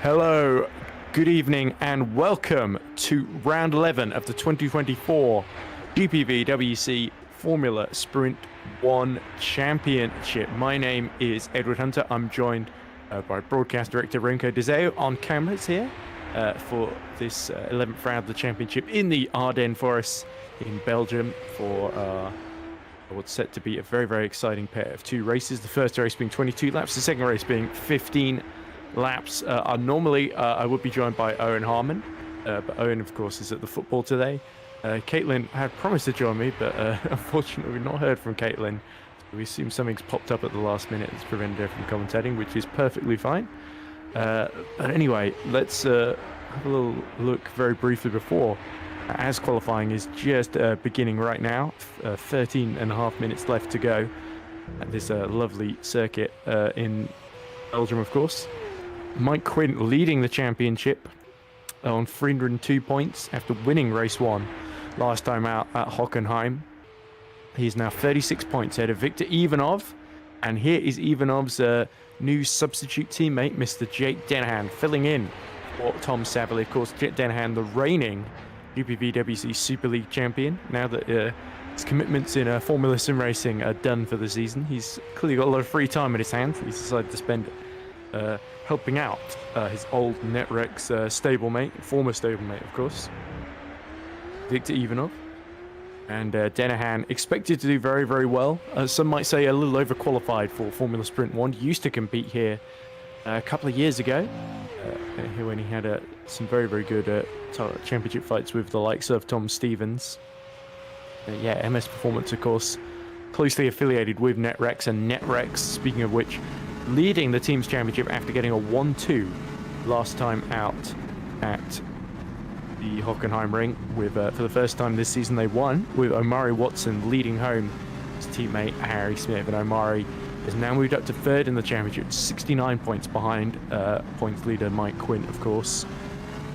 Hello, good evening, and welcome to round 11 of the 2024 GPVWC Formula Sprint 1 Championship. My name is Edward Hunter. I'm joined by broadcast director Remco Zeeuw on cameras here for this 11th round of the championship in the Ardennes Forest in Belgium for what's set to be a very, very exciting pair of two races. The first race being 22 laps, the second race being 15 laps. Normally I would be joined by Owen Harmon, but Owen of course is at the football today. Caitlin had promised to join me, but unfortunately we've not heard from Caitlin. So we assume something's popped up at the last minute that's prevented her from commentating, which is perfectly fine. But anyway, let's have a little look very briefly before, as qualifying is just beginning right now. 13 and a half minutes left to go at this lovely circuit in Belgium, of course. Mike Quinn leading the championship on 302 points after winning race 1 last time out at Hockenheim. He's now 36 points ahead of Victor Ivanov, and here is Ivanov's new substitute teammate, Mr. Jake Dennehan, filling in for Tom Saville. Of course, Jake Dennehan, the reigning GPVWC Super League champion. Now that his commitments in Formula Sim racing are done for the season, he's clearly got a lot of free time in his hands. He's decided to spend it helping out his old Netrex stablemate, former stablemate, of course, Victor Ivanov. And Dennehan expected to do very, very well. Some might say a little overqualified for Formula Sprint 1. Used to compete here a couple of years ago when he had some very, very good championship fights with the likes of Tom Stevens. Yeah, MS Performance, of course, closely affiliated with Netrex, and Netrex, speaking of which, leading the team's championship after getting a 1-2 last time out at the Hockenheim ring. With for the first time this season they won, with Omari Watson leading home his teammate Harry Smith, and Omari has now moved up to third in the championship, 69 points behind points leader Mike Quinn, of course.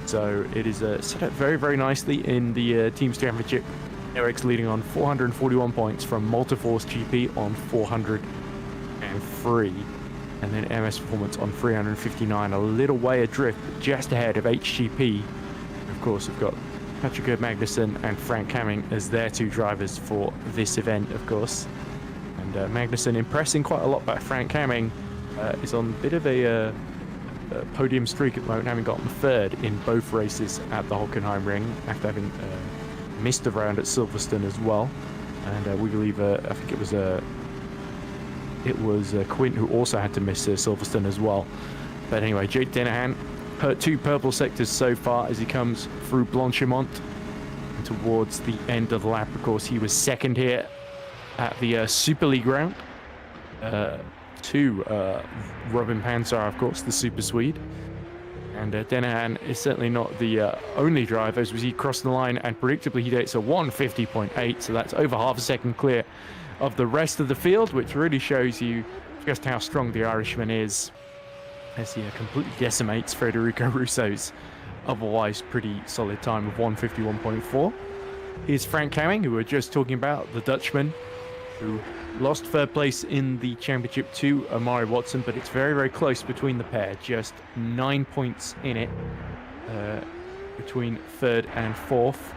So it is set up very, very nicely in the team's championship. Eric's leading on 441 points from Multiforce GP on 403. And then MS Performance on 359, a little way adrift, but just ahead of HGP. Of course, we've got Patrick Magnussen and Frank Hamming as their two drivers for this event, of course. And Magnussen impressing quite a lot, but Frank Hamming is on a bit of a podium streak at the moment, having gotten third in both races at the Hockenheim ring after having missed a round at Silverstone as well. And we believe, I think it was it was Quint who also had to miss Silverstone as well. But anyway, Jake Dennehan hurt 2 purple sectors so far as he comes through Blanchimont. And towards the end of the lap, of course, he was second here at the Super League round. To Robin Pansar, of course, the Super Swede. And Dennehan is certainly not the only driver, as he crossed the line, and predictably he dates a 150.8, so that's over half a second clear of the rest of the field, which really shows you just how strong the Irishman is, as he completely decimates Federico Russo's otherwise pretty solid time of 151.4. Here's Frank Hamming, who we were just talking about, the Dutchman, who lost third place in the championship to Amari Watson, but it's very, very close between the pair. Just 9 points in it between third and fourth.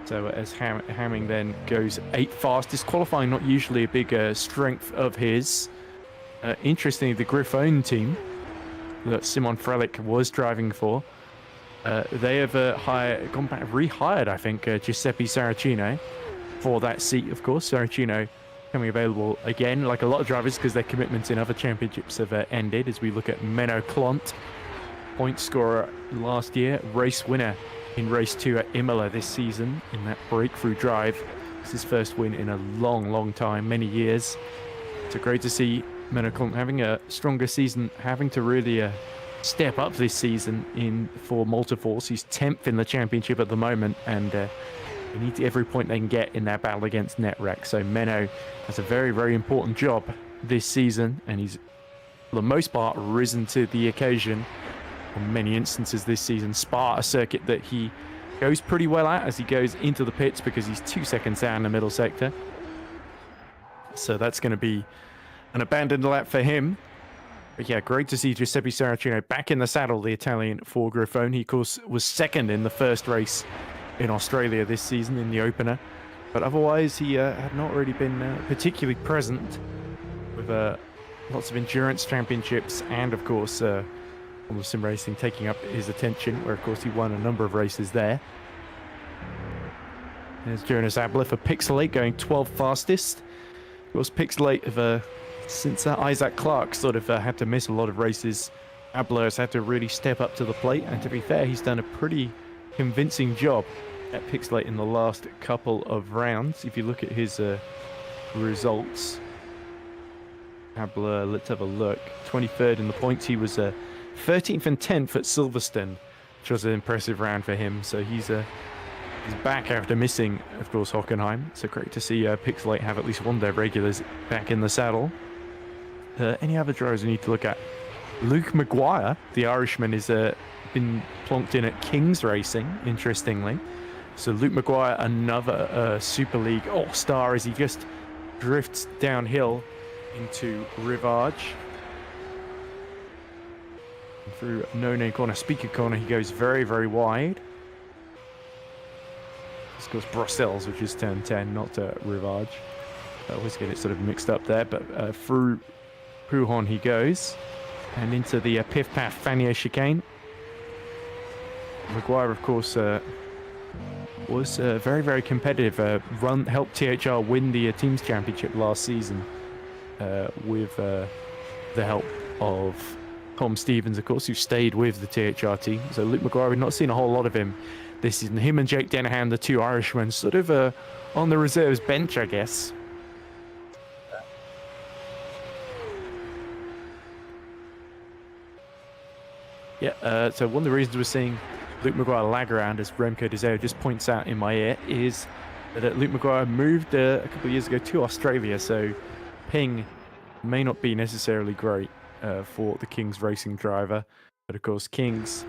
So as Hamming then goes 8th fastest, qualifying not usually a big strength of his. Interestingly, the Griffon team that Simon Frelick was driving for, they have rehired, I think, Giuseppe Saracino for that seat, of course. Saracino coming available again, like a lot of drivers, because their commitments in other championships have ended, as we look at Menno Clont, point scorer last year, race winner in race 2 at Imola this season in that breakthrough drive. It's his first win in a long, long time, many years. So great to see Menno Clont having a stronger season, having to really step up this season for Multiforce. He's 10th in the championship at the moment, and they need every point they can get in their battle against Netrek. So Menno has a very, very important job this season, and he's, for the most part, risen to the occasion in many instances this season. Spa, a circuit that he goes pretty well at as he goes into the pits, because he's 2 seconds down in the middle sector. So that's going to be an abandoned lap for him. But yeah, great to see Giuseppe Saracino back in the saddle, the Italian for Griffon. He, of course, was second in the first race in Australia this season in the opener, but otherwise he had not really been particularly present with lots of endurance championships, and of course Formula Sim Racing taking up his attention, where of course he won a number of races there. There's Jonas Abler for Pixelate going 12th fastest. Of course, Pixelate have since Isaac Clarke sort of had to miss a lot of races, Abler has had to really step up to the plate, and to be fair, he's done a pretty convincing job at Pixelate in the last couple of rounds. If you look at his results, Abler, let's have a look. 23rd in the points. He was 13th and 10th at Silverstone, which was an impressive round for him. So he's back after missing, of course, Hockenheim. So great to see Pixelate have at least one of their regulars back in the saddle. Any other drivers we need to look at? Luke Maguire, the Irishman, is been plonked in at King's Racing, interestingly. So Luke Maguire, another Super League all-star, as he just drifts downhill into Rivage. And through no-name corner, speaker corner, he goes very, very wide. This goes Brussels, which is turn 10, not Rivage. I always get it sort of mixed up there, but through Pouhon he goes, and into the Piff Paff Fanier chicane. Maguire, of course, was very, very competitive. Helped THR win the Teams Championship last season with the help of Tom Stevens, of course, who stayed with the THR team. So Luke Maguire, we've not seen a whole lot of him this season. Him and Jake Dennehan, the two Irishmen, sort of on the reserves bench, I guess. Yeah, so one of the reasons we're seeing Luke Maguire lag around, as Remco de Zeeuw just points out in my ear, is that Luke Maguire moved a couple of years ago to Australia, so ping may not be necessarily great for the Kings Racing driver. But of course, Kings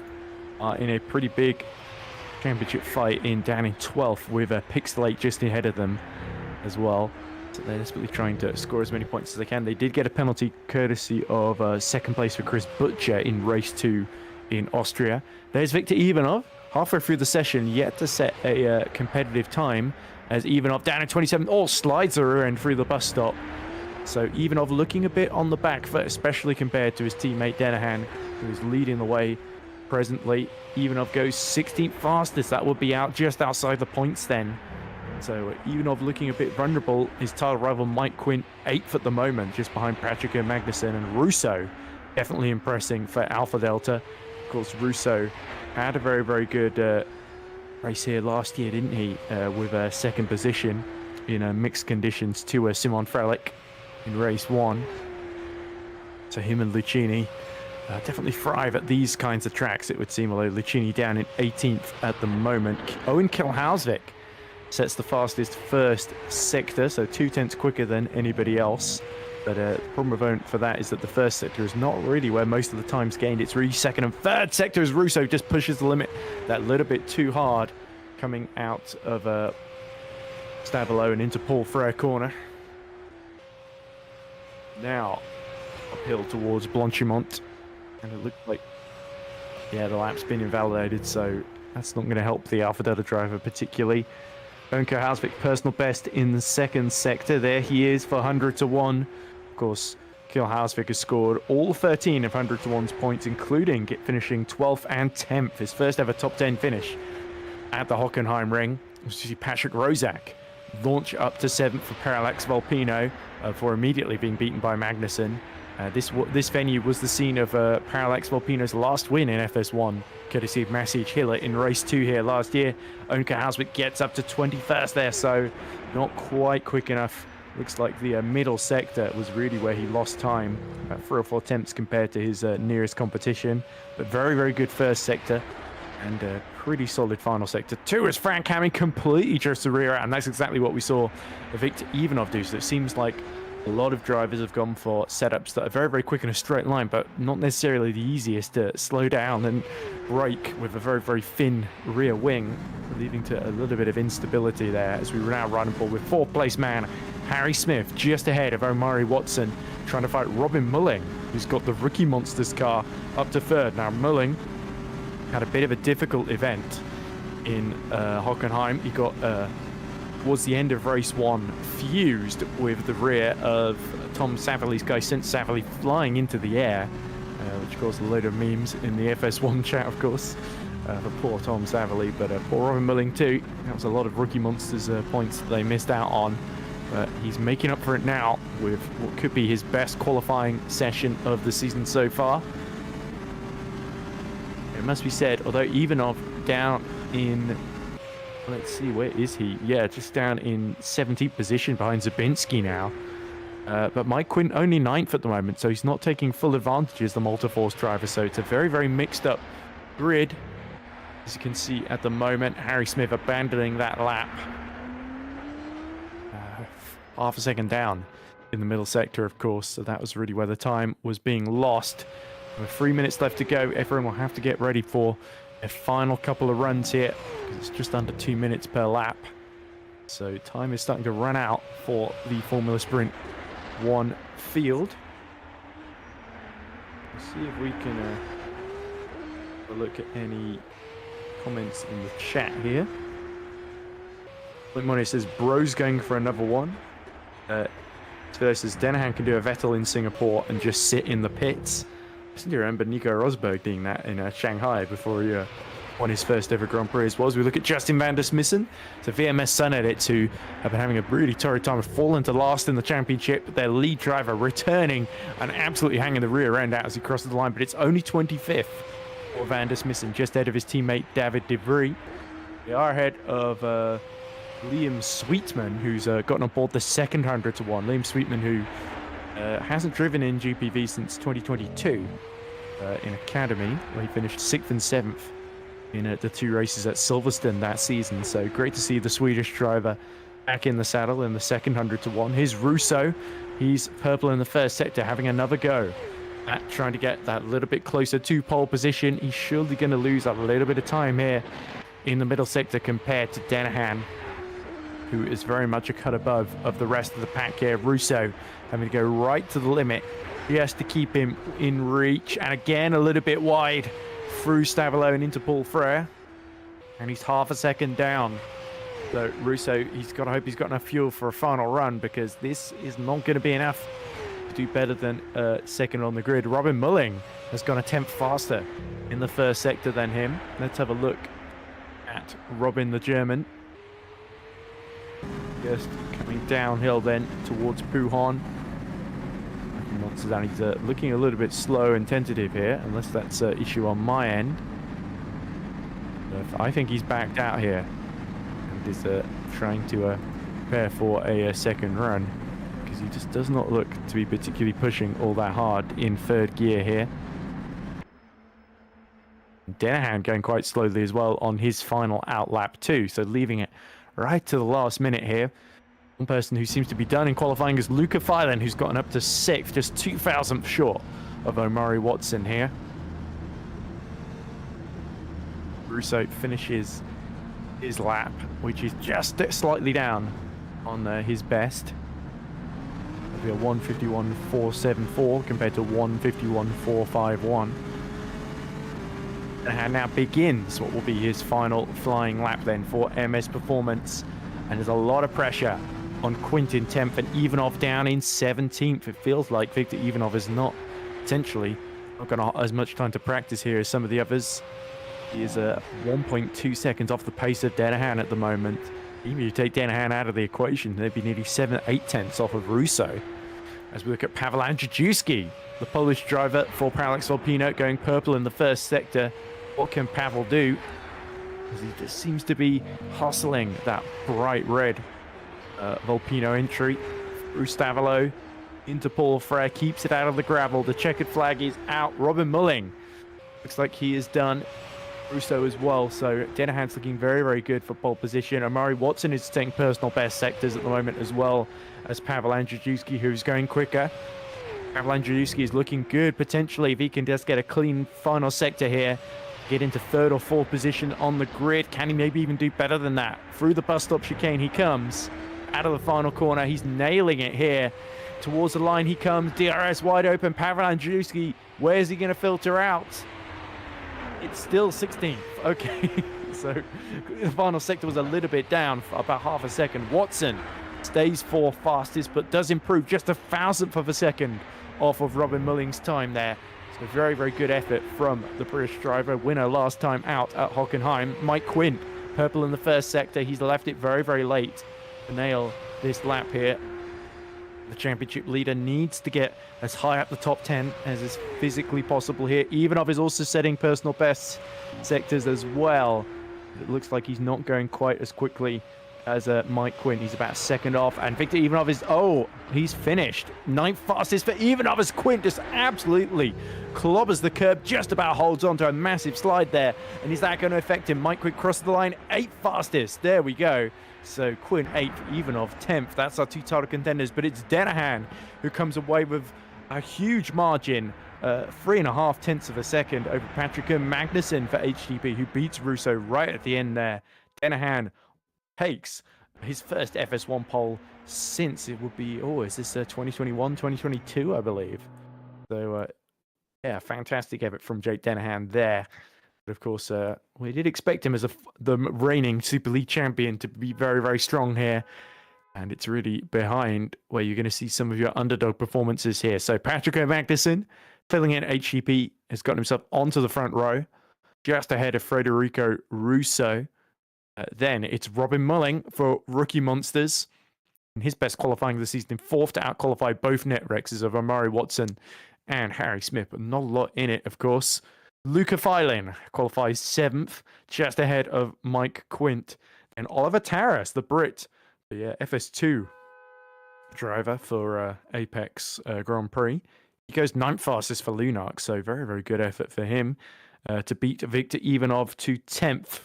are in a pretty big championship fight down in 12th, with Pixelate just ahead of them as well. So they're desperately trying to score as many points as they can. They did get a penalty courtesy of second place for Chris Butcher in race 2 in Austria. There's Victor Ivanov, halfway through the session, yet to set a competitive time, as Ivanov down in 27th, slides her and through the bus stop. So Ivanov looking a bit on the back foot, especially compared to his teammate Dennehan, who is leading the way presently. Ivanov goes 16th fastest. That would be out just outside the points then. So Ivanov looking a bit vulnerable. His title rival Mike Quint 8th at the moment, just behind Patrick and Magnussen, and Russo definitely impressing for Alpha Delta. Of course, Russo had a very, very good race here last year, didn't he? With a second position in mixed conditions to Simon Frelick in race 1. So him and Lucchini definitely thrive at these kinds of tracks, it would seem, although Lucchini down in 18th at the moment. Owen Kilhausvik sets the fastest first sector, so 2/10 quicker than anybody else. But the problem with Owen for that is that the first sector is not really where most of the time's gained. It's really second and third sector as Russo just pushes the limit that little bit too hard, coming out of Stavelot and into Paul Frere corner. Now uphill towards Blanchimont, and it looked like, yeah, the lap's been invalidated, so that's not going to help the Alpha Delta driver particularly. Remco Hausvik personal best in the second sector. There he is for 100 to 1. Of course, Kiel Hausvik has scored all 13 of 100 to 1's points, including finishing 12th and 10th. His first ever top 10 finish at the Hockenheim Ring. You see Patrick Rozak launch up to 7th for Parallax Volpino before immediately being beaten by Magnussen. This venue was the scene of Parallax Volpino's last win in FS1, courtesy of Maciej Hiller in race 2 here last year. Onka Hausvik gets up to 21st there, so not quite quick enough. Looks like the middle sector was really where he lost time, about 3 or 4 attempts compared to his nearest competition. But very, very good first sector, and a pretty solid final sector. 2 as Frank Hamming completely drifts the rear out, and that's exactly what we saw Viktor Ivanov do. So it seems like a lot of drivers have gone for setups that are very, very quick in a straight line, but not necessarily the easiest to slow down and brake with a very, very thin rear wing, leading to a little bit of instability there as we now run ball with 4th place man Harry Smith just ahead of Omari Watson, trying to fight Robin Mulling, who's got the Rookie Monsters car up to 3rd. Now Mulling had a bit of a difficult event in Hockenheim. He got towards the end of race 1 fused with the rear of Tom Savely's guy, sent Savely flying into the air, which caused a load of memes in the FS1 chat, of course, for poor Tom Savely, but poor Robin Mulling too. That was a lot of Rookie Monsters points that they missed out on, but he's making up for it now with what could be his best qualifying session of the season so far. It must be said, although Ivanov down in, let's see, where is he? Yeah, just down in 17th position behind Zabinski now. But Mike Quint only 9th at the moment, so he's not taking full advantage as the Multiforce driver. So it's a very, very mixed up grid. As you can see at the moment, Harry Smith abandoning that lap. Half a second down in the middle sector, of course. So that was really where the time was being lost. With 3 minutes left to go, everyone will have to get ready for a final couple of runs here. It's just under 2 minutes per lap. So time is starting to run out for the Formula Sprint 1 field. Let's see if we can look at any comments in the chat here. Money says, bro's going for another one. Phil says, Denahan can do a Vettel in Singapore and just sit in the pits. I seem to remember Nico Rosberg doing that in Shanghai before he won his first ever Grand Prix as well. As we look at Justin van der Smissen, so VMS Sun Edits, who have been having a really torrid time, have fallen to last in the championship, but their lead driver returning and absolutely hanging the rear end out as he crosses the line, but it's only 25th for van der Smissen, just ahead of his teammate David De Vries. They are ahead of Liam Sweetman, who's gotten on board the second 100 to 1. Liam Sweetman, who hasn't driven in GPV since 2022 in Academy, where he finished 6th and 7th in the 2 races at Silverstone that season. So great to see the Swedish driver back in the saddle in the second 100 to 1. Here's Russo. He's purple in the first sector, having another go at trying to get that little bit closer to pole position. He's surely going to lose a little bit of time here in the middle sector compared to Denahan, who is very much a cut above of the rest of the pack here. Russo having to go right to the limit. He has to keep him in reach. And again, a little bit wide through Stavelot and into Paul Frere. And he's half a second down. So Russo, he's got to hope he's got enough fuel for a final run, because this is not going to be enough to do better than second on the grid. Robin Mulling has gone a tenth faster in the first sector than him. Let's have a look at Robin the German. Just coming downhill then towards Pujon. He's looking a little bit slow and tentative here, unless that's an issue on my end. But I think he's backed out here and is trying to prepare for a second run, because he just does not look to be particularly pushing all that hard in third gear here. Denahan going quite slowly as well on his final out lap too, so leaving it right to the last minute here. One person who seems to be done in qualifying is Luca Phylan, who's gotten up to 6th, just 2,000th short of Omari Watson here. Russo finishes his lap, which is just slightly down on his best. It'll be a 151.474 compared to 151.451. And now begins what will be his final flying lap then for MS Performance. And there's a lot of pressure on Quintin 10th and Ivanov down in 17th. It feels like Victor Ivanov is potentially not going to have as much time to practice here as some of the others. He is 1.2 seconds off the pace of Denahan at the moment. Even if you take Denahan out of the equation, they'd be nearly 7-8 tenths off of Russo. As we look at Paweł Andrzejewski, the Polish driver for Parallax Volpino, going purple in the first sector. What can Paweł do? As he just seems to be hustling that bright red Volpino entry. Through Stavilo into Paul Frere, keeps it out of the gravel. The checkered flag is out. Robin Mulling looks like he is done. Russo as well, so Denahan's looking very, very good for pole position. Omari Watson is taking personal best sectors at the moment, as well as Paweł Andrzejewski, who's going quicker. Paweł Andrzejewski is looking good, potentially, if he can just get a clean final sector here. Get into third or fourth position on the grid. Can he maybe even do better than that? Through the bus stop chicane he comes. Out of the final corner, he's nailing it here. Towards the line he comes. DRS wide open. Paweł Andrzejewski, where's he going to filter out? It's still 16th. Okay, so the final sector was a little bit down, about half a second. Watson stays fourth fastest, but does improve just 1,000th of a second off of Robin Mulling's time there. So very, very good effort from the British driver. Winner last time out at Hockenheim. Mike Quint, purple in the first sector. He's left it very, very late to nail this lap here. The championship leader needs to get as high up the top 10 as is physically possible here. Ivanov is also setting personal best sectors as well. It looks like he's not going quite as quickly as Mike Quint. He's about second off, and Victor Ivanov is, he's finished. 9th fastest for Ivanov as Quint just absolutely clobbers the curb, just about holds on to a massive slide there. And is that going to affect him? Mike Quint crosses the line, 8th fastest. There we go. So Quint 8th, Ivanov 10th. That's our two title contenders, but it's Denahan who comes away with a huge margin, 3.5 tenths of a second over Patrick Magnussen for HTP, who beats Russo right at the end there. Denahan takes his first FS1 pole since it would be, is this 2021, 2022, I believe. So, yeah, fantastic effort from Jake Denahan there. But of course, we did expect him as the reigning Super League champion to be very, very strong here. And it's really behind where you're going to see some of your underdog performances here. So Patrick Magnussen, filling in HTP, has gotten himself onto the front row, just ahead of Federico Russo. Then it's Robin Mulling for Rookie Monsters. In his best qualifying of the season, in fourth to out-qualify both net Rexes of Omari Watson and Harry Smith. But not a lot in it, of course. Luca Phylan qualifies 7th, just ahead of Mike Quint. And Oliver Taras, the Brit, the FS2 driver for Apex Grand Prix. He goes 9th fastest for Lunark, so very, very good effort for him to beat Victor Ivanov to 10th.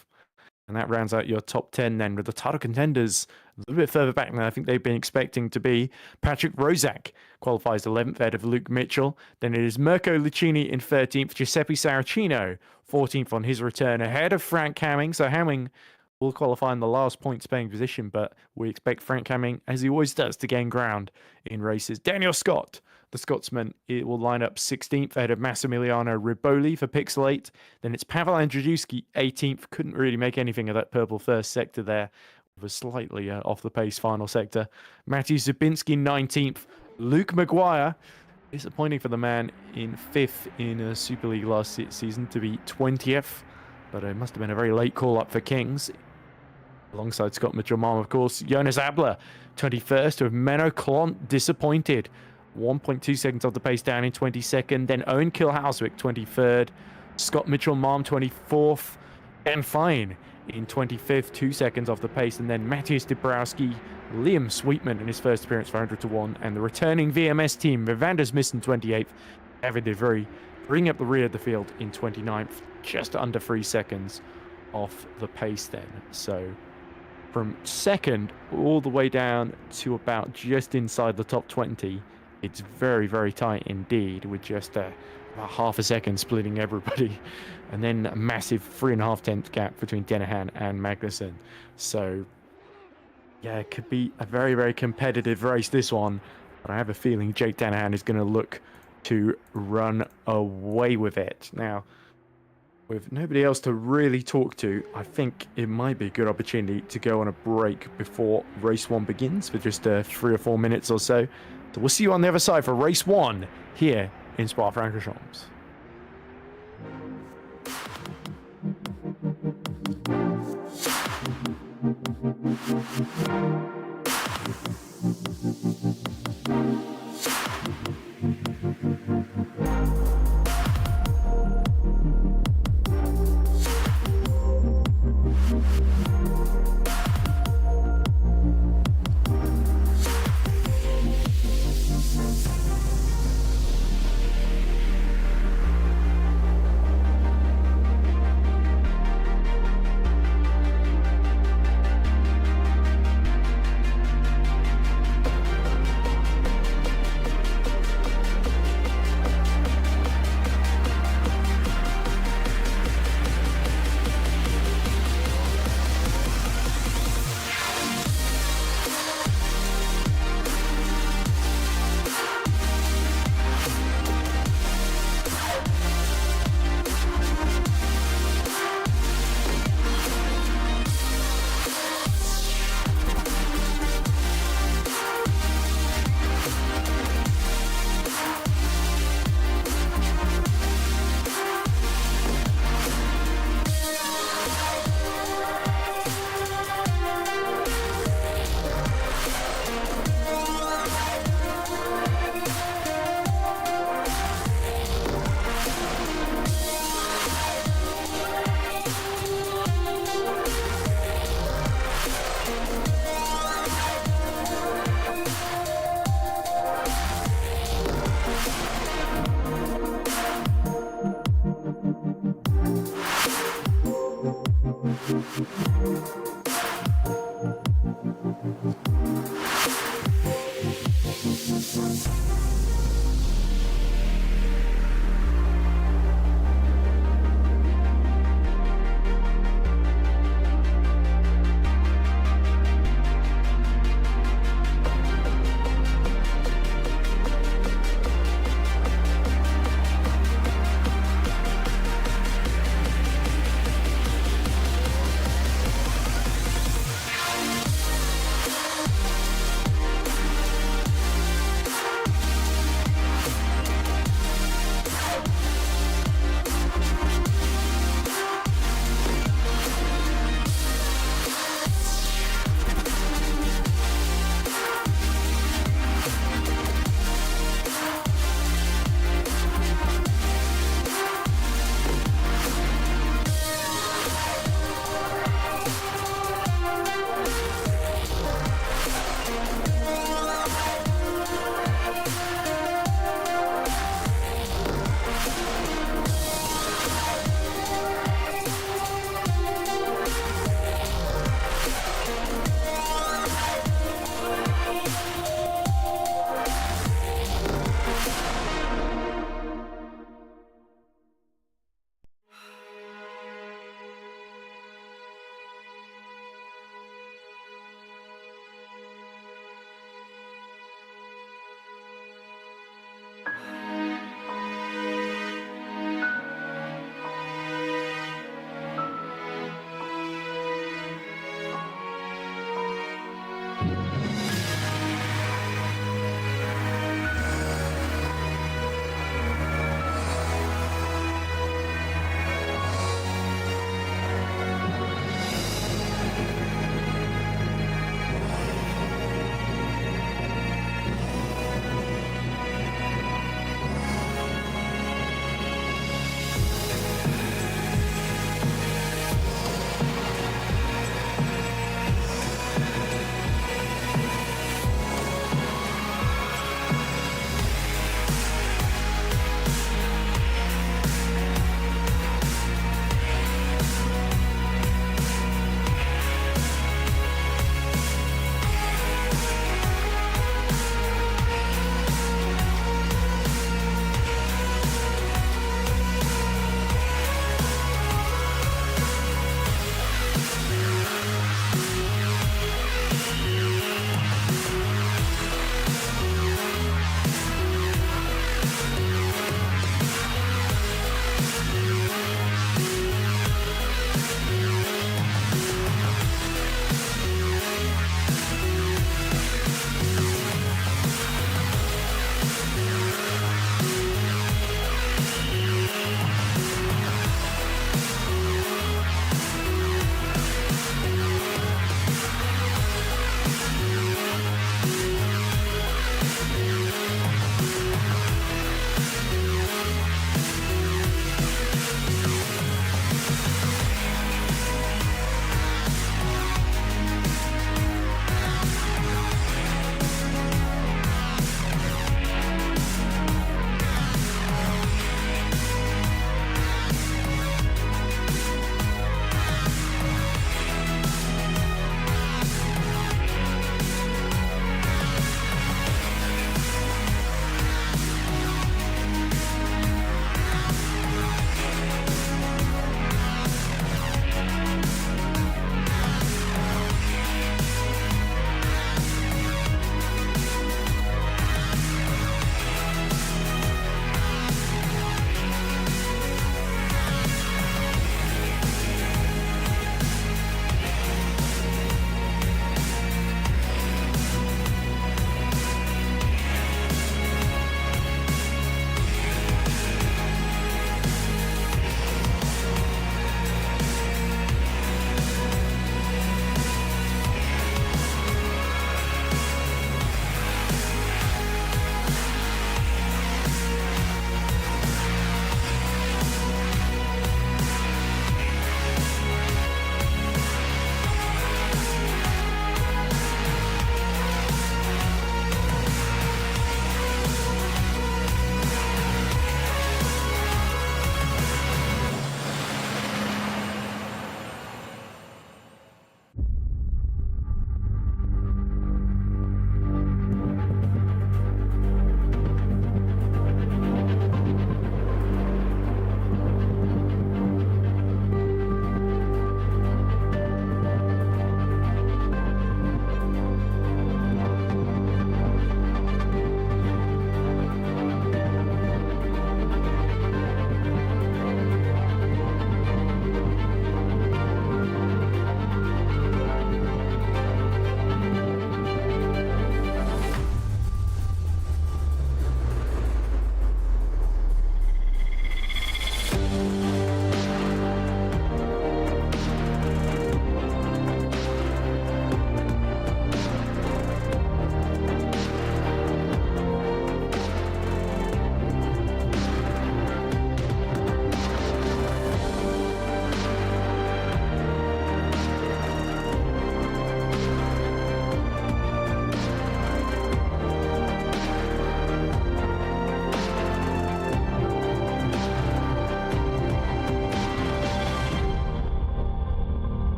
And that rounds out your top 10 then, with the title contenders a little bit further back than I think they've been expecting to be. Patrick Rozak qualifies 11th ahead of Luke Mitchell. Then it is Mirko Lucchini in 13th. Giuseppe Saracino 14th on his return, ahead of Frank Hamming. So Hamming will qualify in the last points paying position, but we expect Frank Hamming, as he always does, to gain ground in races. Daniel Scott, the Scotsman, it will line up 16th ahead of Massimiliano Riboli for Pixelate. Then it's Paweł Andrzejewski 18th. Couldn't really make anything of that purple first sector there, with a slightly off the pace final sector. Matthew Zubinski 19th. Luke Maguire, disappointing for the man in 5th in Super League last season to be 20th, but it must have been a very late call up for Kings. alongside Scott Mitchell-Malm, of course. Jonas Abler, 21st, with Menno Klont disappointed. 1.2 seconds off the pace, down in 22nd. Then Owen Kilhauswick, 23rd. Scott Mitchell-Malm, 24th. And Fine in 25th, 2 seconds off the pace. And then Matthias Dabrowski, Liam Sweetman in his first appearance for 100 to 1. And the returning VMS team, Vivander Smith in 28th. David De Vries bring up the rear of the field in 29th, just under 3 seconds off the pace then. So from second all the way down to about just inside the top 20, it's very, very tight indeed, with just about half a second splitting everybody. And then a massive 3.5 tenth gap between Dennehan and Magnussen. So yeah, it could be a very, very competitive race, this one. But I have a feeling Jake Dennehan is going to look to run away with it. Now, with nobody else to really talk to, I think it might be a good opportunity to go on a break before race 1 begins for just 3 or 4 minutes or so. So we'll see you on the other side for race 1 here in Spa-Francorchamps.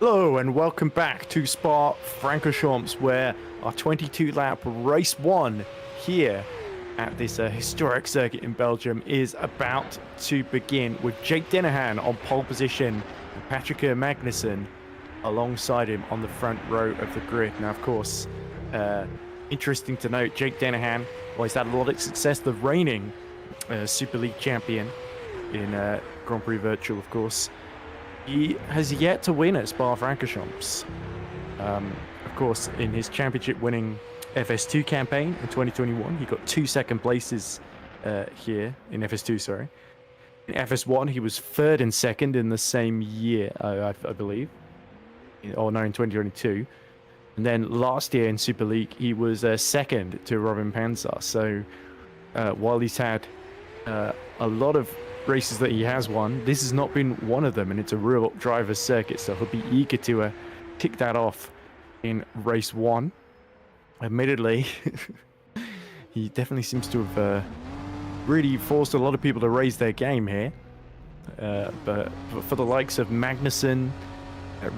Hello and welcome back to Spa Francorchamps, where our 22-lap race 1 here at this historic circuit in Belgium is about to begin, with Jake Dennehan on pole position and Patrick Magnussen alongside him on the front row of the grid. Now, of course, interesting to note, Jake Dennehan, well, he's had a lot of success, the reigning Super League champion in Grand Prix Virtual, of course. He has yet to win at Spa Francorchamps. Of course, in his championship-winning FS2 campaign in 2021, he got 2 second places here in FS2, sorry. In FS1, he was 3rd and 2nd in the same year, I believe. Or no, in 2022. And then last year in Super League, he was 2nd to Robin Panzer. So while he's had a lot of races that he has won, this has not been one of them, and it's a real driver's circuit, so he'll be eager to tick that off in race 1. Admittedly, he definitely seems to have really forced a lot of people to raise their game here, but for the likes of Magnussen,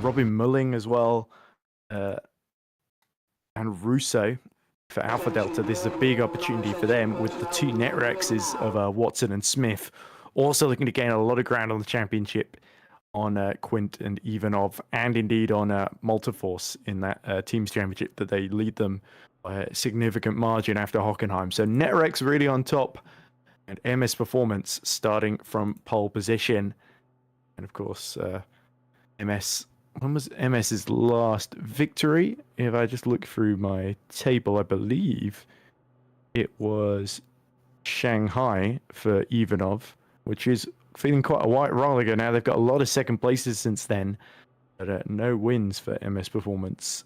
Robin Mulling as well, and Russo for Alpha Delta, this is a big opportunity for them, with the 2 Netrexes of Watson and Smith also looking to gain a lot of ground on the championship on Quint and Ivanov, and indeed on Multiforce in that team's championship that they lead them by a significant margin after Hockenheim. So Netrex really on top, and MS Performance starting from pole position. And of course, MS, when was MS's last victory? If I just look through my table, I believe it was Shanghai for Ivanov, which is feeling quite a while ago now. They've got a lot of second places since then, but no wins for MS Performance,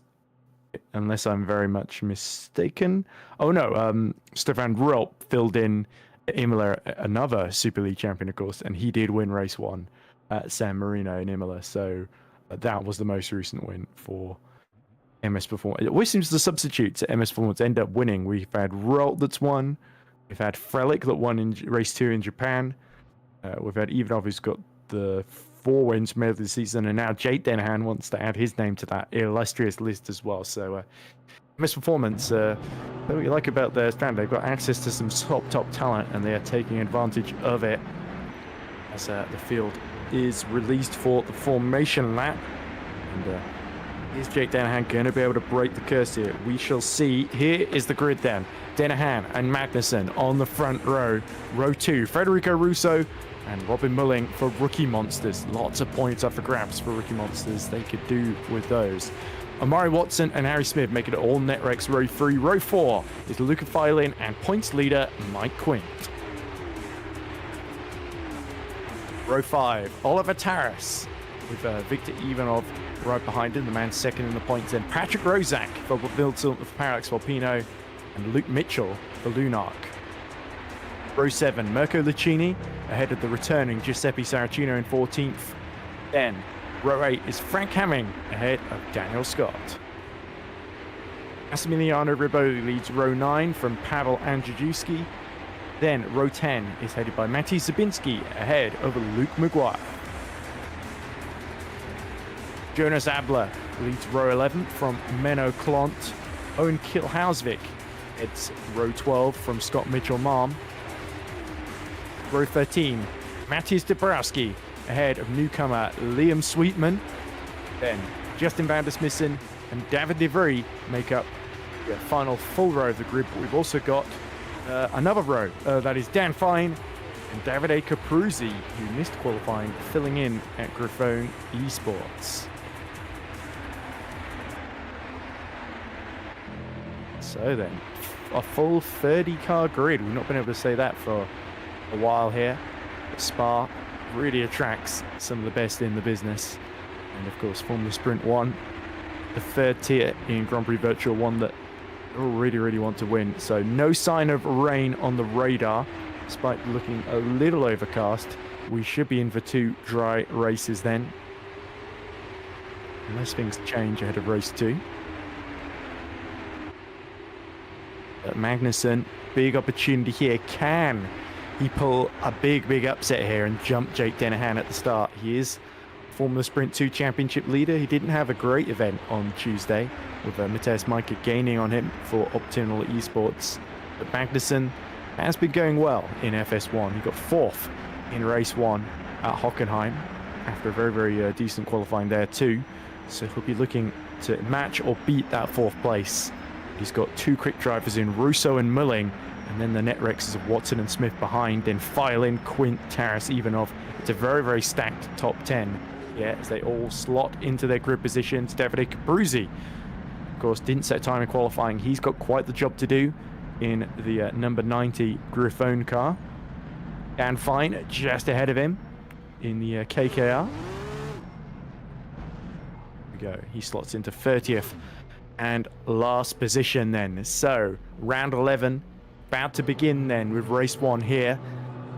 unless I'm very much mistaken. Oh no, Stefan Rulp filled in Imola, another Super League champion, of course, and he did win race 1 at San Marino in Imola, so that was the most recent win for MS Performance. It always seems the substitutes at MS Performance end up winning. We've had Rulp that's won, we've had Frelich that won in race 2 in Japan, we've had Ivanov, who's got the 4 wins made of the season, and now Jake Dennehan wants to add his name to that illustrious list as well. So MS Performance, what we like about their stand, they've got access to some top talent, and they are taking advantage of it as the field is released for the formation lap. And is Jake Dennehan going to be able to break the curse here? We shall see. Here is the grid then. Dennehan and Magnussen on the front row. Row 2, Federico Russo and Robin Mulling for Rookie Monsters. Lots of points up for grabs for Rookie Monsters. They could do with those. Amari Watson and Harry Smith make it all Netrex. Row 3. Row 4 is Luca Filin and points leader Mike Quint. Row 5, Oliver Taras with Victor Ivanov right behind him, the man second in the points. Then Patrick Rozak for Parallax Volpino and Luke Mitchell for Lunark. Row 7, Mirko Lucchini ahead of the returning Giuseppe Saracino in 14th. Then row 8 is Frank Hamming ahead of Daniel Scott. Massimiliano Riboli leads row 9 from Pavel Andrzejewski. Then row 10 is headed by Matti Zabinski ahead of Luke Maguire. Jonas Abler leads row 11 from Menno Klont. Owen Kilhausvik heads row 12 from Scott Mitchell-Malm. Row 13, Matthias Dabrowski ahead of newcomer Liam Sweetman. Then Justin van der Smissen and David De Vries make up the final full row of the grid. But we've also got another row, that is Dan Fine and Davide Capruzzi, who missed qualifying, filling in at Grifone Esports. So then, a full 30-car grid. We've not been able to say that for a while here. Spa really attracts some of the best in the business. And of course, Formula Sprint 1, the 3rd tier in Grand Prix Virtual 1 that really want to win. So no sign of rain on the radar, despite looking a little overcast. We should be in for 2 dry races then, unless things change ahead of race 2. But Magnussen, big opportunity here. Can he pull a big upset here and jump Jake Dennehan at the start? He is Formula Sprint 2 Championship leader. He didn't have a great event on Tuesday, with Matthias Micke gaining on him for Optimal Esports. But Magnussen has been going well in FS1. He got 4th in race 1 at Hockenheim after a very, very decent qualifying there too. So he'll be looking to match or beat that 4th place. He's got 2 quick drivers in Russo and Mulling, and then the net Rexes of Watson and Smith behind, then Filin, Quint, Taras, Ivanov. It's a very, very stacked top 10. Yeah, as they all slot into their grid positions. Davide Capruzzi, of course, didn't set time in qualifying. He's got quite the job to do in the number 90 Griffon car. Dan Fine just ahead of him in the KKR. Here we go. He slots into 30th and last position then. So round 11 about to begin then with race 1 here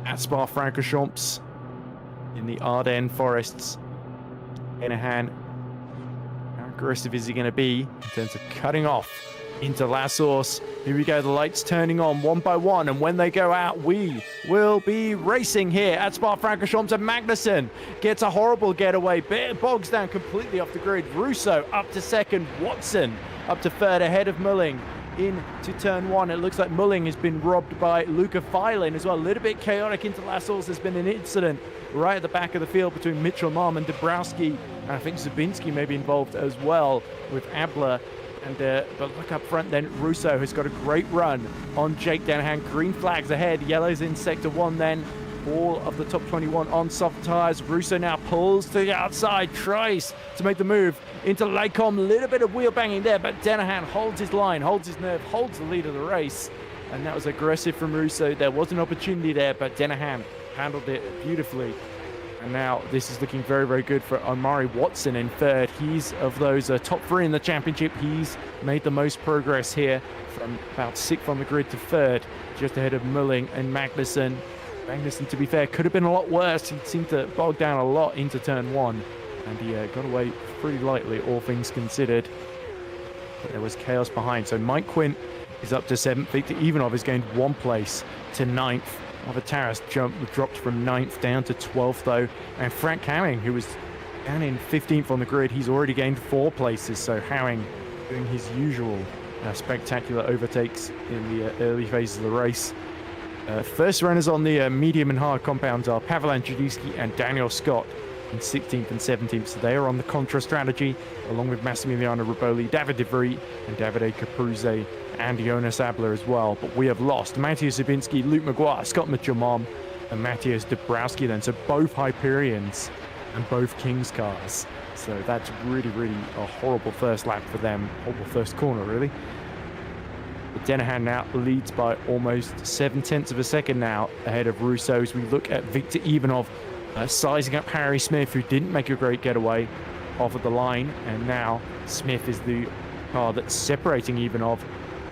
at Spa-Francorchamps in the Ardennes forests. Enahan, how aggressive is he going to be in terms of cutting off into La Source? Here we go, the lights turning on one by one, and when they go out, we will be racing here at Spa-Francorchamps, and Magnussen gets a horrible getaway, bogs down completely off the grid. Russo up to 2nd, Watson up to 3rd ahead of Mulling into turn 1. It looks like Mulling has been robbed by Luca Filin as well. A little bit chaotic into La Source. There's been an incident right at the back of the field between Mitchell Marm and Dabrowski, and I think Zabinski may be involved as well with Abler. And but look up front then, Russo has got a great run on Jake Danahan. Green flags ahead, yellows in sector 1 then. All of the top 21 on soft tyres. Russo now pulls to the outside, tries to make the move into Lecom. A little bit of wheel banging there, but Danahan holds his line, holds his nerve, holds the lead of the race. And that was aggressive from Russo. There was an opportunity there, but Danahan handled it beautifully. And now this is looking very, very good for Omari Watson in 3rd. He's, of those top 3 in the championship, he's made the most progress here from about 6th on the grid to 3rd, just ahead of Mulling and Magnussen. Magnussen, to be fair, could have been a lot worse. He seemed to bog down a lot into turn 1, and he got away pretty lightly, all things considered. But there was chaos behind. So Mike Quint is up to 7th. Victor Ivanov is gained 1 place to 9th. Oliver Taras dropped from 9th down to 12th though. And Frank Howing, who was down in 15th on the grid, he's already gained 4 places. So Howing doing his usual spectacular overtakes in the early phases of the race. First runners on the medium and hard compounds are Pavel Andrzejewski and Daniel Scott in 16th and 17th. So they are on the Contra strategy, along with Massimiliano Ruboli, David De Vries, and Davide Capruzzi, and Jonas Abler as well. But we have lost Matthias Zabinski, Luke Maguire, Scott Mitchell-Mom, and Matthias Dabrowski then. So both Hyperions and both Kings cars. So that's really, really a horrible first lap for them. Horrible first corner, really. But Danahan now leads by almost 0.7 of a second now ahead of Russo as we look at Victor Ivanov sizing up Harry Smith, who didn't make a great getaway off of the line. And now Smith is the car that's separating Ivanov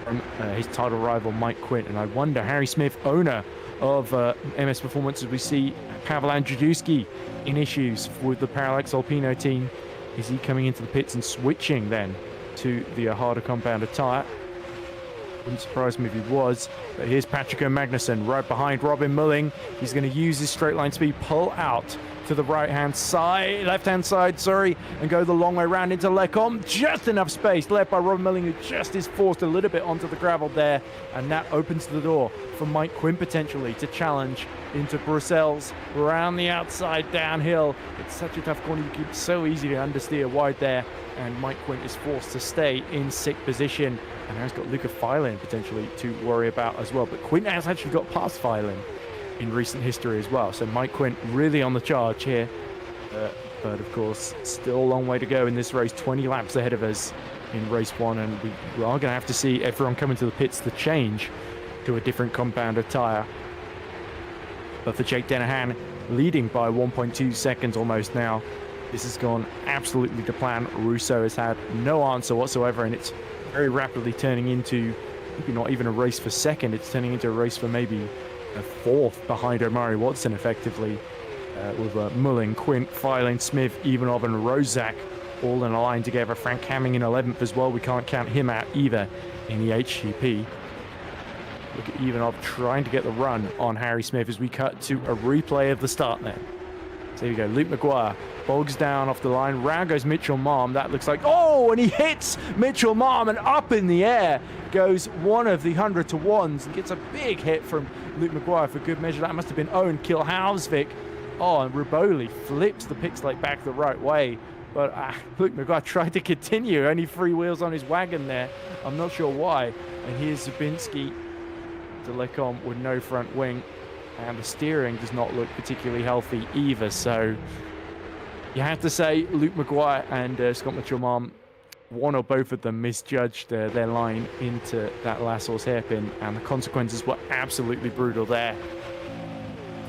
from his title rival Mike Quint. And I wonder, Harry Smith, owner of MS Performance, as we see Pavel Andrzejewski in issues with the Parallax Alpino team, is he coming into the pits and switching then to the harder compounded tyre? Wouldn't surprise me if he was. But here's Patrick Magnussen right behind Robin Mulling. He's going to use his straight line speed, pull out to the left-hand side, and go the long way around into Lecom. Just enough space left by Robin Mulling, who just is forced a little bit onto the gravel there, and that opens the door for Mike Quinn potentially to challenge into Brussels around the outside downhill. It's such a tough corner, it's so easy to understeer wide there, and Mike Quinn is forced to stay in 6th position. And now he's got Luca Filin potentially to worry about as well. But Quint has actually got past Filin in recent history as well. So Mike Quint really on the charge here. But of course, still a long way to go in this race. 20 laps ahead of us in race 1. And we are going to have to see everyone coming to the pits to change to a different compounder tyre. But for Jake Danahan, leading by 1.2 seconds almost now. This has gone absolutely to plan. Russo has had no answer whatsoever, and it's very rapidly turning into maybe not even a race for 2nd. It's turning into a race for maybe a 4th behind Omari Watson, effectively, with Mulling, Quint, Filin, Smith, Ivanov, and Rozak all in a line together. Frank Hamming in 11th as well. We can't count him out either in the HGP. Look at Ivanov trying to get the run on Harry Smith as we cut to a replay of the start there. So here we go. Luke Maguire bogs down off the line. Round goes Mitchell Marm. That looks like, oh, and he hits Mitchell Marm, and up in the air goes one of the 100 to 1s and gets a big hit from Luke Maguire for good measure. That must have been Owen Kilhausvik. Oh, and Ruboli flips the pick slate back the right way. But Luke Maguire tried to continue. Only 3 wheels on his wagon there. I'm not sure why. And here's Zabinski to Lecombe with no front wing. And the steering does not look particularly healthy either. So you have to say Luke Maguire and Scott Mitchell-Marm, one or both of them misjudged their line into that last horse hairpin. And the consequences were absolutely brutal there.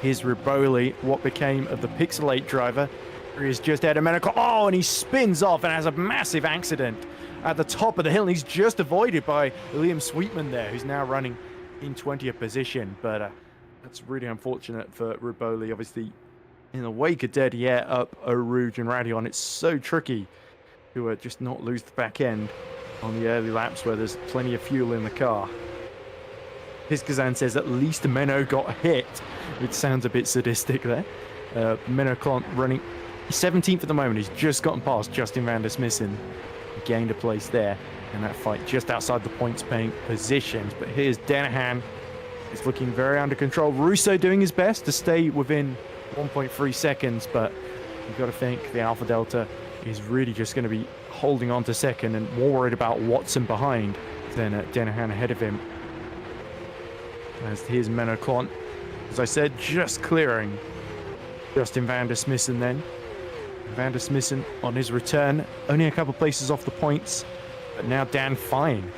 Here's Riboli, what became of the Pixel 8 driver. He is just ahead of Menacon. Oh, and he spins off and has a massive accident at the top of the hill. And he's just avoided by Liam Sweetman there, who's now running in 20th position. But that's really unfortunate for Riboli. Obviously, in the wake of Dedier up Eau Rouge and Radion, it's so tricky to just not lose the back end on the early laps where there's plenty of fuel in the car. Hiskazan says at least Menno got hit, which sounds a bit sadistic there. Menno Clant running 17th at the moment. He's just gotten past Justin van der Smissen. Gained a place there in that fight just outside the points paying positions. But here's Denahan. He's looking very under control. Russo doing his best to stay within 1.3 seconds, but you've got to think the Alpha Delta is really just going to be holding on to second and more worried about Watson behind than Denahan ahead of him. As here's Menno Clant, as I said, just clearing Justin van der Smissen then. Van der Smissen on his return, only a couple places off the points, but now Dan Fine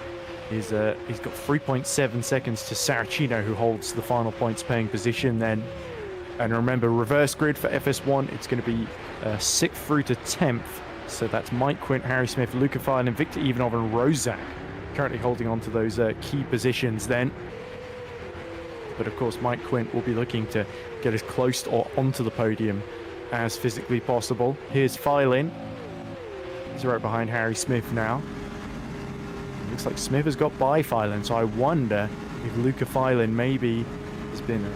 is he's got 3.7 seconds to Saracino, who holds the final points paying position then. And remember, reverse grid for FS1, it's going to be 6th through to 10th. So that's Mike Quint, Harry Smith, Luca Fine, and Victor Ivanov and Rozak currently holding on to those key positions then. But of course, Mike Quint will be looking to get as close or onto the podium as physically possible. Here's Filin. He's right behind Harry Smith now. It looks like Smith has got by Filin, so I wonder if Luca Filin maybe has been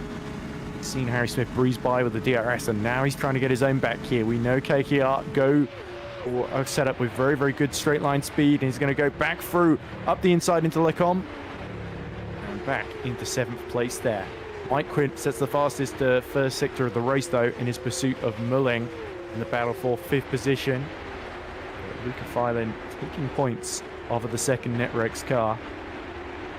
seen Harry Smith breeze by with the DRS, and now he's trying to get his own back here. We know KKR go or set up with very, very good straight line speed, and he's going to go back through up the inside into Lecombe and back into 7th place there. Mike Quint sets the fastest first sector of the race, though, in his pursuit of Mulling in the battle for 5th position. Luca Filin taking points off of the second Netrex car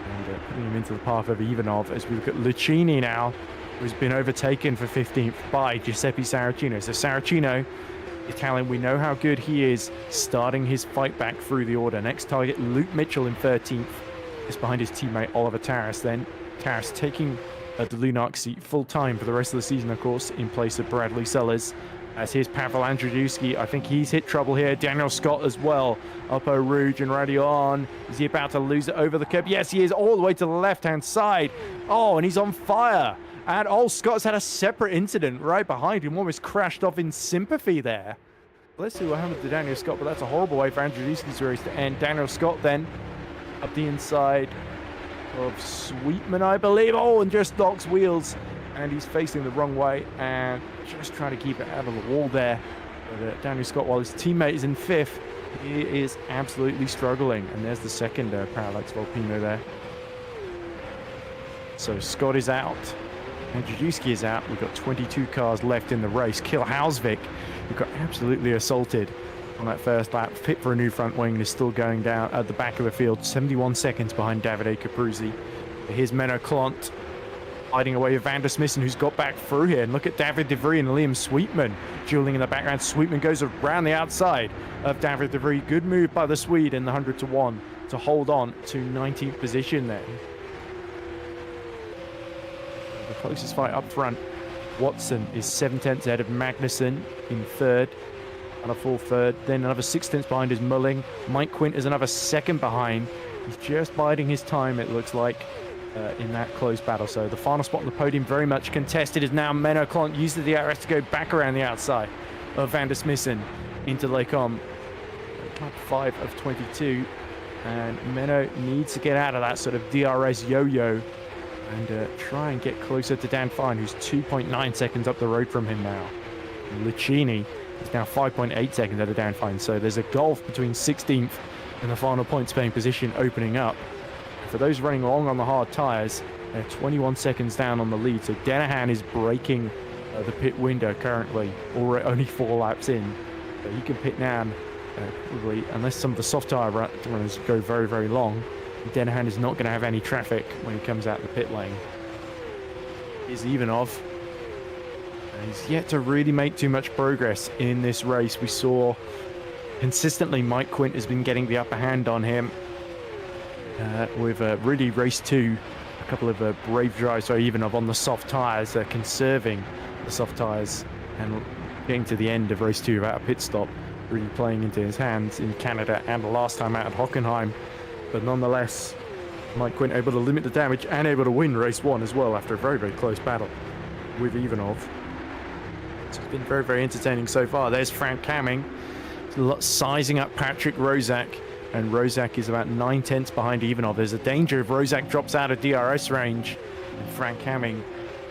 and putting him into the path of Ivanov as we look at Lucchini now, who's been overtaken for 15th by Giuseppe Saracino. So Saracino, Italian, we know how good he is starting his fight back through the order. Next target, Luke Mitchell in 13th, just behind his teammate Oliver Tarras. Then Tarras taking the Lunark seat full time for the rest of the season, of course, in place of Bradley Sellers. As here's Pavel Andrzejewski. I think he's hit trouble here. Daniel Scott as well. Up Eau Rouge and Radion. Is he about to lose it over the curb? Yes, he is, all the way to the left-hand side. Oh, and he's on fire. And Scott's had a separate incident right behind him. Almost crashed off in sympathy there. Let's see what happened to Daniel Scott, but that's a horrible way for Andrzejewski's race to end. Daniel Scott then up the inside of Sweetman, I believe. Oh, and just locks wheels. And he's facing the wrong way and just trying to keep it out of the wall there. But Daniel Scott, while his teammate is in 5th, he is absolutely struggling. And there's the second Parallax Volpino there. So Scott is out. Andrzejewski is out. We've got 22 cars left in the race. Kilhausvik, who got absolutely assaulted on that first lap, fit for a new front wing and is still going down at the back of the field, 71 seconds behind Davide Capruzzi. Here's Menno Clant hiding away with Van der Smissen, who's got back through here. And look at David De Vries and Liam Sweetman dueling in the background. Sweetman goes around the outside of David De Vries. Good move by the Swede in the 100 to 1 to hold on to 19th position then. The closest fight up front, Watson is 7/10 ahead of Magnussen in 3rd. And a full 3rd. Then another 6/10 behind is Mulling. Mike Quint is another 2nd behind. He's just biding his time, it looks like, in that close battle. So the final spot on the podium, very much contested, is now Menno Clant. Used the DRS to go back around the outside of Van der Smissen into Lecombe. Top 5 of 22. And Menno needs to get out of that sort of DRS yo-yo and try and get closer to Dan Fine, who's 2.9 seconds up the road from him now. Lucchini is now 5.8 seconds out of down. So there's a gulf between 16th and the final points paying position opening up. For those running long on the hard tyres, they're 21 seconds down on the lead. So Denahan is breaking the pit window currently, or only 4 laps in. So he can pit now, probably, unless some of the soft tyre runners go very, very long. Denahan is not going to have any traffic when he comes out the pit lane. Here's Ivanov. He's yet to really make too much progress in this race. We saw consistently Mike Quint has been getting the upper hand on him with really race 2. A couple of brave drives for Ivanov on the soft tyres, conserving the soft tyres and getting to the end of race 2 without a pit stop, really playing into his hands in Canada and the last time out at Hockenheim. But nonetheless, Mike Quint able to limit the damage and able to win race 1 as well after a very, very close battle with Ivanov. So it's been very, very entertaining so far. There's Frank Hamming sizing up Patrick Rozak, and Rozak is about 9/10 behind Ivanov. There's a danger if Rozak drops out of DRS range, and Frank Hamming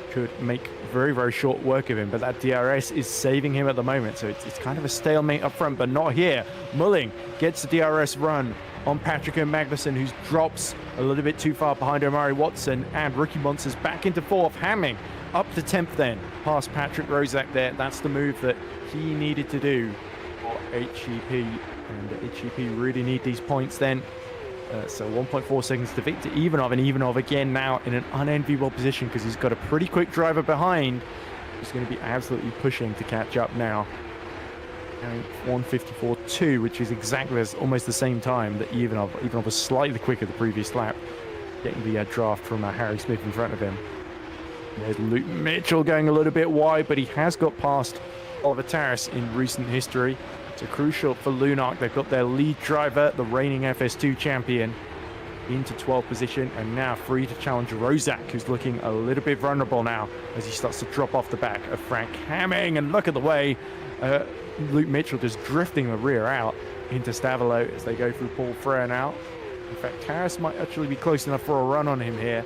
could make very, very short work of him, but that DRS is saving him at the moment, so it's kind of a stalemate up front, but not here. Mulling gets the DRS run on Patrick and Magnussen, who drops a little bit too far behind Omari Watson, and Rookie Monsters back into 4th. Hamming up to 10th then, past Patrick Rozak there. That's the move that he needed to do for HGP, and HGP really need these points then. So 1.4 seconds to Victor Ivanov, and Ivanov again now in an unenviable position because he's got a pretty quick driver behind who's going to be absolutely pushing to catch up now. 1:54.2, which is exactly almost the same time that Ivanov was slightly quicker the previous lap, getting the draft from Harry Smith in front of him. There's Luke Mitchell going a little bit wide, but he has got past Oliver Taras in recent history. So crucial for Lunark. They've got their lead driver, the reigning FS2 champion, into 12th position, and now free to challenge Rozak, who's looking a little bit vulnerable now as he starts to drop off the back of Frank Hamming. And look at the way Luke Mitchell just drifting the rear out into Stavolo as they go through Paul Frere now. In fact, Taras might actually be close enough for a run on him here.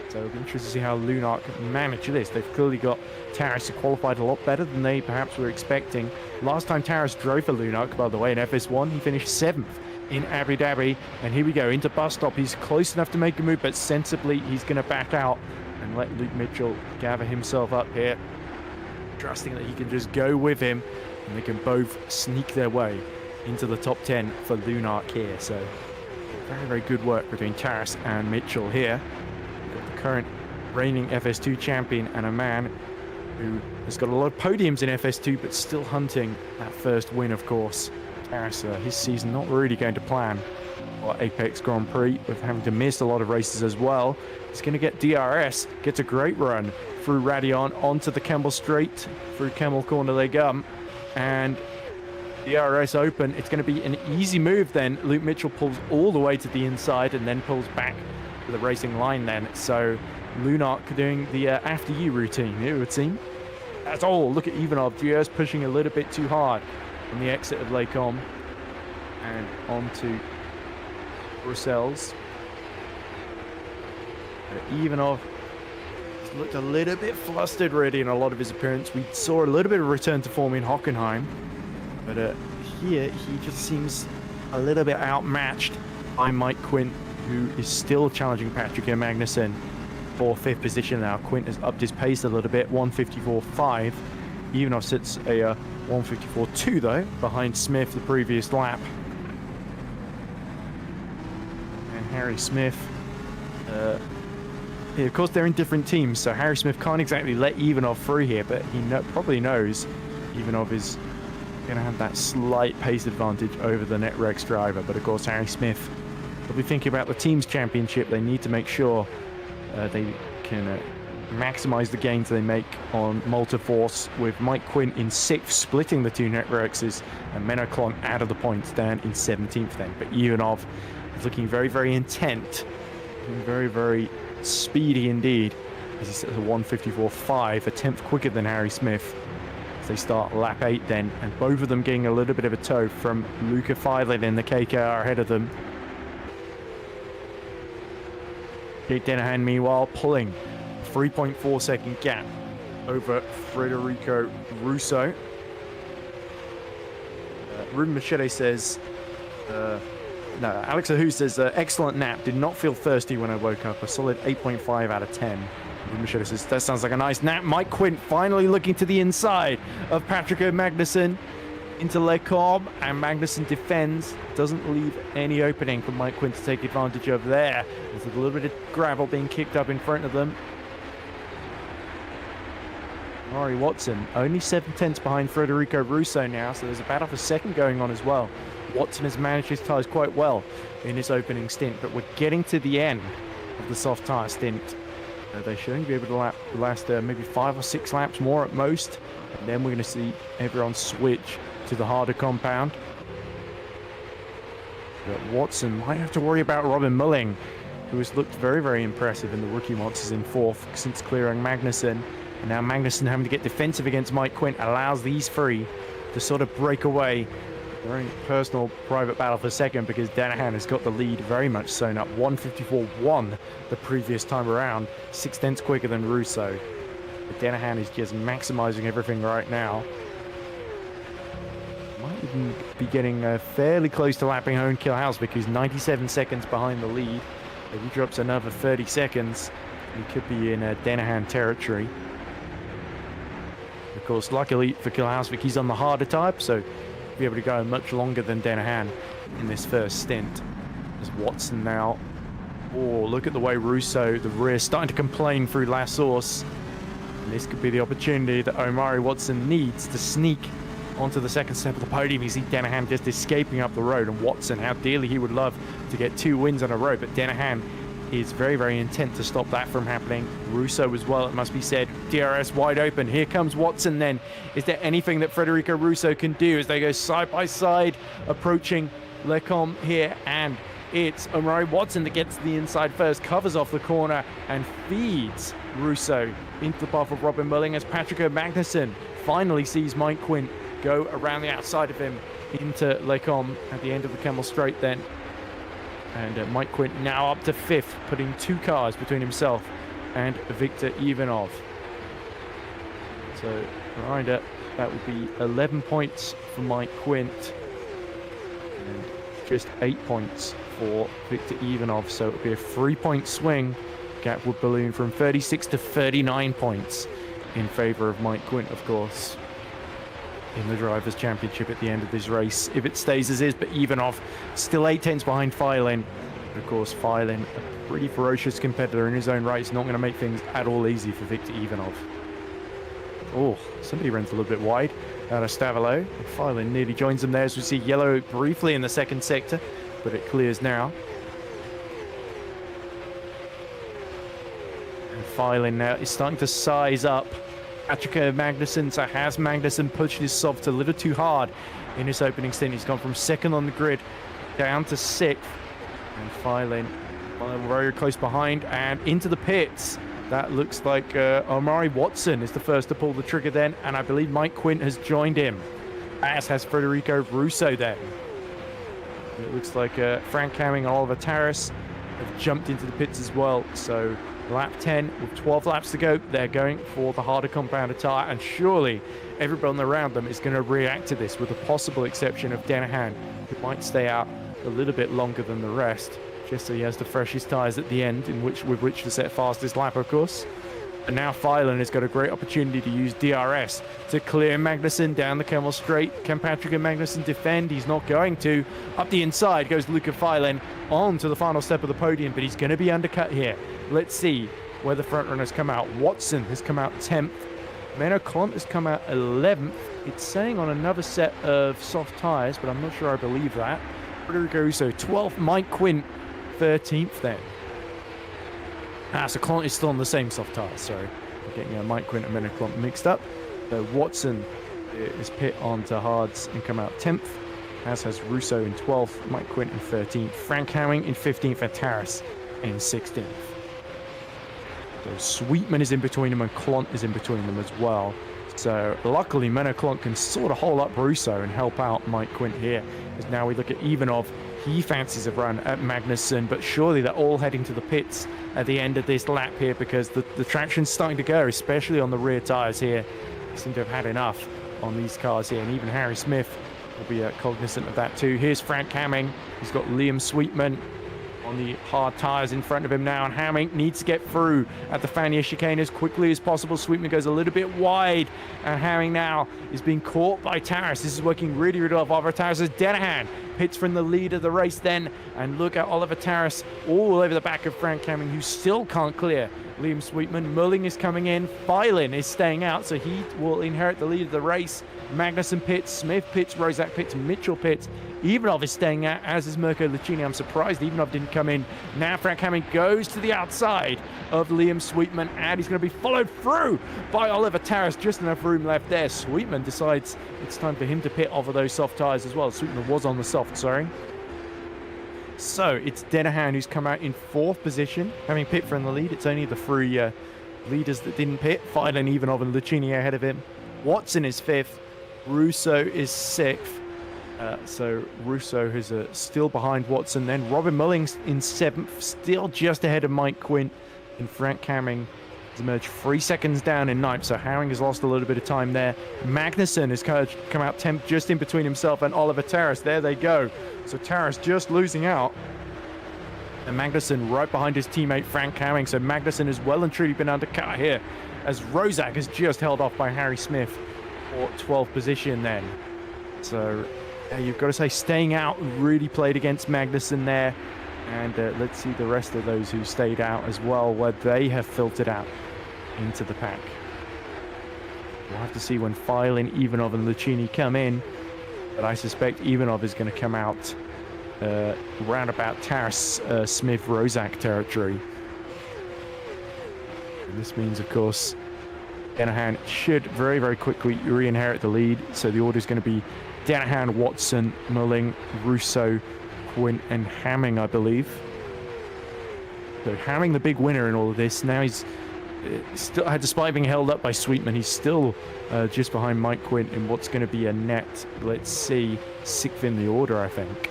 So it'll be interesting to see how Lunark manage this. They've clearly got Taras qualified a lot better than they perhaps were expecting. Last time Taras drove for Lunark, by the way, in FS1, he finished 7th in Abu Dhabi. And here we go, into bus stop. He's close enough to make a move, but sensibly he's going to back out and let Luke Mitchell gather himself up here, trusting that he can just go with him, and they can both sneak their way into the top 10 for Lunark here. So very, very good work between Taras and Mitchell here. The current reigning FS2 champion and a man who has got a lot of podiums in FS2 but still hunting that first win, of course. Taras, his season not really going to plan for Apex Grand Prix, with having to miss a lot of races as well. He's going to get DRS, gets a great run through Radion onto the Kemmel Straight, through Kemmel Corner they come, and DRS open. It's going to be an easy move then. Luke Mitchell pulls all the way to the inside and then pulls back to the racing line then. So Lunark doing the after you routine, it would seem. That's all. Look at Ivanov just pushing a little bit too hard from the exit of Les Combes and onto Brussels. Ivanov looked a little bit flustered really in a lot of his appearance. We saw a little bit of return to form in Hockenheim, but here he just seems a little bit outmatched by Mike Quint, who is still challenging Patrick and Magnussen for 5th position now. Quint has upped his pace a little bit, 1:54.5. Ivanov sits a 1:54.2 though, behind Smith the previous lap. And Harry Smith, of course they're in different teams, so Harry Smith can't exactly let Ivanov through here, but he probably knows Ivanov is going to have that slight pace advantage over the Netrex driver. But of course Harry Smith will be thinking about the team's championship. They need to make sure they can maximize the gains they make on Multiforce, with Mike Quint in 6th, splitting the two Netrexes, and Menoclon out of the points down in 17th then. But Ivanov is looking very, very intent, very, very speedy indeed, as he sets a 1:54.5, a 10th quicker than Harry Smith. As they start lap 8 then, and both of them getting a little bit of a tow from Luca Filey in the KKR ahead of them. Jake Denahan, meanwhile, pulling 3.4 second gap over Federico Russo. Ruben Machete says, no, Alex Ahu says, excellent nap. Did not feel thirsty when I woke up. A solid 8.5 out of 10. Ruben Machete says, that sounds like a nice nap. Mike Quint finally looking to the inside of Patrick Magnussen into Lecombe, and Magnussen defends. Doesn't leave any opening for Mike Quint to take advantage of there. There's a little bit of gravel being kicked up in front of them. Murray Watson only 7/10 behind Federico Russo now, so there's a battle for second going on as well. Watson has managed his tyres quite well in his opening stint, but we're getting to the end of the soft tyre stint. They should only be able to last maybe 5 or 6 laps more at most, and then we're going to see everyone switch to the harder compound. But Watson might have to worry about Robin Mulling, who has looked very, very impressive in the rookie monsters in 4th since clearing Magnussen. And now Magnussen having to get defensive against Mike Quint allows these three to sort of break away their own personal private battle for second, because Danahan has got the lead very much sewn up. 154.1 the previous time around, 6/10 quicker than Russo. But Danahan is just maximizing everything right now. Might even be getting fairly close to lapping Owen Kilhouse, because 97 seconds behind the lead. If he drops another 30 seconds, he could be in Danahan territory. Of course, luckily for Kilhouse, he's on the harder type, so he'll be able to go much longer than Danahan in this first stint. There's Watson now. Oh, look at the way Russo, the rear, starting to complain through La Source. And this could be the opportunity that Omari Watson needs to sneak onto the second step of the podium. You see Danahan just escaping up the road, and Watson, how dearly he would love to get 2 wins in a row, but Danahan is very, very intent to stop that from happening. Russo as well, it must be said. DRS wide open. Here comes Watson then. Is there anything that Federico Russo can do as they go side by side, approaching Lecombe here? And it's Omari Watson that gets the inside first, covers off the corner, and feeds Russo into the path of Robin Mulling as Patrick Magnussen finally sees Mike Quint go around the outside of him into Lecombe at the end of the Kemmel Straight then. And Mike Quint now up to 5th, putting 2 cars between himself and Victor Ivanov. So, reminder, that would be 11 points for Mike Quint and just 8 points for Victor Ivanov. So, it would be a 3-point swing. Gap would balloon from 36 to 39 points in favor of Mike Quint, of course, in the Drivers' Championship at the end of this race, if it stays as is. But Ivanov still 8/10 behind Filin. Of course, Filin, a pretty ferocious competitor in his own right, is not going to make things at all easy for Victor Ivanov. Oh, somebody runs a little bit wide out of Stavilo. Filin nearly joins them there, as we see yellow briefly in the second sector, but it clears now. And Filin now is starting to size up Patrick Magnussen. So has Magnussen pushed his soft a little too hard in his opening stint? He's gone from 2nd on the grid down to 6th. And Filin very close behind and into the pits. That looks like Omari Watson is the first to pull the trigger then, and I believe Mike Quint has joined him, as has Federico Russo then. It looks like Frank Hamming and Oliver Taras have jumped into the pits as well. So lap 10 with 12 laps to go, they're going for the harder compounded tyre, and surely everyone around them is going to react to this, with the possible exception of Danahan, who might stay out a little bit longer than the rest, just so he has the freshest tyres at the end with which to set fastest lap, of course. And now Filin has got a great opportunity to use DRS to clear Magnussen down the Kemmel Straight. Can Patrick Magnussen defend? He's not going to. Up the inside goes Luca Filin on to the final step of the podium, but he's going to be undercut here. Let's see where the front runners come out. Watson has come out 10th. Menno Klont has come out 11th. It's saying on another set of soft tyres, but I'm not sure I believe that. Federico Russo 12th. Mike Quint 13th then. So Klont is still on the same soft tyres, sorry. I'm getting Mike Quint and Menno Klont mixed up. So Watson is pit on to hards and come out 10th, as has Russo in 12th, Mike Quint in 13th, Frank Hamming in 15th, and Taras in 16th. So Sweetman is in between them and Klont is in between them as well. So luckily Menno Klont can sort of hold up Russo and help out Mike Quint here. As now we look at Ivanov. He fancies a run at Magnussen, but surely they're all heading to the pits at the end of this lap here, because the traction's starting to go, especially on the rear tyres here. They seem to have had enough on these cars here, and even Harry Smith will be cognizant of that too. Here's Frank Hamming. He's got Liam Sweetman on the hard tyres in front of him now, and Hamming needs to get through at the Fanier chicane as quickly as possible. Sweetman goes a little bit wide, and Hamming now is being caught by Taras. This is working really, really well for Oliver Taras as Denahan pits from the lead of the race then, and look at Oliver Taras all over the back of Frank Hamming, who still can't clear Liam Sweetman. Mulling is coming in, Filin is staying out, so he will inherit the lead of the race. Magnussen pits, Smith pits, Rozak pits, Mitchell pits. Ivanov is staying out, as is Mirko Lucchini. I'm surprised Ivanov didn't come in. Now Frank Hamming goes to the outside of Liam Sweetman, and he's going to be followed through by Oliver Taras. Just enough room left there. Sweetman decides it's time for him to pit off of those soft tyres as well. Sweetman was on the soft, sorry. So it's Denahan who's come out in 4th position, having pit from the lead. It's only the 3 leaders that didn't pit. Filin, Ivanov and Lucchini ahead of him. Watson is 5th. Russo is 6th. So Russo is still behind Watson. Then Robin Mullings in 7th, still just ahead of Mike Quint. And Frank Hamming has emerged 3 seconds down in 9th. So Hamming has lost a little bit of time there. Magnussen has come out 10th, just in between himself and Oliver Taras. There they go. So Taras just losing out. And Magnussen right behind his teammate Frank Hamming. So Magnussen has well and truly been undercut here, as Rozak is just held off by Harry Smith for 12th position then. So you've got to say, staying out really played against Magnussen there. And let's see the rest of those who stayed out as well, where they have filtered out into the pack. We'll have to see when Filin, Ivanov and Lucchini come in, but I suspect Ivanov is going to come out round about Taras, Smith, Rozak territory. And this means, of course, Denahan should very, very quickly re-inherit the lead. So the order is going to be Denahan, Watson, Mulling, Russo, Quint and Hamming, I believe. So Hamming the big winner in all of this. Now he's still, despite being held up by Sweetman, he's still just behind Mike Quint in what's going to be a net, let's see, 6th in the order, I think.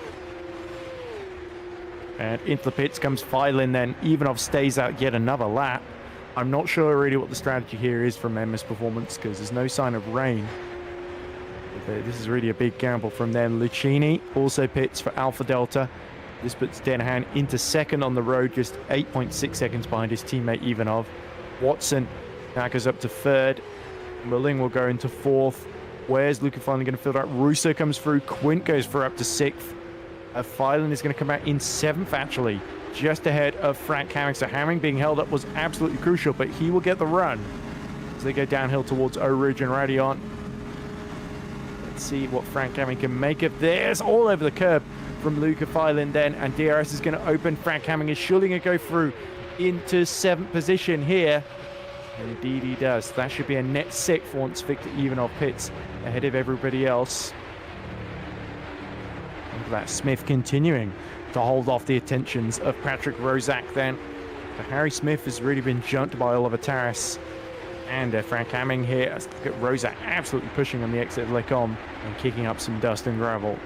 And into the pits comes Filin then. Ivanov stays out yet another lap. I'm not sure really what the strategy here is from MS Performance, because there's no sign of rain. This is really a big gamble from them. Lucchini also pits for Alpha Delta. This puts Denahan into 2nd on the road, just 8.6 seconds behind his teammate Ivanov. Watson now goes up to 3rd. Mulling will go into 4th. Where's Luca finally going to fill out? Russo comes through. Quint goes for up to 6th. Filin is going to come out in 7th, actually, just ahead of Frank Hamming. So Hamming being held up was absolutely crucial, but he will get the run as they go downhill towards Eau Rouge and Radiant. Let's see what Frank Hamming can make of this. All over the curb from Luca Filin then, and DRS is going to open. Frank Hamming is surely going to go through into 7th position here. And indeed he does. That should be a net 6th once Victor Ivanov pits ahead of everybody else. Look at that, Smith continuing to hold off the attentions of Patrick Rozak then. So Harry Smith has really been jumped by Oliver Taras. And Frank Hamming here. Look at Rozak absolutely pushing on the exit of Lecombe and kicking up some dust and gravel.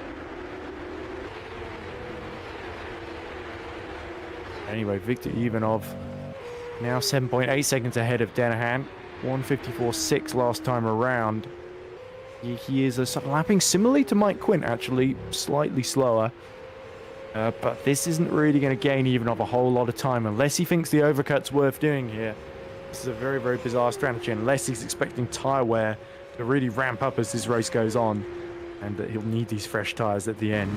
Anyway, Victor Ivanov now 7.8 seconds ahead of Denahan. 1:54.6 last time around. He is lapping similarly to Mike Quint, actually, slightly slower. But this isn't really going to gain Ivanov a whole lot of time unless he thinks the overcut's worth doing here. This is a very, very bizarre strategy, unless he's expecting tyre wear to really ramp up as this race goes on, and that he'll need these fresh tyres at the end.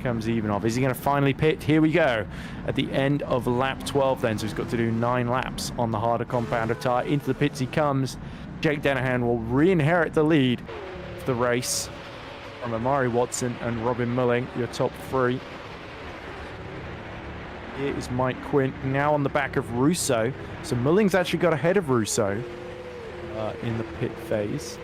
Comes Ivanov. Is he going to finally pit? Here we go. At the end of lap 12 then, so he's got to do 9 laps on the harder compounder tyre. Into the pits he comes. Jake Denahan will re-inherit the lead of the race from Amari Watson and Robin Mulling, your top 3. Here is Mike Quint, now on the back of Russo. So Mulling's actually got ahead of Russo in the pit phase,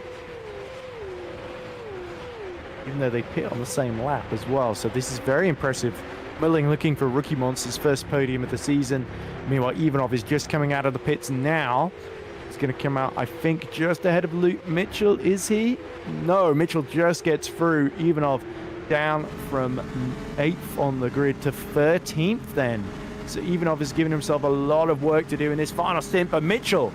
even though they pit on the same lap as well. So this is very impressive. Mulling looking for Rookie Monster's first podium of the season. Meanwhile, Ivanov is just coming out of the pits now. He's going to come out, I think, just ahead of Luke Mitchell. Is he? No, Mitchell just gets through. Ivanov down from 8th on the grid to 13th then. So Ivanov has given himself a lot of work to do in this final stint, but Mitchell,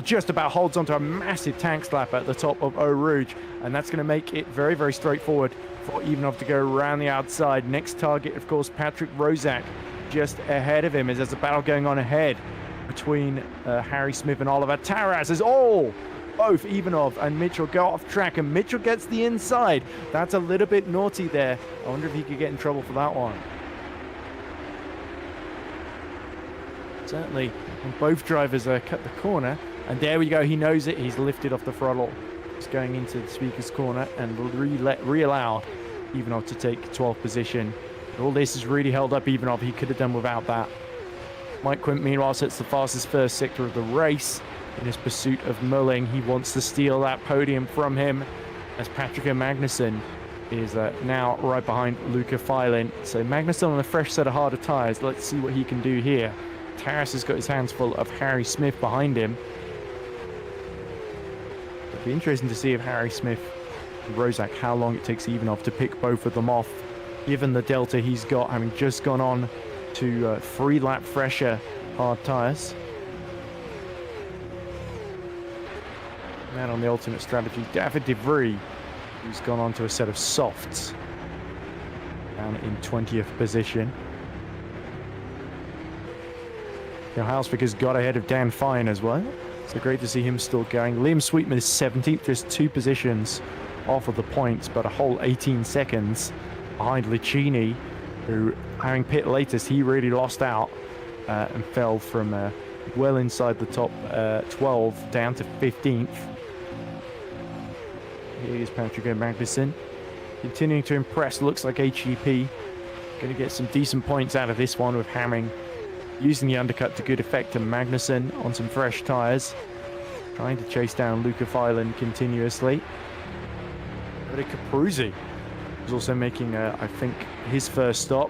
just about holds onto a massive tank slap at the top of Eau Rouge, and that's going to make it very, very straightforward for Ivanov to go around the outside. Next target, of course, Patrick Rozak, just ahead of him as there's a battle going on ahead between Harry Smith and Oliver Taras as both Ivanov and Mitchell go off track, and Mitchell gets the inside. That's a little bit naughty there. I wonder if he could get in trouble for that one. Certainly, when both drivers cut the corner, and there we go, he knows it, he's lifted off the throttle. He's going into the speaker's corner and re-allow Ivanov to take 12th position. But all this has really held up Ivanov, he could have done without that. Mike Quint, meanwhile, sets the fastest first sector of the race in his pursuit of Mulling. He wants to steal that podium from him, as Patrick Magnussen is now right behind Luca Filin. So Magnussen on a fresh set of harder tyres. Let's see what he can do here. Taras has got his hands full of Harry Smith behind him. It'll be interesting to see if Harry Smith and Rozak, how long it takes Ivanov to pick both of them off, given the delta he's got, having just gone on to 3-lap fresher hard tyres. And on the alternate strategy, David De Vries, who's gone on to a set of softs, down in 20th position. Halsvik has got ahead of Dan Fine as well, so great to see him still going. Liam Sweetman is 17th, just 2 positions off of the points, but a whole 18 seconds behind Licini, who, having pit latest, he really lost out and fell from well inside the top 12 down to 15th. Here's Patrick Magnussen, continuing to impress. Looks like HEP going to get some decent points out of this one, with Hamming using the undercut to good effect, and Magnussen on some fresh tyres, trying to chase down Luca Filin continuously. But Capuzzi is also making, I think, his first stop.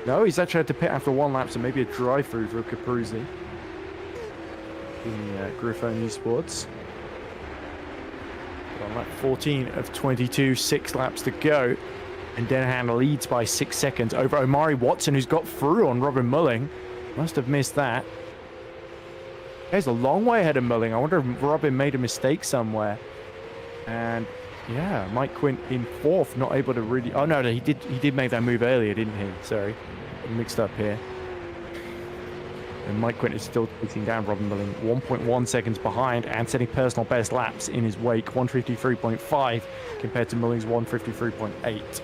No, he's actually had to pit after 1 lap, so maybe a drive-through for Capuzzi in Griffon Esports. But on lap 14 of 22, 6 laps to go. And Dennehan leads by 6 seconds over Omari Watson, who's got through on Robin Mulling. Must have missed that. He's a long way ahead of Mulling. I wonder if Robin made a mistake somewhere. And yeah, Mike Quint in 4th, not able to really... Oh no, he did make that move earlier, didn't he? Sorry, mixed up here. And Mike Quint is still beating down Robin Mulling, 1.1 seconds behind, and setting personal best laps in his wake, 153.5 compared to Mulling's 153.8.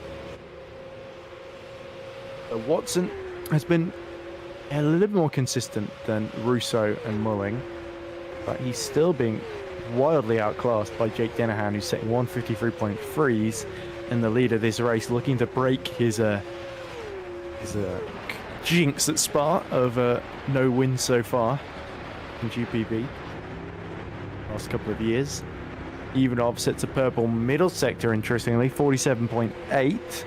Watson has been a little bit more consistent than Russo and Mulling, but he's still being wildly outclassed by Jake Dennehan, who's setting 153.3s in the lead of this race, looking to break his jinx at Spa of no wins so far in GPV last couple of years. Ivanov sets a purple middle sector, interestingly, 47.8.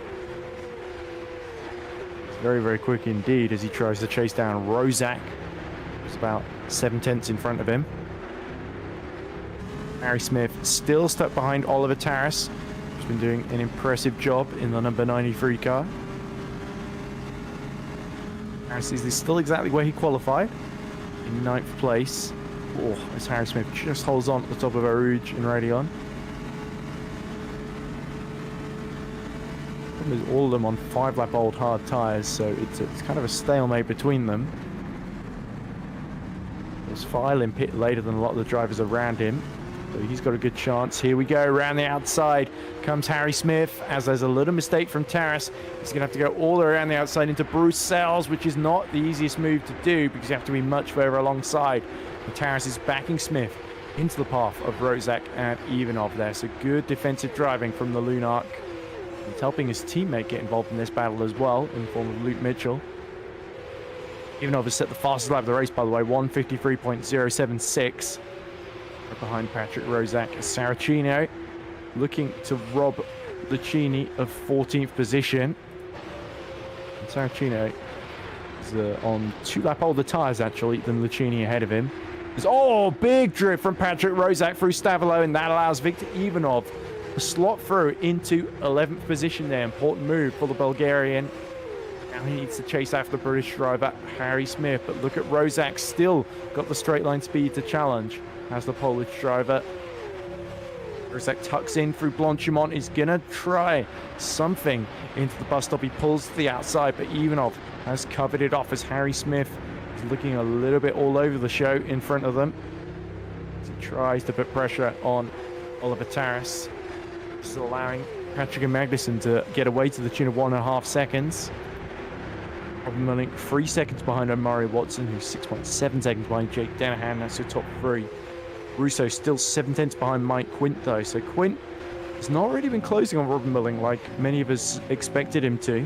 Very, very quick indeed as he tries to chase down Rozak, who's about 7/10 in front of him. Harry Smith still stuck behind Oliver Taras, who's been doing an impressive job in the number 93 car. Taras is still exactly where he qualified, in 9th place. As Harry Smith just holds on at the top of Eau Rouge in Raidillon. All of them on 5-lap old hard tyres, so it's kind of a stalemate between them. There's Filin pit later than a lot of the drivers around him, so he's got a good chance. Here we go, around the outside comes Harry Smith, as there's a little mistake from Taras. He's going to have to go all the way around the outside into Bruxelles, which is not the easiest move to do because you have to be much further alongside. And Taras is backing Smith into the path of Rozak and Ivanov there, so good defensive driving from the Lunark. He's helping his teammate get involved in this battle as well, in the form of Luke Mitchell. Ivanov has set the fastest lap of the race, by the way, 153.076. Right behind Patrick Rozak. Saracino looking to rob Licini of 14th position. And Saracino is on 2-lap older tyres, actually, than Licini ahead of him. Big drift from Patrick Rozak through Stavilo, and that allows Viktor Ivanov slot through into 11th position there. Important move for the Bulgarian. Now he needs to chase after the British driver, Harry Smith. But look at Rozak, still got the straight line speed to challenge as the Polish driver. Rozak tucks in through Blanchimont. He's going to try something into the bus stop. He pulls to the outside, but Ivanov has covered it off as Harry Smith is looking a little bit all over the show in front of them. As he tries to put pressure on Oliver Taras, still allowing Patrick and Magnussen to get away to the tune of 1.5 seconds. Robin Mulling 3 seconds behind Omari Watson, who's 6.7 seconds behind Jake Dennehan. That's your top three. Russo still 7/10 behind Mike Quint, though. So Quint has not really been closing on Robin Mulling like many of us expected him to.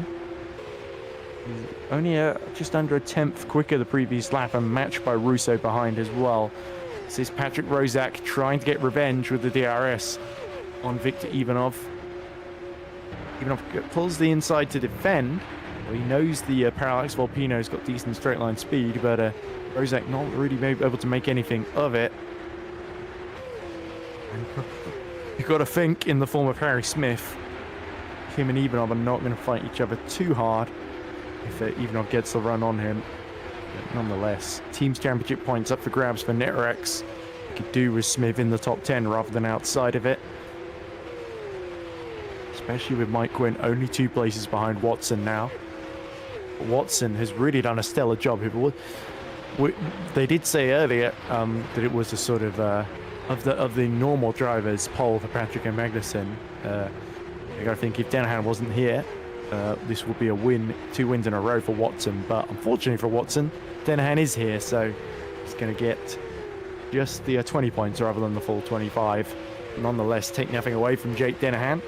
He's only just under a tenth quicker the previous lap, and matched by Russo behind as well. This is Patrick Rozak trying to get revenge with the DRS on Victor Ivanov. Ivanov pulls the inside to defend. Well, he knows the Parallax Volpino's got decent straight line speed, but Rozak not really able to make anything of it. You've got to think, in the form of Harry Smith, him and Ivanov are not going to fight each other too hard if Ivanov gets the run on him. But nonetheless, Teams Championship points up for grabs for Netrex. You could do with Smith in the top 10 rather than outside of it. Especially with Mike Quinn only 2 places behind Watson now. But Watson has really done a stellar job. They did say earlier that it was a sort of the normal drivers pole for Patrick and Magnussen. I think if Dennehan wasn't here, this would be a win, 2 wins in a row for Watson. But unfortunately for Watson, Dennehan is here, so he's going to get just the 20 points rather than the full 25. Nonetheless, take nothing away from Jake Dennehan,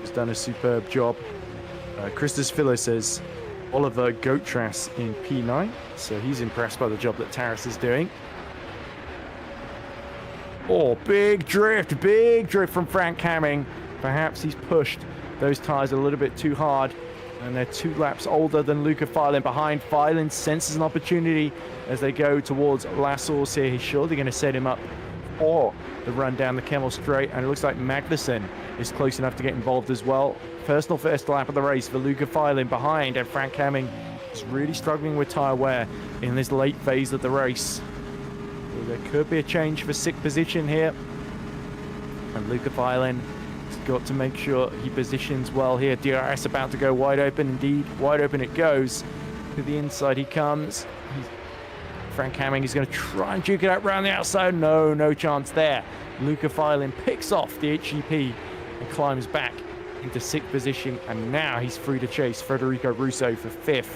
who's done a superb job. Christos Phillips says Oliver Gotras in P9, so he's impressed by the job that Taras is doing. Oh, big drift from Frank Hamming. Perhaps he's pushed those tyres a little bit too hard, and they're 2 laps older than Luca Filin behind. Filin senses an opportunity as they go towards La Source here. He's surely going to set him up for the run down the Kemmel Straight, and it looks like Magnussen is close enough to get involved as well. Personal first lap of the race for Luca Filin behind, and Frank Hamming is really struggling with tyre wear in this late phase of the race. There could be a change for 6th position here, and Luca Filin has got to make sure he positions well here. DRS about to go wide open. Indeed, wide open it goes. To the inside he comes. Frank Hamming is going to try and duke it out around the outside. No chance there. Luca Filin picks off the HGP and climbs back into 6th position, and now he's free to chase Federico Russo for 5th.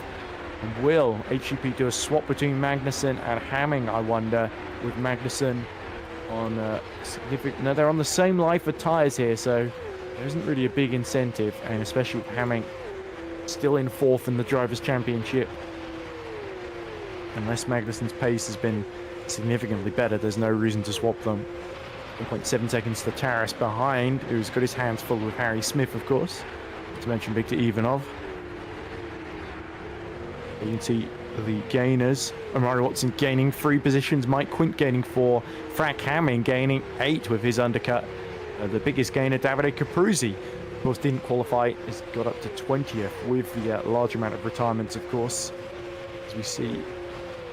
And will HGP do a swap between Magnussen and Hamming, I wonder, with Magnussen on significant... No, they're on the same life of tyres here, so there isn't really a big incentive, and especially with Hamming still in 4th in the Drivers' Championship. Unless Magnussen's pace has been significantly better, there's no reason to swap them. 1.7 seconds to Taras behind, who's got his hands full with Harry Smith, of course. Not to mention Victor Ivanov. You can see the gainers. Omari Watson gaining 3 positions. Mike Quint gaining 4. Frank Hamming gaining 8 with his undercut. The biggest gainer, Davide Capruzzi, of course, didn't qualify. Has got up to 20th with the large amount of retirements, of course. As we see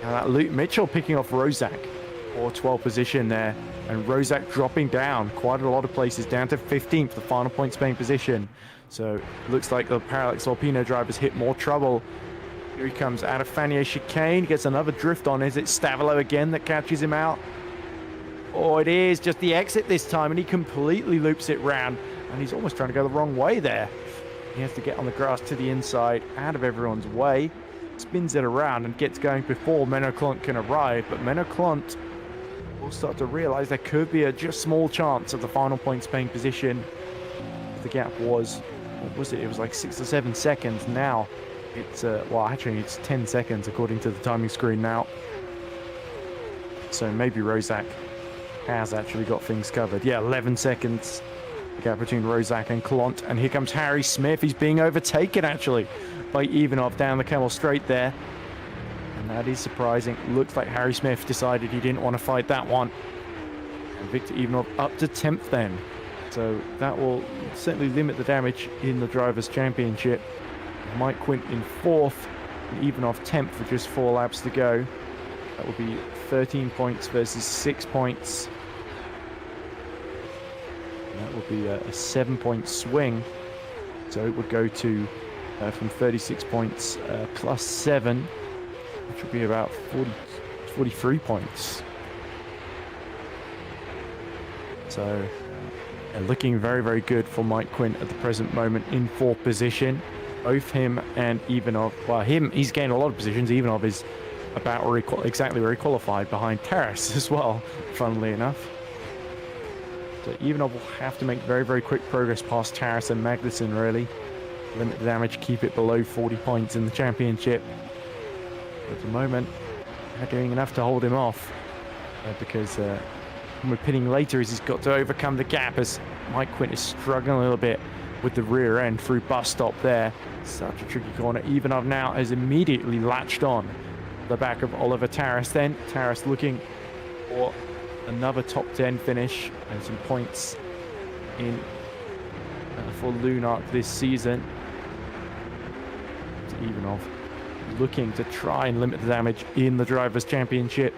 that Luke Mitchell picking off Rozak for 12th position there. And Rozak dropping down quite a lot of places, down to 15th, the final point Spain position. So looks like the Parallax Volpino drivers hit more trouble. Here he comes out of Fanier chicane, gets another drift on. Is it Stavilo again that catches him out? Oh, it is just the exit this time, and he completely loops it round, and he's almost trying to go the wrong way there. He has to get on the grass to the inside, out of everyone's way, spins it around and gets going before Menno Klont can arrive, but Menno Klont will start to realize there could be a just small chance of the final point Spain position. The gap was, what was it? It was like 6 or 7 seconds. Now it's, well, actually it's 10 seconds according to the timing screen now. So maybe Rozak has actually got things covered. Yeah, 11 seconds. The gap between Rozak and Klont. And here comes Harry Smith. He's being overtaken actually by Ivanov down the Kemmel Straight there. And that is surprising. Looks like Harry Smith decided he didn't want to fight that one. And Victor Ivanov up to 10th then. So that will certainly limit the damage in the Drivers' Championship. Mike Quint in 4th, and Ivanov 10th with just 4 laps to go. That will be 13 points versus 6 points. And that will be a 7-point swing. So it would go to from 36 points plus 7, which would be about 43 points. So looking very, very good for Mike Quint at the present moment in 4th position. Both him and Ivanov, well, he's gained a lot of positions. Ivanov is about exactly where he qualified, behind Taras as well, funnily enough. So Ivanov will have to make very, very quick progress past Taras and Magnussen, really. Limit the damage, keep it below 40 points in the championship. But at the moment, they're doing enough to hold him off, because we're pitting later, as he's got to overcome the gap, as Mike Quint is struggling a little bit with the rear end through bus stop there. Such a tricky corner. Ivanov now has immediately latched on the back of Oliver Taras then. Taras looking for another top 10 finish and some points in for Lunark this season. Ivanov looking to try and limit the damage in the Drivers' Championship.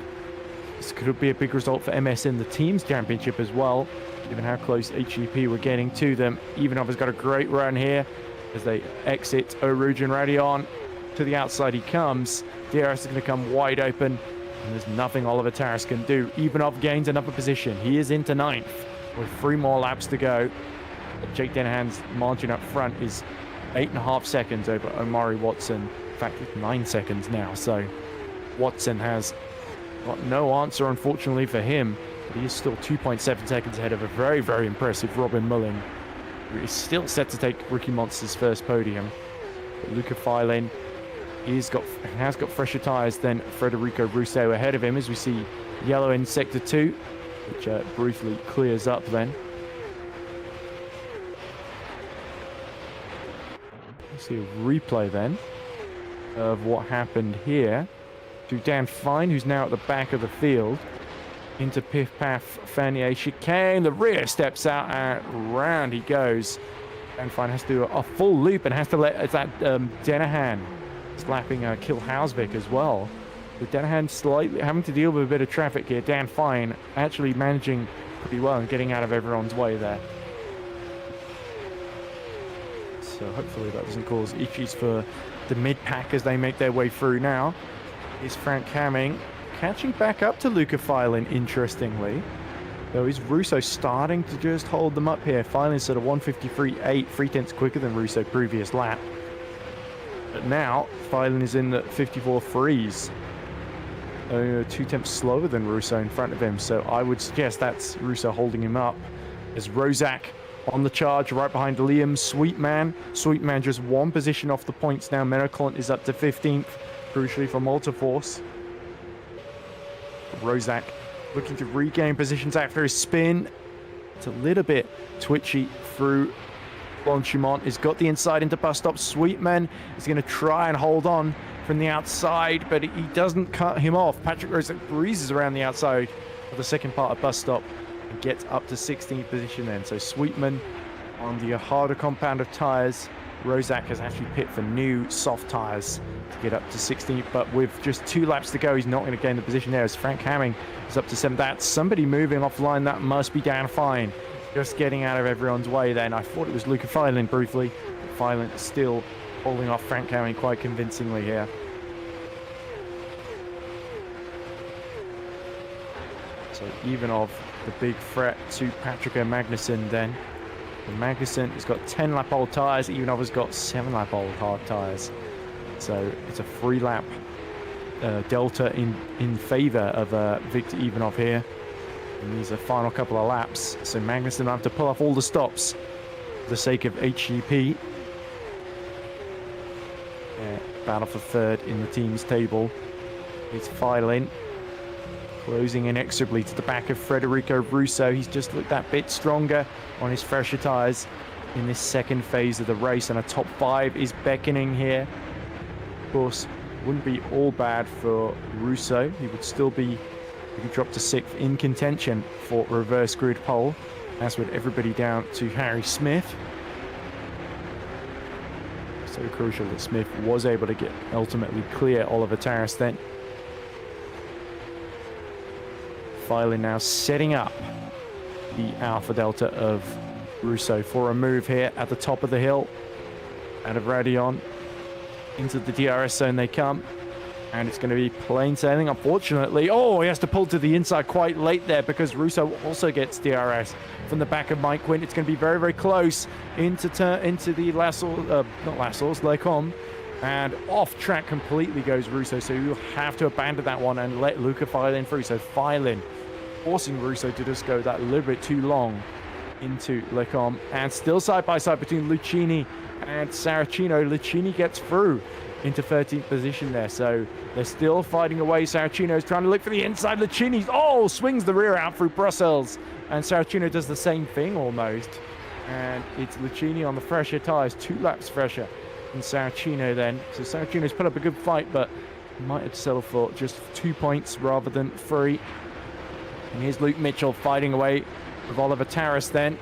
This could be a big result for MS in the Teams Championship as well, given how close HEP were getting to them. Ivanov has got a great run here as they exit Oruj and Radion. To the outside he comes. DRS is going to come wide open, and there's nothing Oliver Taras can do. Ivanov gains another position. He is into 9th with 3 more laps to go. Jake Dennehan's margin up front is 8.5 seconds over Omari Watson. In fact, it's 9 seconds now. So Watson has got no answer, unfortunately, for him. But he is still 2.7 seconds ahead of a very, very impressive Robin Mullen, who is still set to take Rookie Monster's first podium. But Luca Filin has got fresher tyres than Federico Russo ahead of him, as we see yellow in Sector 2, which briefly clears up then. See a replay then of what happened here to Dan Fine, who's now at the back of the field, into Piff Paff Fanier chicane. The rear steps out and round he goes. Dan Fine has to do a full loop and has to let Dennehan slapping Kill Hausvik as well. But Dennehan slightly having to deal with a bit of traffic here. Dan Fine actually managing pretty well and getting out of everyone's way there. So hopefully that doesn't cause issues for the mid-pack as they make their way through now. Is Frank Hamming catching back up to Luca Filin, interestingly. Though is Russo starting to just hold them up here. Filin's sort of 153.8, 3/10 quicker than Russo previous lap. But now Filin is in the 54.3s. 2/10 slower than Russo in front of him. So I would suggest that's Russo holding him up. As Rozak on the charge right behind Liam Sweetman. Sweetman just 1 position off the points now. Mericlant is up to 15th, crucially for Multiforce. Rozak looking to regain positions after his spin. It's a little bit twitchy through Blanchimont. He's got the inside into bus stop. Sweetman is going to try and hold on from the outside, but he doesn't cut him off. Patrick Rozak breezes around the outside of the second part of bus stop. Gets up to 16th position then. So Sweetman on the harder compound of tyres. Rozak has actually pit for new soft tyres to get up to 16th, but with just 2 laps to go, he's not going to gain the position there as Frank Hamming is up to 7th. That's somebody moving offline. That must be Dan Fine. Just getting out of everyone's way then. I thought it was Luca Filin briefly. Filin still holding off Frank Hamming quite convincingly here. So Ivanov, the big threat to Patrick Magnussen then. And Magnussen has got 10 lap old tyres. Ivanov has got 7 lap old hard tyres. So it's a 3 lap delta in favour of Victor Ivanov here. And these are final couple of laps. So Magnussen will have to pull off all the stops for the sake of HGP. Battle for 3rd in the team's table. It's Filin closing inexorably to the back of Federico Russo. He's just looked that bit stronger on his fresher tyres in this second phase of the race, and a top 5 is beckoning here. Of course, wouldn't be all bad for Russo. He would still be, he could drop to 6th in contention for reverse grid pole, as would everybody down to Harry Smith. So crucial that Smith was able to ultimately clear Oliver Taras then. Filing now setting up the Alpha Delta of Russo for a move here at the top of the hill. Out of Radion. Into the DRS zone they come. And it's going to be plain sailing, unfortunately. Oh, he has to pull to the inside quite late there because Russo also gets DRS from the back of Mike Quint. It's going to be very, very close into the Lecom. And off track completely goes Russo, so you'll have to abandon that one and let Luca Filin through. So Filin forcing Russo to just go that little bit too long into Lecom. And still side by side between Lucchini and Saracino. Lucchini gets through into 13th position there, so they're still fighting away. Saracino's trying to look for the inside. Lucchini, swings the rear out through Brussels, and Saracino does the same thing almost. And it's Lucchini on the fresher tyres, 2 laps fresher than Saracino then. So Saracino's put up a good fight, but might have settled for just 2 points rather than 3. And here's Luke Mitchell fighting away with Oliver Taras then.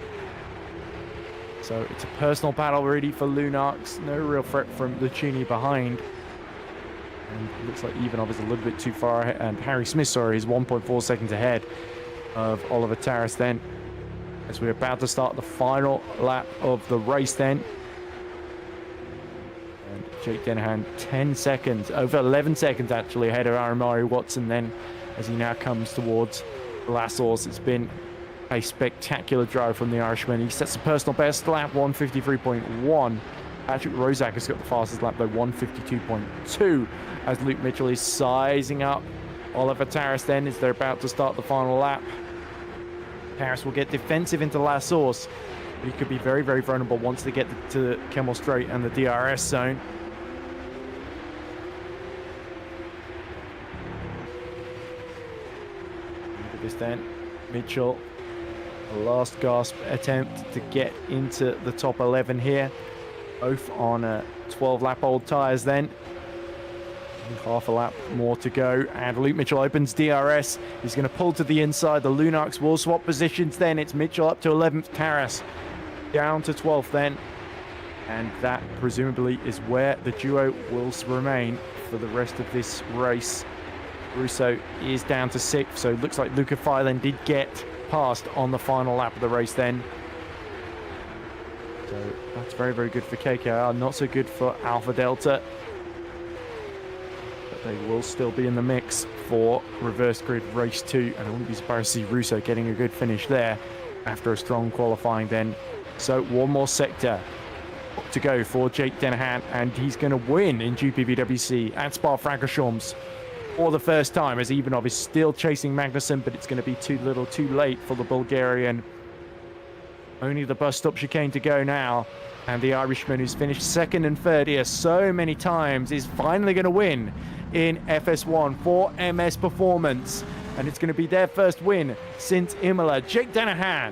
So it's a personal battle really for Lunax. No real threat from Lucchini behind. And it looks like Ivanov is a little bit too far ahead. And Harry Smith, sorry, is 1.4 seconds ahead of Oliver Taras then. As we're about to start the final lap of the race then. And Jake Dennehan 10 seconds, over 11 seconds actually ahead of Aramari Watson then. As he now comes towards Lassos. It's been a spectacular drive from the Irishman. He sets the personal best lap, 153.1. Patrick Rozak has got the fastest lap though, 152.2, as Luke Mitchell is sizing up Oliver Taras then as they're about to start the final lap. Taras will get defensive into Lassos. He could be very, very vulnerable once they get to Kemmel Straight and the DRS zone. Look at this then. Mitchell, a last gasp attempt to get into the top 11 here. Both on 12 lap old tyres then. Half a lap more to go, and Luke Mitchell opens DRS. He's going to pull to the inside. The Lunax will swap positions then. It's Mitchell up to 11th, Taras down to 12th then. And that presumably is where the duo will remain for the rest of this race. Russo is down to 6th, so it looks like Luca Filin did get past on the final lap of the race then. So that's very, very good for KKR. Not so good for Alpha Delta. But they will still be in the mix for reverse grid race 2. And I wouldn't be surprised to see Russo getting a good finish there after a strong qualifying then. So one more sector to go for Jake Dennehan. And he's going to win in GPVWC at Spa-Francorchamps for the first time, as Ivanov is still chasing Magnussen, but it's going to be too little too late for the Bulgarian. Only the bus stop chicane to go now, and the Irishman, who's finished 2nd and 3rd here so many times, is finally going to win in FS1 for MS Performance, and it's going to be their first win since Imola. Jake Dennehan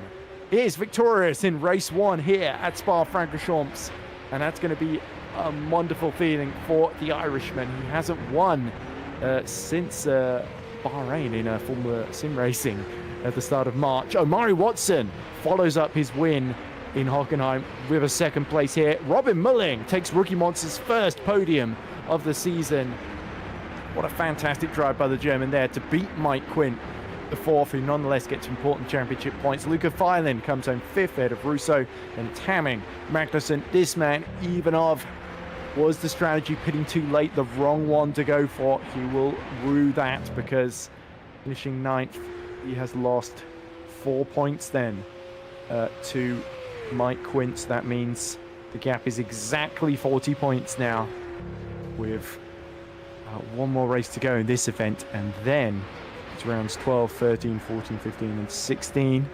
is victorious in race 1 here at Spa-Francorchamps, and that's going to be a wonderful feeling for the Irishman. He hasn't won since Bahrain in Formula Sim Racing at the start of March. Omari Watson follows up his win in Hockenheim with a 2nd place here. Robin Mulling takes Rookie Monster's first podium of the season. What a fantastic drive by the German there to beat Mike Quint, the 4th, who nonetheless gets important championship points. Luca Filin comes home 5th ahead of Russo and Tamming Magnussen. This man, Ivanov, was the strategy pitting too late, the wrong one to go for. He will rue that, because finishing 9th, he has lost 4 points then to Mike Quint. That means the gap is exactly 40 points now, with one more race to go in this event, and then it's rounds 12, 13, 14, 15 and 16.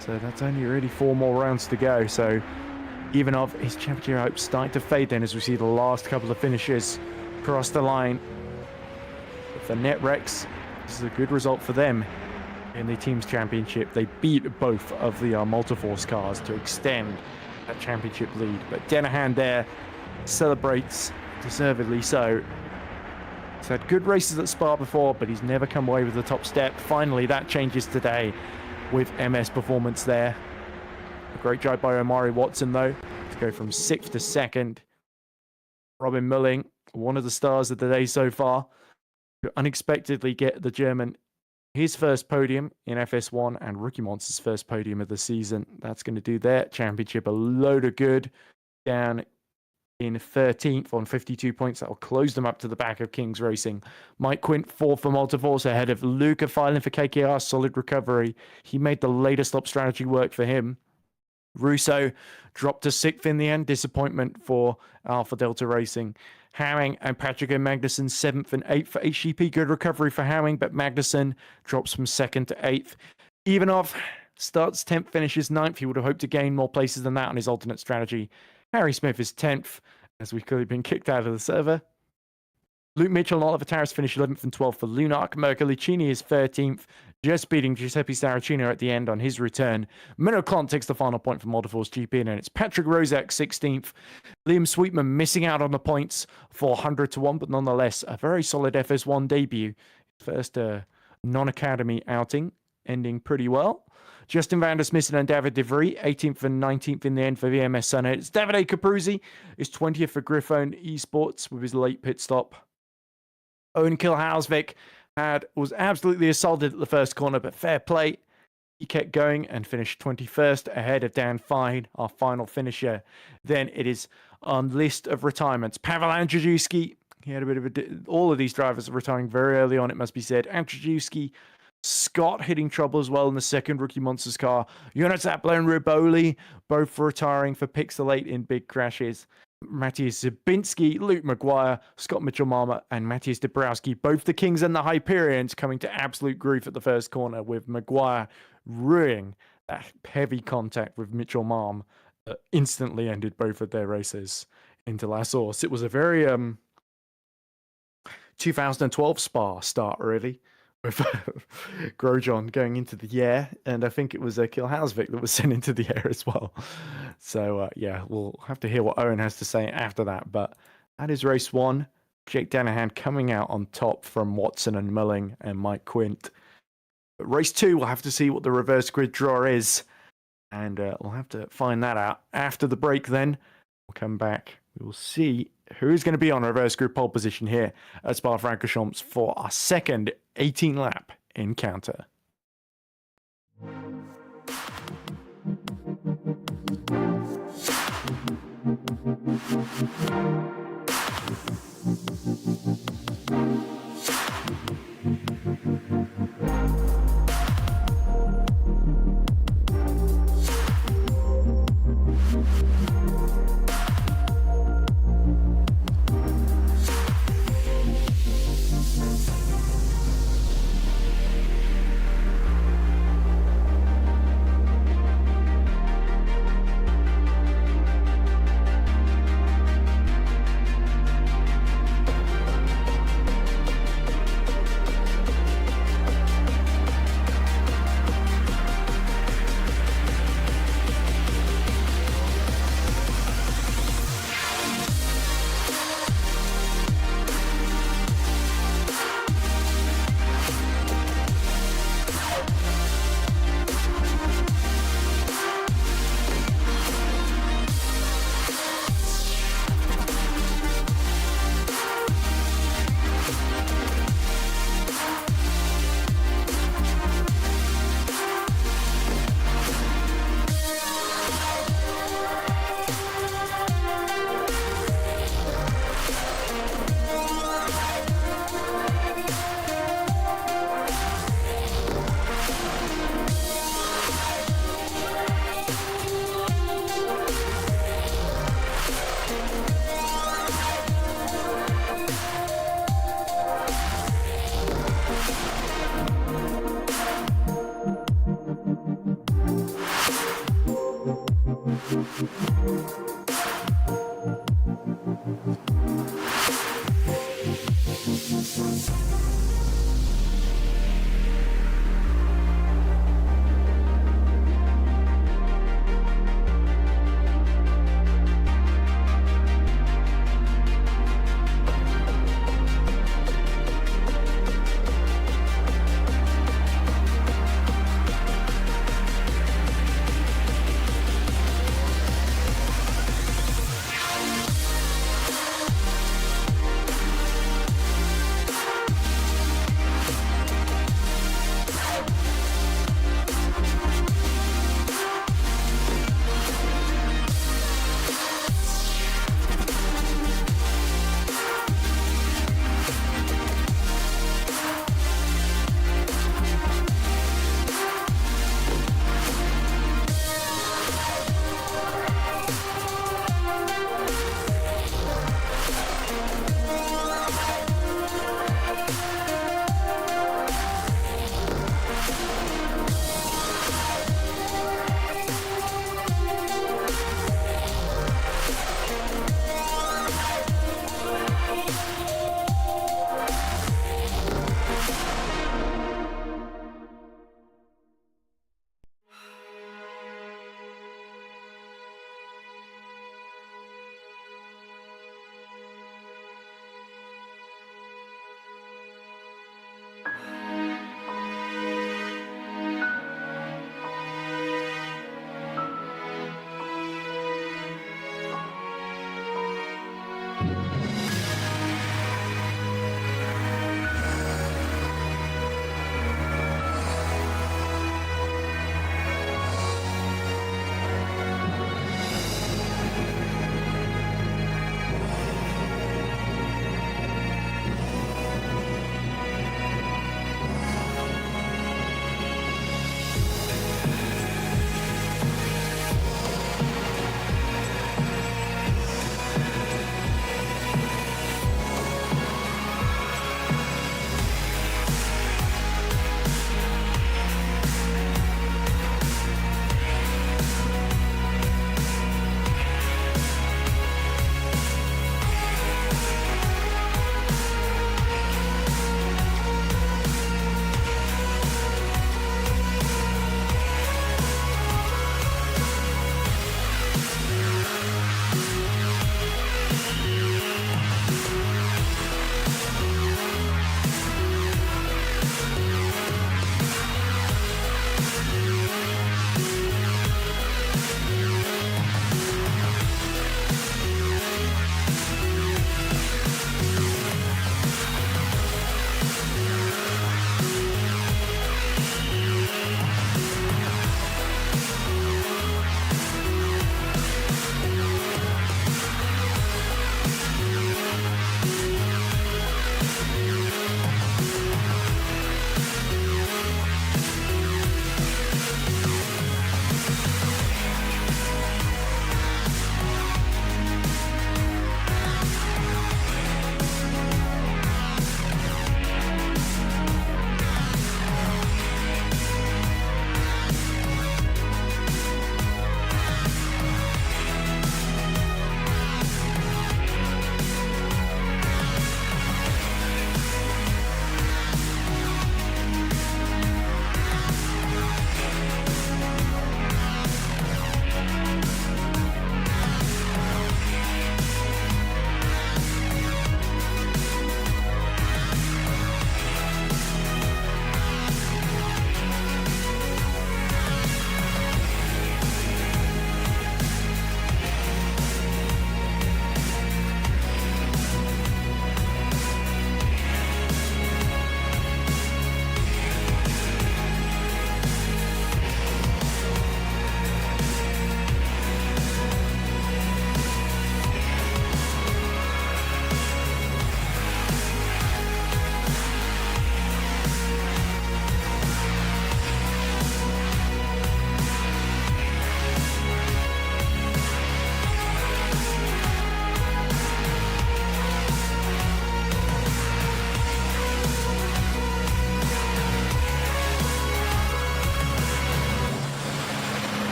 So that's only really 4 more rounds to go. So Ivanov, his championship hopes starting to fade then as we see the last couple of finishes cross the line. For NetRex, this is a good result for them in the team's championship. They beat both of the Multiforce cars to extend that championship lead. But Dennehan there celebrates, deservedly so. He's had good races at Spa before, but he's never come away with the top step. Finally, that changes today with MS Performance there. A great drive by Omari Watson, though, to go from 6th to 2nd. Robin Mulling, one of the stars of the day so far, to unexpectedly get the German his first podium in FS1 and Rookie Monster's first podium of the season. That's going to do their championship a load of good. Down in 13th on 52 points. That will close them up to the back of Kings Racing. Mike Quint, 4th for Multiforce, ahead of Luca filing for KKR. Solid recovery. He made the later stop strategy work for him. Russo dropped to 6th in the end. Disappointment for Alpha Delta Racing. Howing and Patrick and Magnussen 7th and 8th for HGP. Good recovery for Howing, but Magnussen drops from 2nd to 8th. Ivanov starts 10th, finishes 9th. He would have hoped to gain more places than that on his alternate strategy. Harry Smith is 10th, as we've clearly been kicked out of the server. Luke Mitchell and Oliver Taras finish 11th and 12th for Lunark. Mercolicini is 13th, just beating Giuseppe Saracino at the end on his return. Minnow Clont takes the final point for Multiforce GP, and it's Patrick Rozak 16th. Liam Sweetman missing out on the points for 100 to 1, but nonetheless, a very solid FS1 debut. First non-academy outing, ending pretty well. Justin van der Smissen and David De Vries, 18th and 19th in the end for VMS Sunhead. It's Davide Capruzzi, is 20th for Griffon Esports with his late pit stop. Owen Kilhausvik was absolutely assaulted at the first corner, but fair play. He kept going and finished 21st ahead of Dan Fine, our final finisher. Then it is on list of retirements. Pavel Andrzejewski, he had a bit of all of these drivers are retiring very early on, it must be said. Andrzejewski, Scott hitting trouble as well in the second Rookie Monsters car. Jonas Appler and Riboli both retiring for Pixelate in big crashes. Matthias Zabinski, Luke Maguire, Scott Mitchell-Marmer, and Matthias Dabrowski, both the Kings and the Hyperions, coming to absolute grief at the first corner, with Maguire ruining that heavy contact with Mitchell-Marm that instantly ended both of their races into La Source. It was a very 2012 Spa start, really, with Grosjean going into the air, and I think it was Kilhausvik that was sent into the air as well. So, yeah, we'll have to hear what Owen has to say after that. But that is race 1. Jake Danahan coming out on top from Watson and Mulling and Mike Quint. But race 2, we'll have to see what the reverse grid draw is, and we'll have to find that out after the break then. We'll come back. We will see who's going to be on reverse grid pole position here at Spa-Francorchamps for our second 18-lap encounter.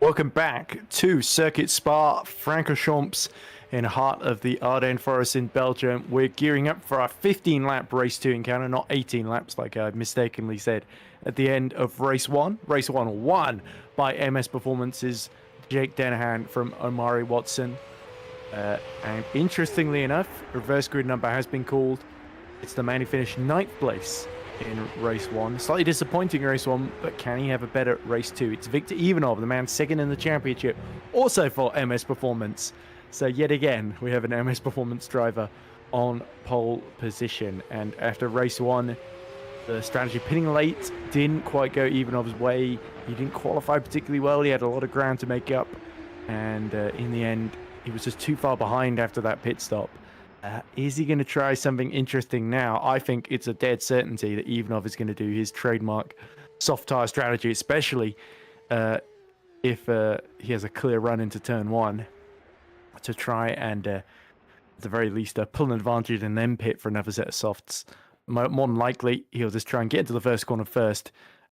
Welcome back to Circuit Spa, Francorchamps, in the heart of the Ardennes Forest in Belgium. We're gearing up for our 15-lap Race 2 encounter, not 18 laps like I mistakenly said at the end of Race 1. Race 1 won by MS Performance's Jake Dennehan from Omari Watson. And interestingly enough, reverse grid number has been called. It's the man who finished 9th place in Race 1. Slightly disappointing Race 1, but can he have a better Race 2? It's Victor Ivanov, the man second in the championship, also for MS Performance. So yet again, we have an MS Performance driver on pole position. And after Race 1, the strategy pitting late didn't quite go Ivanov's way. He didn't qualify particularly well. He had a lot of ground to make up. And in the end, he was just too far behind after that pit stop. Is he going to try something interesting now? I think it's a dead certainty that Ivanov is going to do his trademark soft tire strategy, especially if he has a clear run into turn 1 to try and, at the very least, pull an advantage and then pit for another set of softs. More than likely, he'll just try and get into the first corner first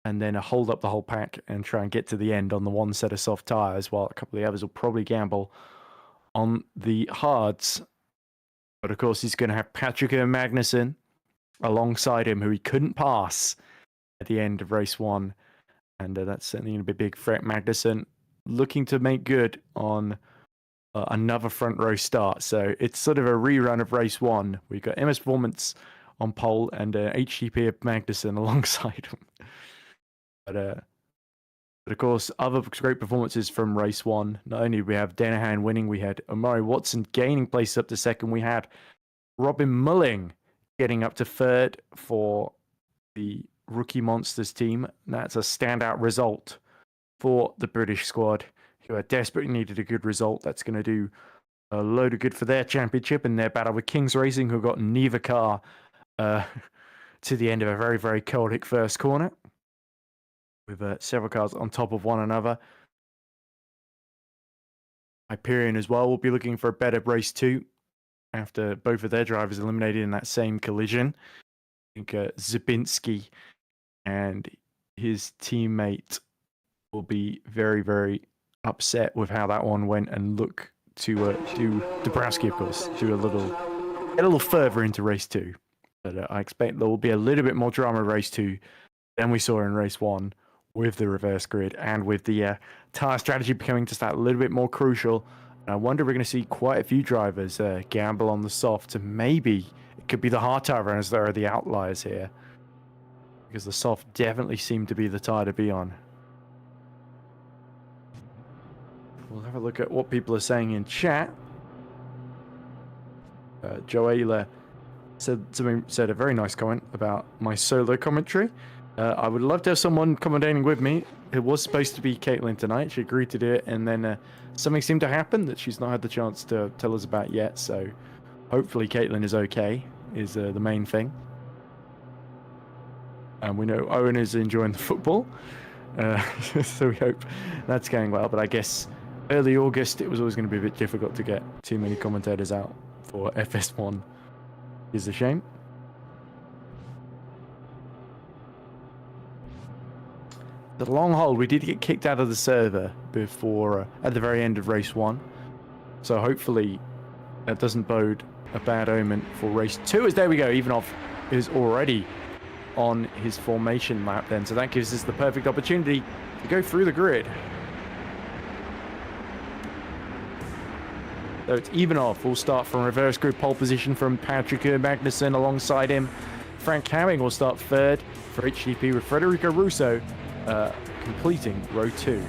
and then hold up the whole pack and try and get to the end on the one set of soft tires, while a couple of the others will probably gamble on the hards. But of course, he's going to have Patrick Magnussen alongside him, who he couldn't pass at the end of Race 1. And that's certainly going to be a big threat. Magnussen looking to make good on another front row start. So it's sort of a rerun of Race 1. We've got MS Performance on pole and HTP of Magnussen alongside him. But of course, other great performances from Race 1. Not only did we have Dennehan winning, we had Omari Watson gaining place up to second. We had Robin Mulling getting up to third for the Rookie Monsters team. That's a standout result for the British squad, who are desperately needed a good result. That's going to do a load of good for their championship and their battle with Kings Racing, who got neither car to the end of a very, very chaotic first corner, with several cars on top of one another. Hyperion as well will be looking for a better Race 2 after both of their drivers eliminated in that same collision. I think Zabinski and his teammate will be very, very upset with how that one went and look to do Dabrowski, of course, get a little further into Race 2. But I expect there will be a little bit more drama in Race 2 than we saw in Race 1. With the reverse grid and with the tyre strategy becoming just that little bit more crucial. And I wonder if we're going to see quite a few drivers gamble on the soft, and maybe it could be the hard tyre runners that are the outliers here, because the soft definitely seem to be the tyre to be on. We'll have a look at what people are saying in chat. Joella said a very nice comment about my solo commentary. I would love to have someone commentating with me. It was supposed to be Caitlin tonight. She agreed to do it, and then something seemed to happen that she's not had the chance to tell us about yet. So hopefully Caitlin is okay, is the main thing. And we know Owen is enjoying the football, so we hope that's going well. But I guess early August, it was always going to be a bit difficult to get too many commentators out for FS1. Is a shame. The long hold, we did get kicked out of the server before at the very end of Race 1. So hopefully that doesn't bode a bad omen for Race 2. As there we go, Ivanov is already on his formation lap then. So that gives us the perfect opportunity to go through the grid. So it's Ivanov. We'll start from reverse grid pole position from Patrick Magnussen alongside him. Frank Hamming will start third for HTP with Federico Russo completing row 2.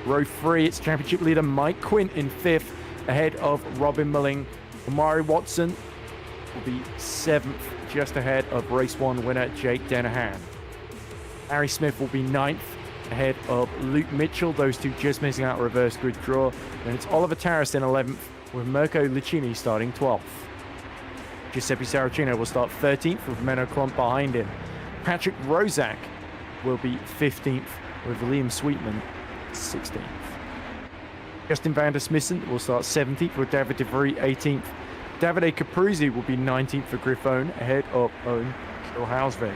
Row 3, it's championship leader Mike Quint in 5th, ahead of Robin Mulling. Omari Watson will be 7th, just ahead of race 1 winner Jake Dennehan. Harry Smith will be 9th, ahead of Luke Mitchell, those two just missing out a reverse grid draw. Then it's Oliver Tarras in 11th, with Mirko Licini starting 12th. Giuseppe Saracino will start 13th, with Menno Klomp behind him. Patrick Rozak will be 15th, with Liam Sweetman 16th. Justin van der Smissen will start 17th, with David de Vries 18th. Davide Capruzzi will be 19th for Griffon, ahead of Owen Kilhausvik.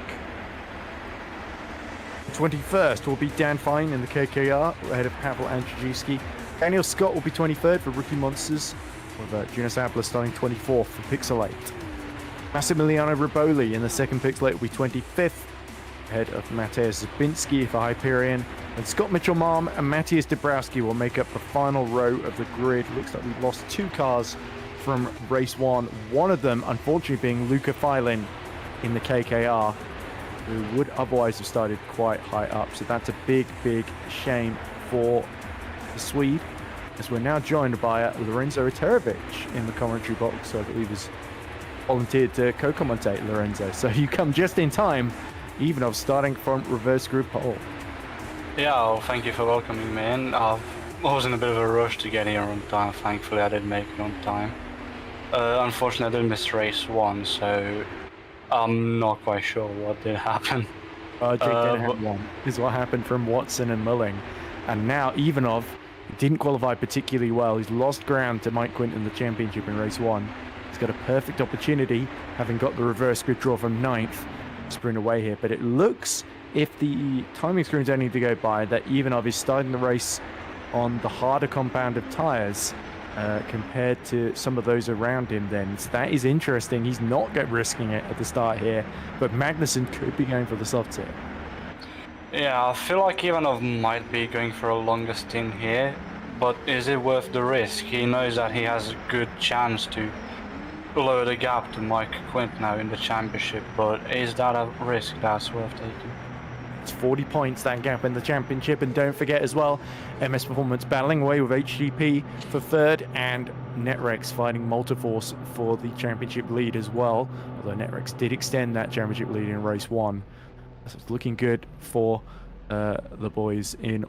21st will be Dan Fine in the KKR, ahead of Pavel Andrzejewski. Daniel Scott will be 23rd for Rookie Monsters, with Jonas Abler starting 24th for Pixel 8. Massimiliano Riboli in the second Pixel 8 will be 25th, ahead of Mateusz Zabinski for Hyperion. And Scott Mitchell-Malm and Matthias Dabrowski will make up the final row of the grid. Looks like we've lost 2 cars from race 1. One of them, unfortunately, being Luca Filin in the KKR, who would otherwise have started quite high up. So that's a big, big shame for the Swede, as we're now joined by Lorenzo Iterovic in the commentary box. So I believe he's volunteered to co-commentate, Lorenzo. So you come just in time, even of starting from reverse group pole. Yeah, well, thank you for welcoming me in. I was in a bit of a rush to get here on time. Thankfully, I did make it on time. Unfortunately, I did miss race 1, so I'm not quite sure what did happen. Jake Dennehan won, is what happened from Watson and Mulling. And now Ivanov didn't qualify particularly well. He's lost ground to Mike Quint in the championship in race 1. He's got a perfect opportunity, having got the reverse grid draw from 9th, to sprint away here. But it looks, if the timing screens don't need to go by, that Ivanov is starting the race on the harder compound of tyres compared to some of those around him then. So that is interesting. He's not risking it at the start here, but Magnussen could be going for the softs here. Yeah, I feel like Ivanov might be going for a longer stint here, but is it worth the risk? He knows that he has a good chance to lower the gap to Mike Quint now in the championship, but is that a risk that's worth taking? It's 40 points, that gap in the championship. And don't forget as well, MS Performance battling away with HGP for 3rd, and Netrex fighting Multiforce for the championship lead as well, although Netrex did extend that championship lead in race 1. So it's looking good for the boys in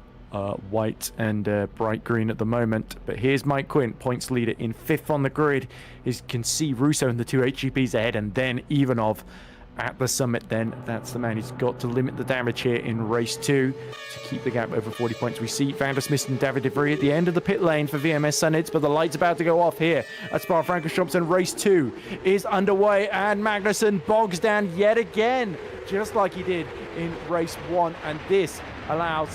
white and bright green at the moment. But here's Mike Quint, points leader in 5th on the grid. You can see Russo and the 2 HGPs ahead, and then Ivanov at the summit. Then that's the man who's got to limit the damage here in race 2 to keep the gap over 40 points. We see Van der Smith and David de Vries at the end of the pit lane for VMS Sunnids, but the light's about to go off here at Spa-Francorchamps, and race 2 is underway, and Magnussen bogs down yet again, just like he did in race 1, and this allows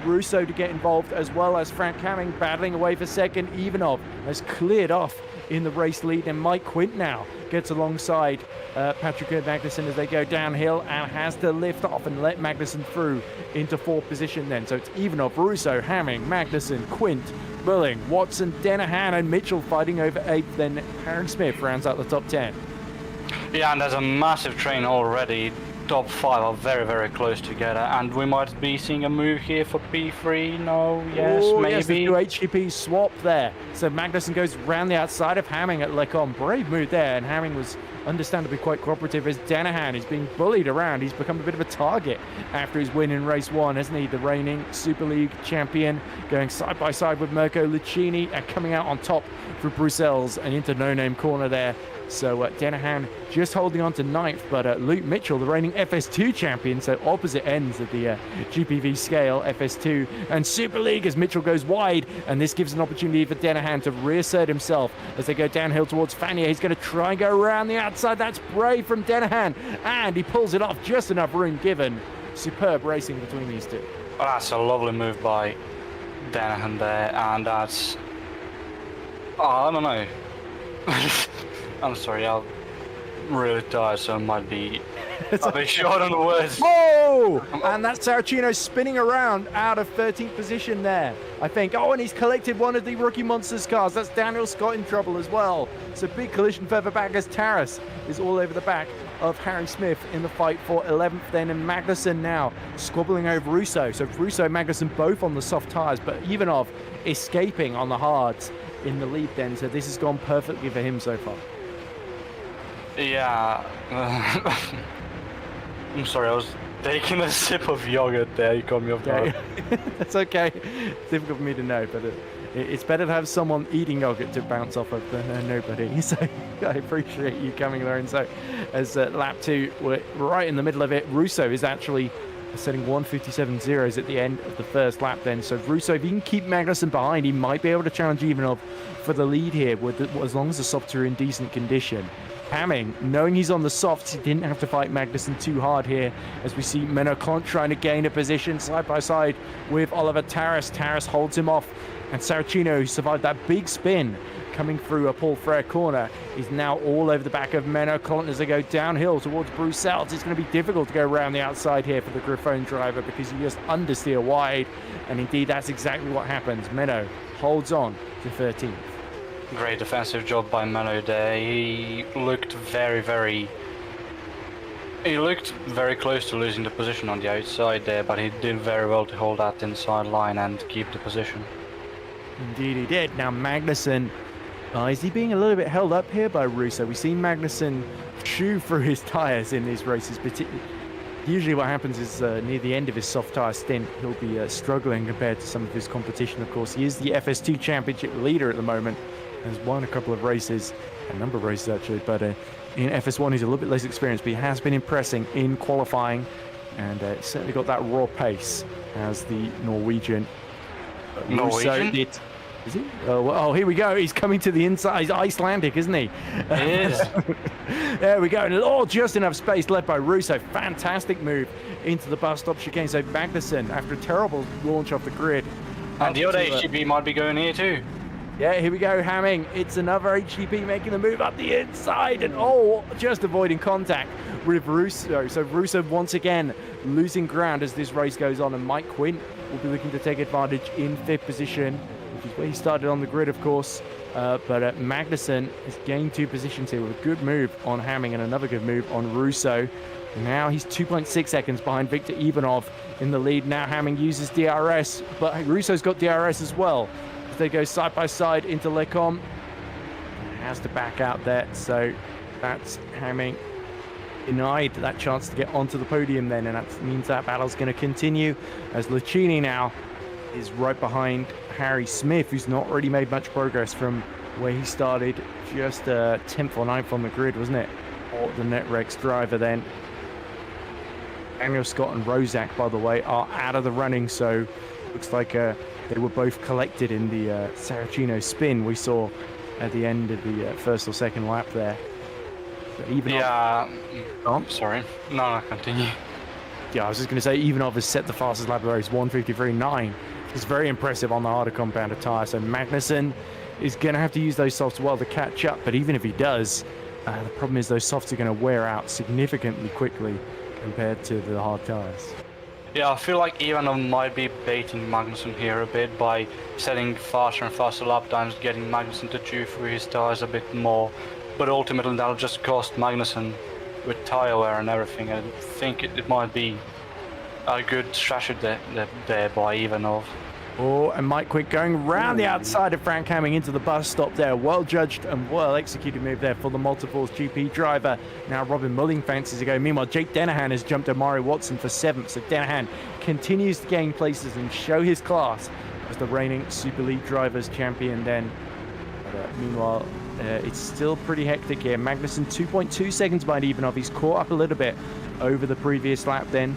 Russo to get involved, as well as Frank Hamming battling away for 2nd. Ivanov has cleared off in the race lead, and Mike Quint now gets alongside Patrick Magnussen as they go downhill, and has to lift off and let Magnussen through into 4th position then. So it's Ivanov, Russo, Hamming, Magnussen, Quint, Mulling, Watson, Dennehan and Mitchell fighting over 8th. Then Harry Smith rounds out the top 10. Yeah, and there's a massive train already. Top 5 are very, very close together, and we might be seeing a move here for P3. No, yes, maybe. Yes, the 2 HGP swap there. So Magnussen goes round the outside of Hamming at Lecom. Brave move there, and Hamming was understandably quite cooperative, as Dennehan is being bullied around. He's become a bit of a target after his win in race 1, hasn't he? The reigning Super League champion, going side by side with Mirko Licini, and coming out on top for Bruxelles and into no-name corner there. So Dennehan just holding on to 9th, but Luke Mitchell, the reigning FS2 champion, so opposite ends of the GPV scale, FS2 and Super League, as Mitchell goes wide, and this gives an opportunity for Dennehan to reassert himself as they go downhill towards Fanier. He's going to try and go around the outside. That's brave from Dennehan, and he pulls it off, just enough room given. Superb racing between these two. Well, that's a lovely move by Dennehan there, and that's... I don't know. I'm sorry, I'm really tired, so I might be a bit short on the words. Oh! And that's Saracino spinning around out of 13th position there, I think. Oh, and he's collected one of the Rookie Monsters cars. That's Daniel Scott in trouble as well. So big collision further back, as Tarras is all over the back of Harry Smith in the fight for 11th then, and Magnussen now squabbling over Russo. So Russo and Magnussen both on the soft tyres, but Ivanov escaping on the hards in the lead then. So this has gone perfectly for him so far. Yeah. I'm sorry, I was taking a sip of yogurt there. You caught me off guard. Okay. That's okay. It's difficult for me to know, but it's better to have someone eating yogurt to bounce off of than nobody. So I appreciate you coming there. And so as lap 2, we're right in the middle of it. Russo is actually setting 1:57.0s at the end of the first lap then. So Russo, if he can keep Magnussen behind, he might be able to challenge Ivanov for the lead here as long as the softs are in decent condition. Hamming, knowing he's on the softs, he didn't have to fight Magnussen too hard here, as we see Menocont trying to gain a position side by side with Oliver Taras. Taras holds him off, and Saracino, who survived that big spin coming through a Paul Frere corner, is now all over the back of Menocont as they go downhill towards Bruxelles. It's going to be difficult to go around the outside here for the Griffon driver because you just understeer wide, and indeed that's exactly what happens. Menno holds on to 13th. Great defensive job by Melo there. He looked very close to losing the position on the outside there, but he did very well to hold that inside line and keep the position. Indeed he did. Now Magnussen, is he being a little bit held up here by Russo? We've seen Magnussen chew through his tyres in these races, but usually what happens is near the end of his soft tyre stint, he'll be struggling compared to some of his competition. Of course, he is the FS2 Championship leader at the moment. Has won a couple of races, a number of races actually, but in FS1 he's a little bit less experienced, but he has been impressing in qualifying, and certainly got that raw pace as the Norwegian. Norwegian? Is he? Oh, here we go. He's coming to the inside. He's Icelandic, isn't he? He is. There we go. And just enough space left by Russo. Fantastic move into the bus stop chicane. So Magnussen, after a terrible launch off the grid. And the other HGP might be going here too. Yeah, here we go, Hamming. It's another HGP making the move up the inside, and just avoiding contact with Russo. So Russo once again losing ground as this race goes on, and Mike Quint will be looking to take advantage in 5th position, which is where he started on the grid, of course. But Magnussen has gained 2 positions here with a good move on Hamming and another good move on Russo. Now he's 2.6 seconds behind Victor Ivanov in the lead. Now Hamming uses DRS, but Russo's got DRS as well. They go side by side into Lecom. Has to back out there, so that's Hamming denied that chance to get onto the podium then, and that means that battle's going to continue as Lucchini now is right behind Harry Smith, who's not really made much progress from where he started, just 10th or 9th on the grid, wasn't it? Or the Netrex driver then. Daniel Scott and Rozak, by the way, are out of the running, so looks like they were both collected in the Saracino spin we saw at the end of the first or second lap there. Sorry. No, continue. Yeah, I was just going to say, Ivanov has set the fastest lap of the race, 1:53.9. It's very impressive on the harder compounded tyre. So Magnussen is going to have to use those softs well to catch up, but even if he does, the problem is those softs are going to wear out significantly quickly compared to the hard tyres. Yeah, I feel like Ivanov might be baiting Magnussen here a bit by setting faster and faster lap times, getting Magnussen to chew through his tyres a bit more. But ultimately that'll just cost Magnussen with tyre wear and everything. I think it might be a good strategy there by Ivanov. And Mike Quick going round the outside of Frank Hamming into the bus stop there. Well judged and well executed move there for the Multiforce GP driver. Now Robin Mulling fancies to go. Meanwhile, Jake Dennehan has jumped Amari Watson for 7th. So Dennehan continues to gain places and show his class as the reigning Super League Drivers champion then. But, meanwhile, it's still pretty hectic here. Magnussen 2.2 seconds behind Ivanov. He's caught up a little bit over the previous lap then.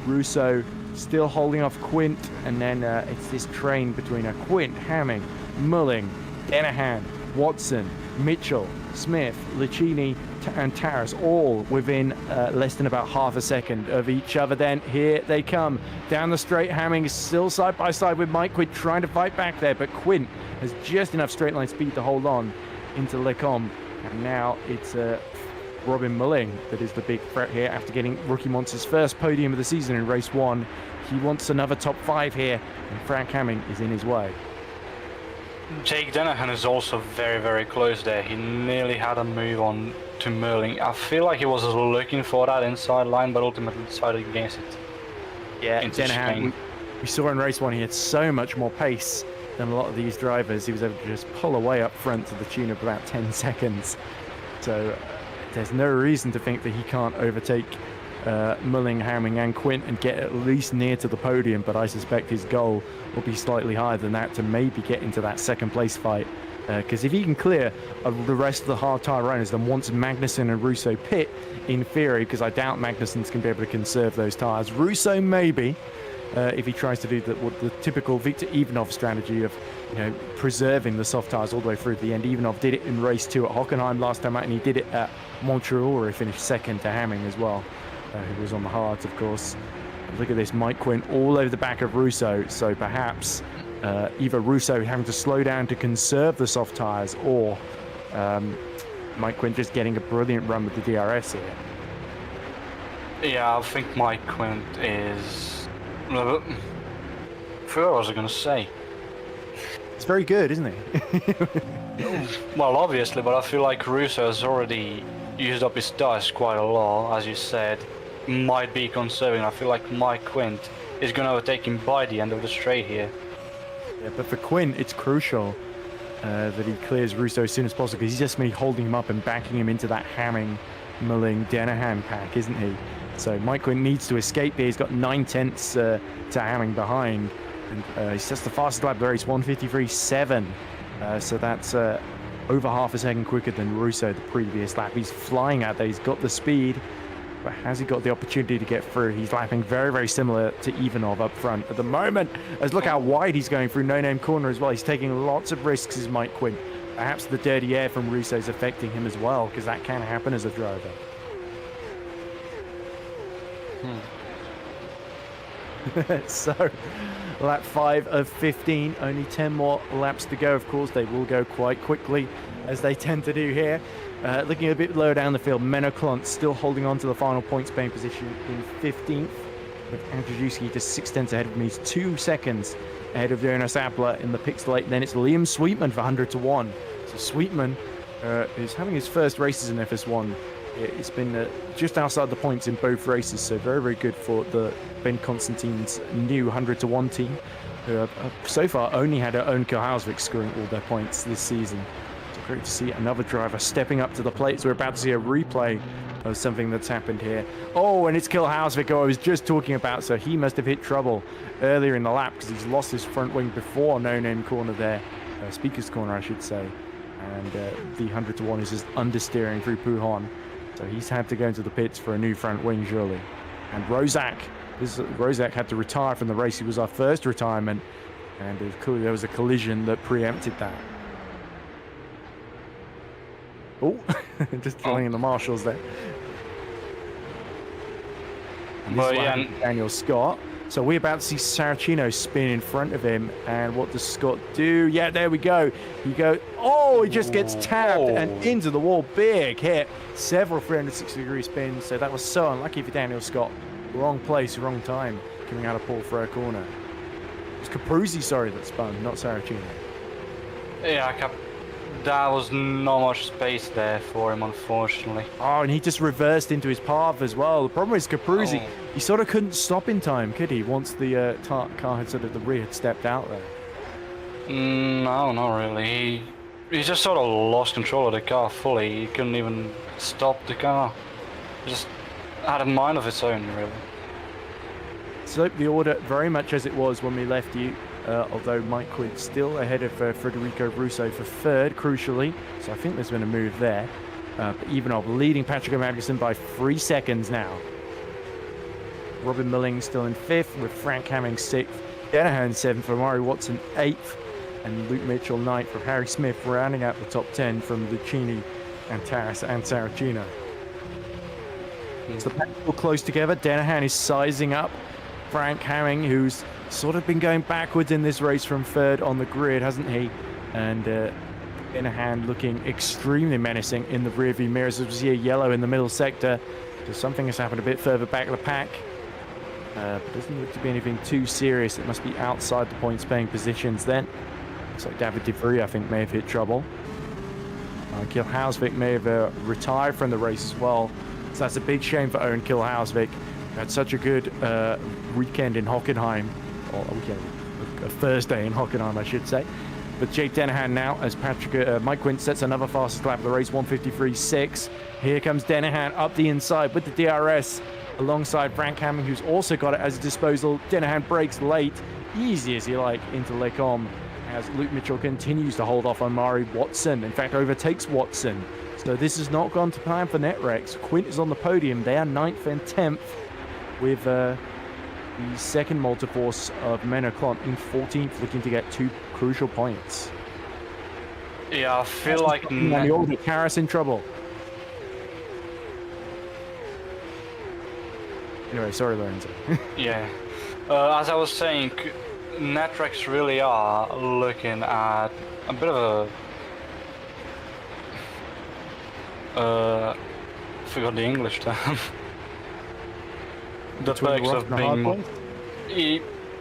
Russo still holding off Quint, and then it's this train between Quint, Hamming, Mulling, Dennehan, Watson, Mitchell, Smith, Lucchini, and Taras, all within less than about half a second of each other. Then here they come down the straight. Hamming is still side by side with Mike Quint trying to fight back there, but Quint has just enough straight line speed to hold on into Lecom, and now it's Robin Mulling that is the big threat here after getting Rookie Monster's first podium of the season in race 1. He wants another top 5 here, and Frank Hamming is in his way. Jake Dennehan is also very close there. He nearly had a move on to Mulling. I feel like he was looking for that inside line, but ultimately decided against it. Yeah, Dennehan, we saw in race 1 he had so much more pace than a lot of these drivers. He was able to just pull away up front to the tune of about 10 seconds. So there's no reason to think that he can't overtake Mulling, Hamming and Quint and get at least near to the podium, but I suspect his goal will be slightly higher than that to maybe get into that second place fight. Because if he can clear the rest of the hard tyre owners, then once Magnussen and Russo pit, in theory, because I doubt Magnussen's going to be able to conserve those tyres. Russo maybe, if he tries to do the typical Victor Ivanov strategy of preserving the soft tyres all the way through to the end. Ivanov did it in race 2 at Hockenheim last time out, and he did it at Montreal, where he finished second to Hamming as well, who was on the hards, of course. Look at this, Mike Quint all over the back of Russo, so perhaps either Russo having to slow down to conserve the soft tyres, or Mike Quint just getting a brilliant run with the DRS here. Yeah, I think Mike Quint is... I forgot what I was going to say. It's very good, isn't he? Well, obviously, but I feel like Russo has already used up his tyres quite a lot, as you said. Might be conserving. I feel like Mike Quint is going to overtake him by the end of the straight here. Yeah, but for Quint, it's crucial that he clears Russo as soon as possible, because he's just going to be holding him up and backing him into that Hamming, Mulling, Denahan pack, isn't he? So Mike Quint needs to escape here. He's got 9/10 to Hamming behind. And he's just the fastest lap of the race, 1:53.7. So that's over half a second quicker than Russo the previous lap. He's flying out there. He's got the speed. But has he got the opportunity to get through? He's lapping very, very similar to Ivanov up front at the moment. As look how wide he's going through no-name corner as well. He's taking lots of risks, is Mike Quint. Perhaps the dirty air from Russo is affecting him as well, because that can happen as a driver. So, lap 5 of 15, only 10 more laps to go. Of course, they will go quite quickly, as they tend to do here. Looking a bit lower down the field, Menoclont still holding on to the final points paying position in 15th, with Andrzejewski just 6/10 ahead of him. He's 2 seconds ahead of Jonas Appler in the Pixel 8. Then it's Liam Sweetman for 100-1. So Sweetman is having his first races in FS1. It's been just outside the points in both races, so very, very good for the Ben Constantine's new 100-1 team, who have so far only had their own Kohalsvik scoring all their points this season. So great to see another driver stepping up to the plate. So we're about to see a replay of something that's happened here. Oh, and it's Kohalsvik, who I was just talking about, so he must have hit trouble earlier in the lap, because he's lost his front wing before no-name corner there, speaker's corner I should say, and the 100-1 is just understeering through Pujon. So he's had to go into the pits for a new front wing, surely. And Rozak had to retire from the race. He was our first retirement, and clearly there was a collision that preempted that. Oh, just throwing in the marshals there. And this is Daniel Scott. So we're about to see Saracino spin in front of him, and what does Scott do? Yeah, there we go. Oh, he just gets tapped and into the wall. Big hit. Several 360-degree spins, so that was so unlucky for Daniel Scott. Wrong place, wrong time, coming out of Paul Frere corner. It was Capruzzi, sorry, that spun, not Saracino. Yeah, there was not much space there for him, unfortunately. Oh, and he just reversed into his path as well. The problem is Capruzzi, he sort of couldn't stop in time, could he, once the car had sort of, the rear had stepped out there? No, not really. He just sort of lost control of the car fully. He couldn't even stop the car. He just had a mind of its own, really. So the order very much as it was when we left you, although Mike Quint still ahead of Federico Russo for third, crucially. So I think there's been a move there. But Ivanov leading Patrick Magnussen by 3 seconds now. Robin Milling still in 5th, with Frank Hamming 6th, Denahan 7th, for Amari Watson 8th, and Luke Mitchell 9th, for Harry Smith rounding out the top 10 from Lucchini and Taras and Saracino. So the pack all close together. Denahan is sizing up Frank Hamming, who's sort of been going backwards in this race from third on the grid, hasn't he? And Denahan looking extremely menacing in the rearview mirrors, as we see a yellow in the middle sector. So something has happened a bit further back of the pack. But doesn't look to be anything too serious. It must be outside the points paying positions then. Looks like David De Vries, I think, may have hit trouble. Kohalsvik may have retired from the race as well. So that's a big shame for Owen Kohalsvik. Had such a good weekend in Hockenheim, or a Thursday in Hockenheim, I should say. But Jake Dennehan now, as Mike Quint sets another fastest lap of the race, 1:53.6. Here comes Dennehan up the inside with the DRS alongside Frank Hamming, who's also got it as a disposal. Dennehan breaks late, easy as you like, into Lecombe, as Luke Mitchell continues to hold off on Mari Watson. In fact, overtakes Watson. So this has not gone to plan for Netrex. Quint is on the podium. They are 9th and 10th with the second multiforce of Menaclon in 14th, looking to get 2 crucial points. Yeah, I feel like... Harris in trouble. Anyway, sorry, Lorenzo. Yeah. As I was saying, Netrex really are looking at a bit of a... forgot the English term. The perks of being...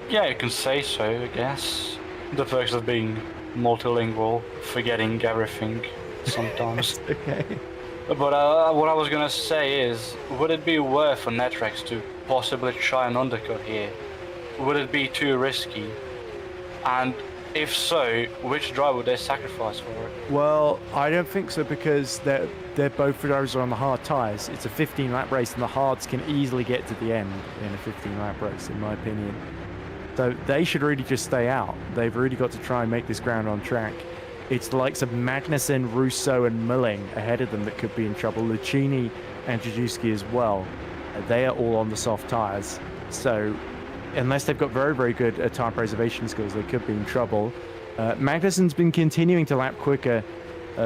Yeah, you can say so, I guess. The perks of being multilingual, forgetting everything sometimes. Okay. But what I was gonna say is, would it be worth for Netrex to possibly try an undercut here? Would it be too risky? And if so, which driver would they sacrifice for it? Well, I don't think so, because they're both drivers are on the hard tyres. It's a 15-lap race, and the hards can easily get to the end in a 15-lap race, in my opinion. So they should really just stay out. They've really got to try and make this ground on track. It's the likes of Magnussen, Russo, and Milling ahead of them that could be in trouble. Lucchini and Jajewski as well. They are all on the soft tyres. So unless they've got very, very good tyre preservation skills, they could be in trouble. Magnussen's been continuing to lap quicker,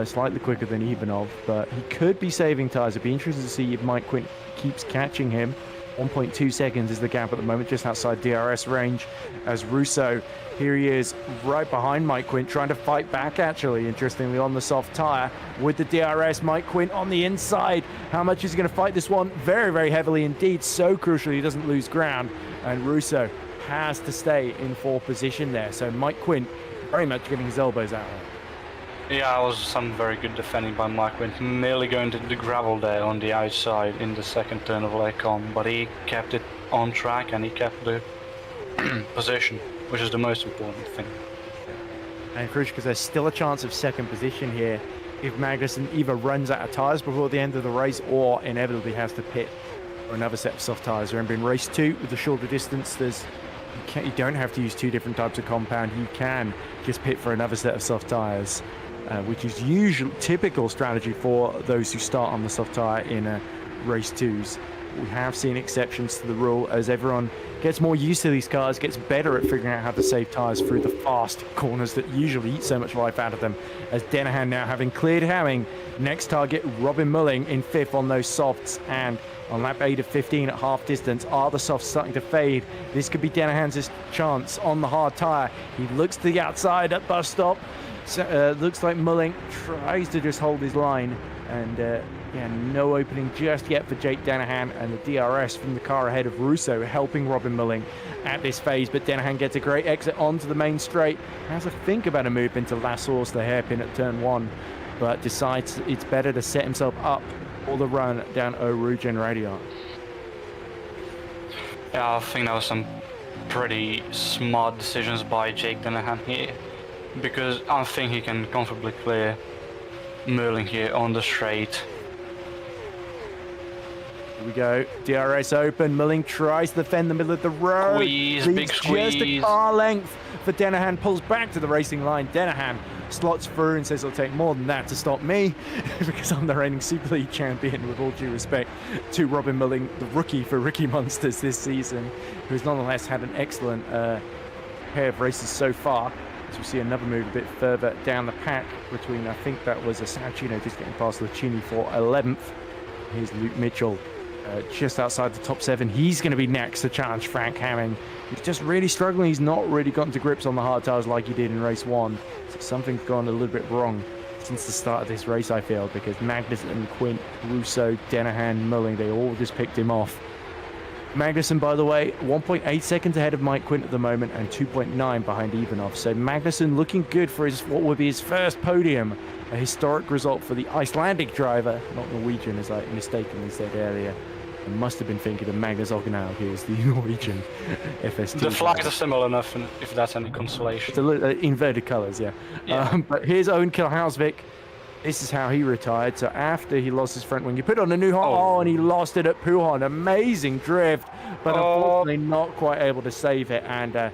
slightly quicker than Ivanov, but he could be saving tyres. It'd be interesting to see if Mike Quint keeps catching him. 1.2 seconds is the gap at the moment, just outside DRS range, as Russo, here he is right behind Mike Quint, trying to fight back, actually, interestingly, on the soft tyre with the DRS. Mike Quint on the inside. How much is he going to fight this one? Very, very heavily indeed. So crucial he doesn't lose ground, and Russo has to stay in 4th position there. So Mike Quint very much getting his elbows out. Yeah, it was some very good defending by Mike Quint, nearly going to the gravel there on the outside in the second turn of Lecombe, but he kept it on track and he kept the position, which is the most important thing. And crucial, because there's still a chance of second position here if Magnussen either runs out of tyres before the end of the race or inevitably has to pit for another set of soft tyres. Remember, in race 2 with the shorter distance, you don't have to use 2 different types of compound. You can just pit for another set of soft tyres. Which is typical strategy for those who start on the soft tyre in race 2s. We have seen exceptions to the rule as everyone gets more used to these cars, gets better at figuring out how to save tyres through the fast corners that usually eat so much life out of them. As Dennehan now having cleared Hamming, next target Robin Mulling in 5th on those softs, and on lap 8 of 15 at half distance, are the softs starting to fade? This could be Dennehan's chance on the hard tyre. He looks to the outside at bus stop. So, looks like Mulling tries to just hold his line, and yeah, no opening just yet for Jake Dennehan, and the DRS from the car ahead of Russo helping Robin Mulling at this phase. But Dennehan gets a great exit onto the main straight, has a think about a move into Lassource, the hairpin at turn 1, but decides it's better to set himself up for the run down Eau Rouge and Radiant. Yeah, I think that was some pretty smart decisions by Jake Dennehan here, because I think he can comfortably clear Mulling here on the straight. Here we go, DRS open, Mulling tries to defend the middle of the road. Squeeze, big squeeze. Just a car length for Dennehan, pulls back to the racing line. Dennehan slots through and says it'll take more than that to stop me, because I'm the reigning Super League champion, with all due respect to Robin Mulling, the rookie for Rookie Monsters this season, who's nonetheless had an excellent pair of races so far. As we see another move a bit further down the pack between, I think that was a Sacchino just getting past Lucchini for 11th. Here's Luke Mitchell just outside the top 7. He's going to be next to challenge Frank Hamming. He's just really struggling. He's not really gotten to grips on the hard tyres like he did in race 1. So something's gone a little bit wrong since the start of this race, I feel, because Magnussen, Quint, Russo, Dennehan, Mulling, they all just picked him off. Magnussen, by the way, 1.8 seconds ahead of Mike Quint at the moment, and 2.9 behind Ivanov. So Magnussen looking good for what would be his first podium. A historic result for the Icelandic driver, not Norwegian, as I mistakenly said earlier. I must have been thinking of Magnus Oggenau, who is the Norwegian FST. The flags are similar enough, if that's any consolation. It's a little inverted colours, yeah. But here's Owen Kilhausvik. This is how he retired. So after he lost his front wing, he put on a new hot, and he lost it at Pujon. Amazing drift, but unfortunately not quite able to save it. And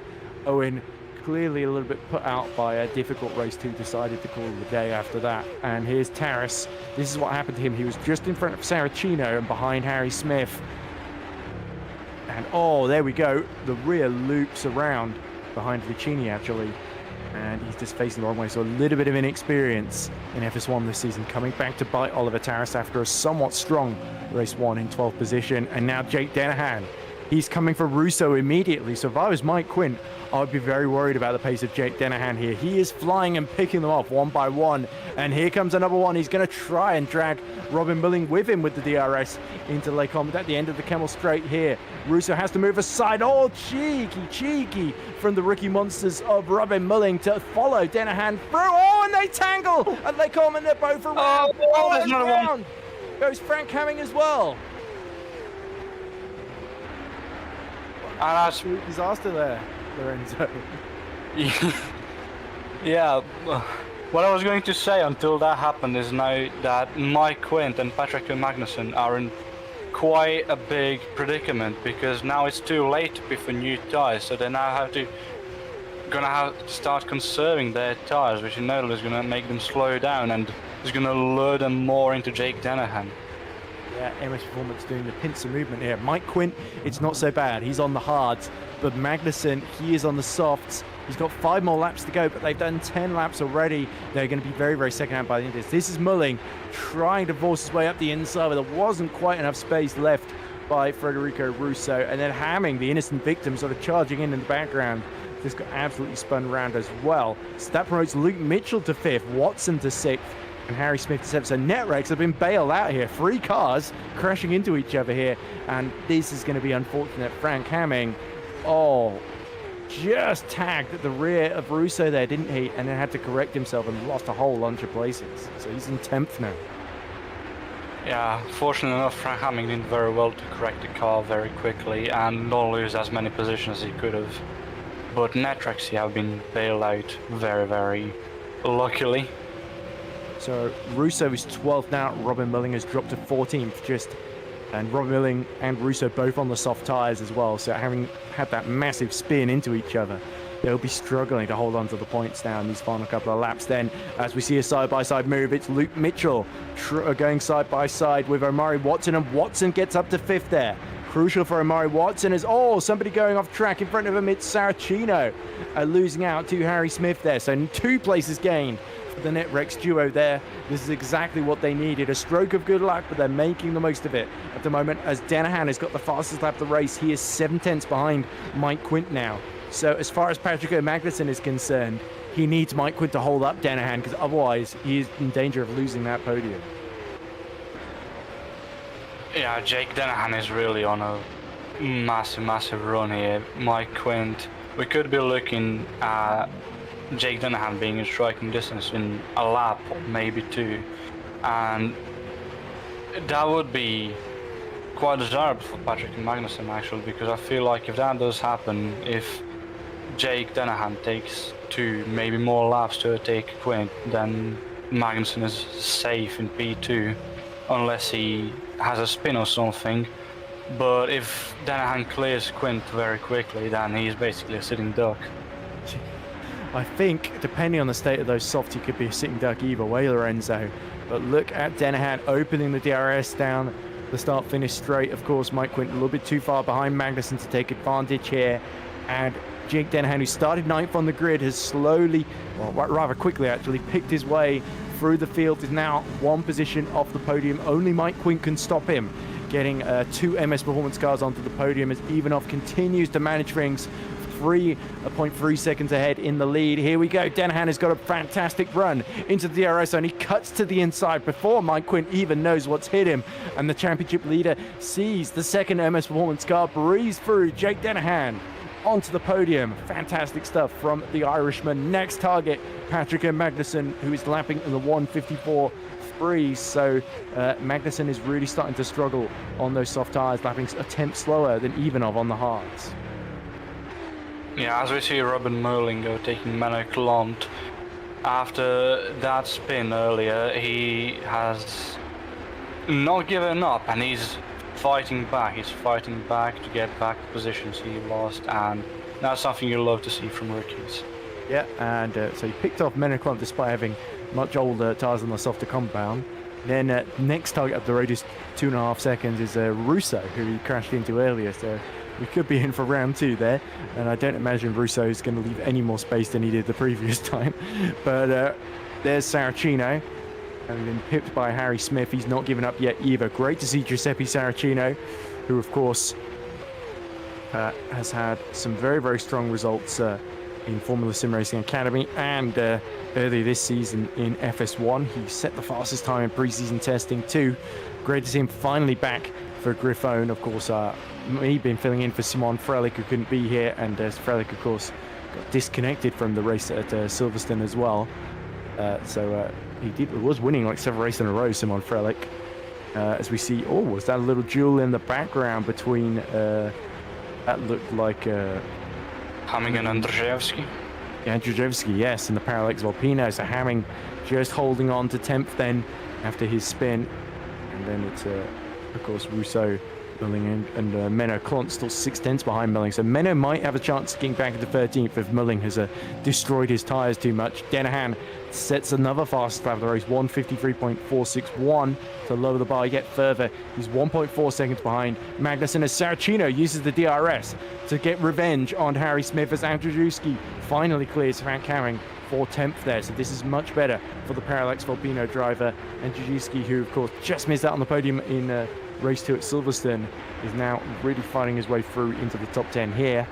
Owen, clearly a little bit put out by a difficult race 2, decided to call the day after that. And here's Taras. This is what happened to him. He was just in front of Saracino and behind Harry Smith. And there we go. The rear loops around behind Vicini actually. And he's just facing the wrong way. So a little bit of inexperience in FS1 this season, coming back to bite Oliver Taras after a somewhat strong race 1 in 12th position. And now Jake Dennehan. He's coming for Russo immediately. So if I was Mike Quint, I would be very worried about the pace of Jake Dennehan here. He is flying and picking them off one by one. And here comes another one. He's going to try and drag Robin Milling with him with the DRS into Lake Omid at the end of the Kemmel Straight here. Russo has to move aside. Cheeky from the rookie monsters of Robin Milling to follow Dennehan through. And they tangle at Lake Omid. They're both around. There's another one. Goes Frank Hamming as well. And that's disaster there, Lorenzo. Yeah, what I was going to say until that happened is now that Mike Quint and Patrick Magnussen are in quite a big predicament, because now it's too late to pick for new tires, so they now gonna have to start conserving their tires, which in total is gonna make them slow down and is gonna lure them more into Jake Dennehan. Yeah, MS Performance doing the pincer movement here. Mike Quint, it's not so bad. He's on the hards. But Magnussen, he is on the softs. He's got 5 more laps to go, but they've done 10 laps already. They're going to be very, very second-hand by the end of this. This is Mulling trying to force his way up the inside, but there wasn't quite enough space left by Federico Russo. And then Hamming, the innocent victim, sort of charging in the background. Just got absolutely spun around as well. So that promotes Luke Mitchell to 5th, Watson to 6th. And Harry Smith to 7th. So Netrex have been bailed out here. 3 cars crashing into each other here. And this is going to be unfortunate. Frank Hamming, just tagged at the rear of Russo there, didn't he? And then had to correct himself and lost a whole bunch of places. So he's in 10th now. Yeah, fortunately enough, Frank Hamming did very well to correct the car very quickly and not lose as many positions as he could have. But Netrex have been bailed out very, very luckily. So Russo is 12th now. Robin Milling has dropped to 14th and Robin Milling and Russo both on the soft tyres as well. So having had that massive spin into each other, they'll be struggling to hold on to the points now in these final couple of laps. Then, as we see a side-by-side move, it's Luke Mitchell going side-by-side with Omari Watson, and Watson gets up to 5th there. Crucial for Omari Watson is, somebody going off track in front of him. It's Saracino losing out to Harry Smith there. So 2 places gained for the Netrex duo there. This is exactly what they needed. A stroke of good luck, but they're making the most of it at the moment, as Dennehan has got the fastest lap of the race. He is 7/10 behind Mike Quint now. So as far as Patrick Magnussen is concerned, he needs Mike Quint to hold up Dennehan, because otherwise he is in danger of losing that podium. Yeah, Jake Dennehan is really on a massive run here. Mike Quint, we could be looking at Jake Dennehan being in striking distance in a lap or maybe 2, and that would be quite desirable for Patrick Magnussen actually, because I feel like if that does happen, if Jake Dennehan takes 2, maybe more laps to take Quint, then Magnussen is safe in P2 unless he has a spin or something. But if Dennehan clears Quint very quickly, then he's basically a sitting duck. I think, depending on the state of those softs, he could be a sitting duck either way, Lorenzo. But look at Dennehan opening the DRS down the start-finish straight. Of course, Mike Quint a little bit too far behind Magnussen to take advantage here. And Jake Dennehan, who started 9th on the grid, has slowly, well, rather quickly actually, picked his way through the field, is now 1 position off the podium. Only Mike Quint can stop him, getting 2 MS Performance cars onto the podium as Ivanov continues to manage things. 3.3 seconds ahead in the lead. Here we go. Dennehan has got a fantastic run into the DRS zone. He cuts to the inside before Mike Quint even knows what's hit him. And the championship leader sees the second MS Performance car breeze through Jake Dennehan onto the podium. Fantastic stuff from the Irishman. Next target, Patrick Magnussen, who is lapping in the 1:54 Prix. So Magnussen is really starting to struggle on those soft tires, lapping a tenth slower than Ivanov on the hards. Yeah, as we see Robin Merlingo taking Menno after that spin earlier, he has not given up and he's fighting back. He's fighting back to get back to positions he lost, and that's something you love to see from rookies. Yeah, and so he picked off Menno despite having much older tyres on the softer compound. Then next target up the road is 2.5 seconds is Russo, who he crashed into earlier. So we could be in for round 2 there, and I don't imagine Russo is going to leave any more space than he did the previous time. But there's Saracino, having been pipped by Harry Smith. He's not given up yet either. Great to see Giuseppe Saracino, who of course has had some very, very strong results in Formula Sim Racing Academy and earlier this season in FS1. He set the fastest time in pre-season testing too. Great to see him finally back for Griffone. Of course, he'd been filling in for Simon Frelich, who couldn't be here, and Frelich, of course, got disconnected from the race at Silverstone as well. He was winning like 7 races in a row, Simon Frelich. As we see, was that a little duel in the background between, that looked like... Hamming and Andrzejewski? Yeah, Andrzejewski, yes, in the Parallax Volpino. So Hamming just holding on to 10th then after his spin. And then it's, of course, Russo, Mulling, and Menno Klont still 6/10 behind Mulling. So Menno might have a chance of getting back into 13th if Mulling has destroyed his tyres too much. Denahan sets another fast lap of the race, 1:53.461 to lower the bar yet further. He's 1.4 seconds behind Magnussen as Saracino uses the DRS to get revenge on Harry Smith as Andrzejewski finally clears Frank Hamming for 10th there. So this is much better for the Parallax Volpino driver. Andrzejewski, who of course just missed out on the podium in race 2 at Silverstone, is now really fighting his way through into the top 10 here.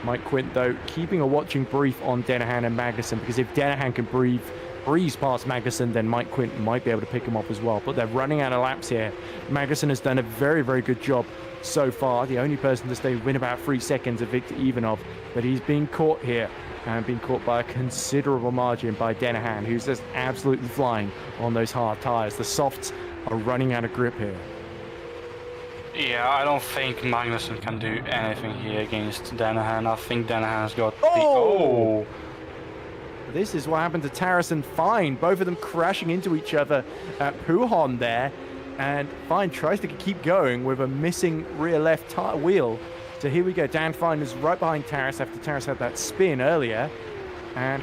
Mike Quint, though, keeping a watching brief on Denahan and Magnussen, because if Denahan can breeze past Magnussen, then Mike Quint might be able to pick him up as well. But they're running out of laps here. Magnussen has done a very, very good job so far. The only person to stay within about 3 seconds of Victor Ivanov, but he's being caught here and being caught by a considerable margin by Denahan, who's just absolutely flying on those hard tyres. The softs are running out of grip here. Yeah, I don't think Magnussen can do anything here against Denahan. I think Denahan's got This is what happened to Taras and Fine. Both of them crashing into each other at Pujon there. And Fine tries to keep going with a missing rear left tire wheel. So here we go. Dan Fine is right behind Taras after Taras had that spin earlier. And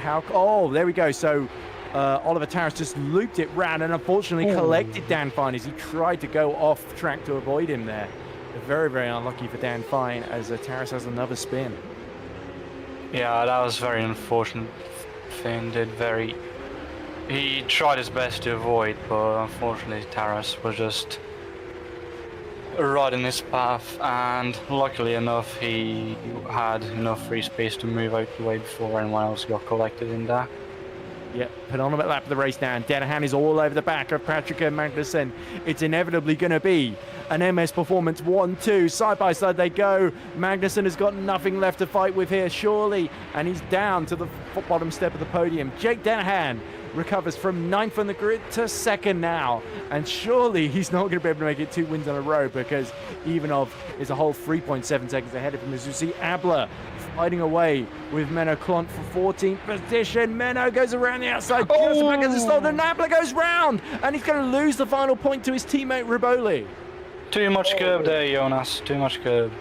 there we go. So Oliver Taras just looped it round and unfortunately collected Dan Fine as he tried to go off track to avoid him there. Very, very unlucky for Dan Fine as Taras has another spin. Yeah, that was very unfortunate. Finn he tried his best to avoid, but unfortunately Taras was just right in his path, and luckily enough he had enough free space to move out the way before anyone else got collected in that. Yep, penultimate lap of the race now, and Denahan is all over the back of Patrick Magnussen. It's inevitably going to be an MS Performance 1-2. Side by side they go. Magnussen has got nothing left to fight with here, surely, and he's down to the bottom step of the podium. Jake Denahan recovers from 9th on the grid to 2nd now, and surely he's not going to be able to make it 2 wins in a row, because Ivanov is a whole 3.7 seconds ahead of him. As you see, Abler fighting away with Menno Klont for 14th position. Menno goes around the outside, just back as a stall, and Abler goes round, and he's going to lose the final point to his teammate Riboli. Too much curb there, Jonas, too much curb.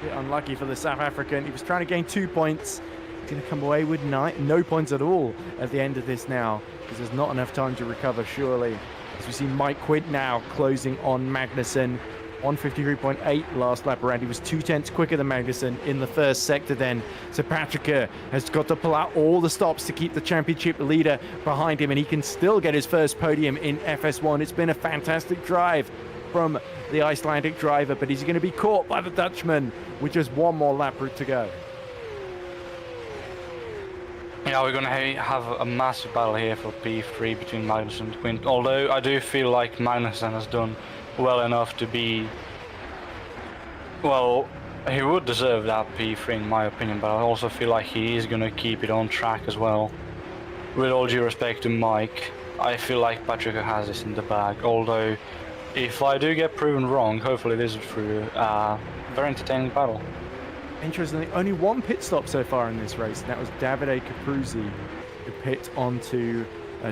Bit unlucky for the South African. He was trying to gain 2 points. He's going to come away with no points at all at the end of this now, because there's not enough time to recover, surely. As we see Mike Quint now closing on Magnussen. 1:53.8 last lap around. He was 2/10 quicker than Magnussen in the first sector then. So Patrick has got to pull out all the stops to keep the championship leader behind him, and he can still get his first podium in FS1. It's been a fantastic drive from the Icelandic driver, but he's going to be caught by the Dutchman with just one more lap to go. Yeah, we're going to have a massive battle here for P3 between Magnussen and Quint, although I do feel like Magnussen has done well enough to be, well, he would deserve that P3 in my opinion, but I also feel like he is going to keep it on track as well. With all due respect to Mike, I feel like Patrick has this in the bag. Although, if I do get proven wrong, hopefully this is through a very entertaining battle. Interestingly, only one pit stop so far in this race, and that was Davide Capuzzi, who pit onto,